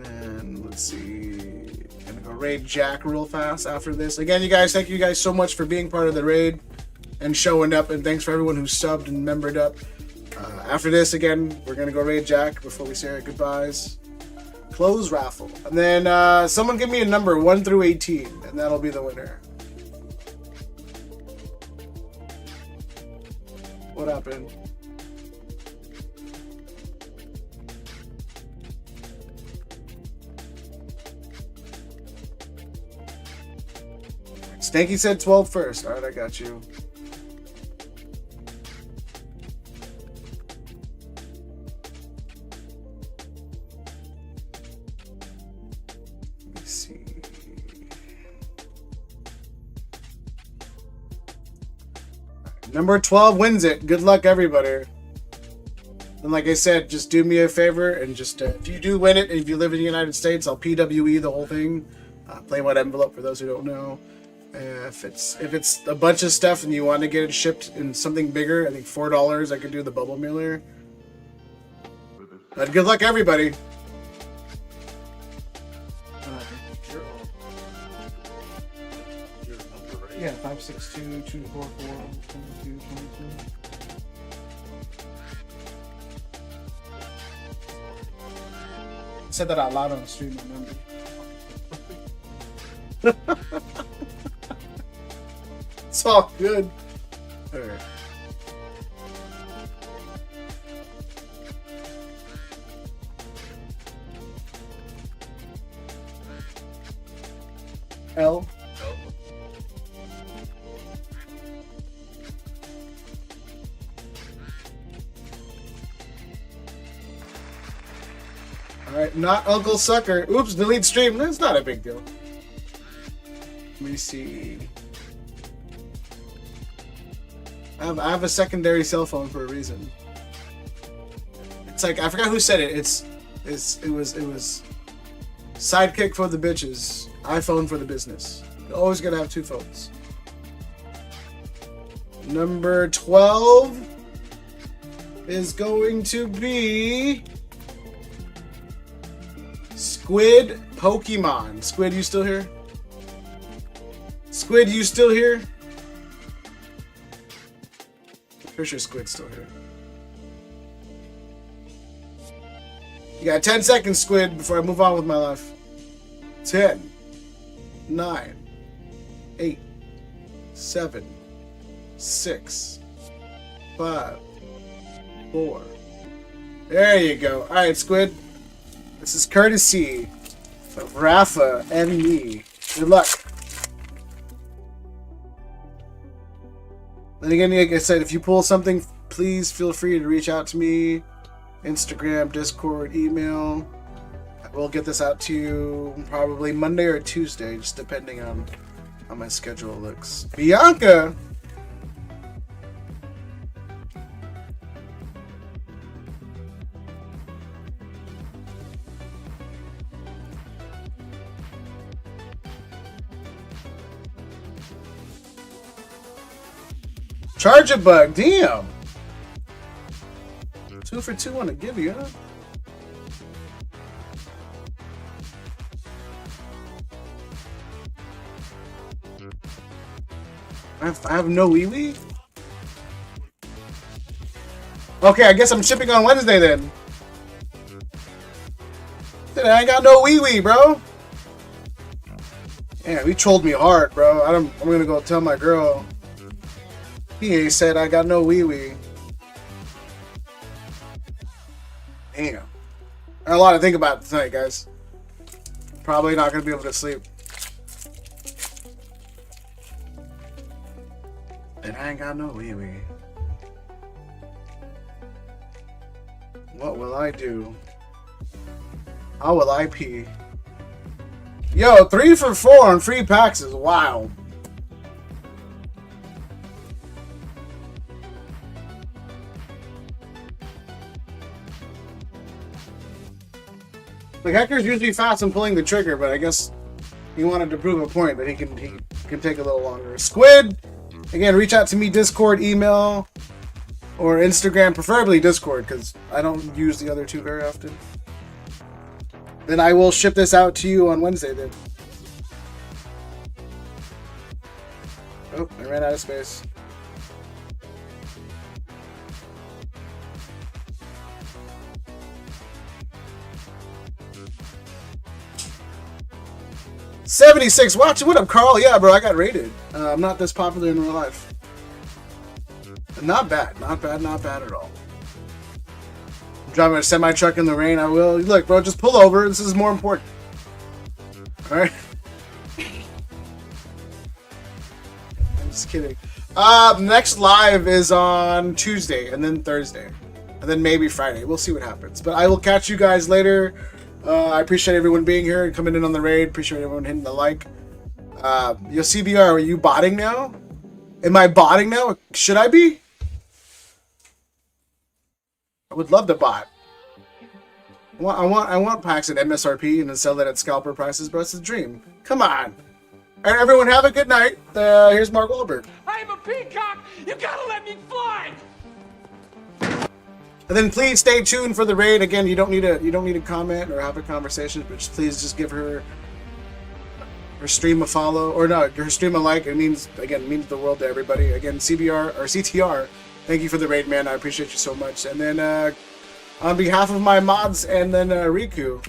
And let's see. Gonna go raid Jack real fast after this. Again, you guys, thank you guys so much for being part of the raid and showing up, and thanks for everyone who subbed and membered up. After this, again, we're gonna go raid Jack before we say our goodbyes. Close raffle. And then someone give me a number 1 through 18, and that'll be the winner. What happened? Stanky said 12 first. Alright, I got you. Number 12 wins it. Good luck, everybody. And like I said, just do me a favor and just if you do win it, and if you live in the United States, I'll PWE the whole thing. Plain white envelope for those who don't know. If it's a bunch of stuff and you want to get it shipped in something bigger, I think $4. I could do the bubble mailer. But good luck, everybody. Yeah, 562 244 22 22. Said that out loud on the stream, remember? It's all good. All right. L. Alright, not Uncle Sucker. Oops, delete stream. That's not a big deal. Let me see. I have a secondary cell phone for a reason. It's like, I forgot who said it. It was sidekick for the bitches, iPhone for the business. You're always gonna have two phones. Number 12 is going to be Squid Pokemon. Squid, you still here? Squid, you still here? Pretty sure Squid's still here. You got 10 seconds, Squid, before I move on with my life. 10, 9, 8, 7, 6, 5, 4. There you go. Alright, Squid. This is courtesy of Rafa and me. Good luck. Then again, like I said, if you pull something, please feel free to reach out to me. Instagram, Discord, email. We'll get this out to you probably Monday or Tuesday, just depending on how my schedule looks. Bianca! Charge a bug, damn! 2 for 2 on a give you, huh? I have no wee-wee? Okay, I guess I'm shipping on Wednesday then. I ain't got no wee-wee, bro. Yeah, he trolled me hard, bro. I'm gonna go tell my girl. He said I got no wee-wee. Damn. I have a lot to think about tonight, guys. Probably not gonna be able to sleep. And I ain't got no wee-wee. What will I do? How will I pee? Yo, 3 for 4 on free packs is wild. Like, Hector's usually fast in pulling the trigger, but I guess he wanted to prove a point that he can take a little longer. Squid! Again, reach out to me, Discord, email, or Instagram, preferably Discord, because I don't use the other two very often. Then I will ship this out to you on Wednesday then. Oh, I ran out of space. $76. Watch, what up, Carl? Yeah, bro, I got rated. I'm not this popular in real life. Not bad, not bad, not bad at all. I'm driving a semi truck in the rain. I will. Look, bro, just pull over. This is more important. All right. I'm just kidding. Next live is on Tuesday and then Thursday and then maybe Friday. We'll see what happens. But I will catch you guys later. I appreciate everyone being here and coming in on the raid. Appreciate everyone hitting the like. Yo, CBR, are you botting now? Am I botting now? Should I be? I would love to bot. I want packs at MSRP and then sell it at scalper prices, bro. It's a dream. Come on. All right, everyone, have a good night. Here's Mark Wahlberg. I am a peacock. You gotta let me fly. And then please stay tuned for the raid. Again, you don't need to comment or have a conversation, but please just give her her stream a follow, or no, her stream a like. It means the world to everybody. Again, CBR or CTR, thank you for the raid, man. I appreciate you so much. And then on behalf of my mods and then Riku,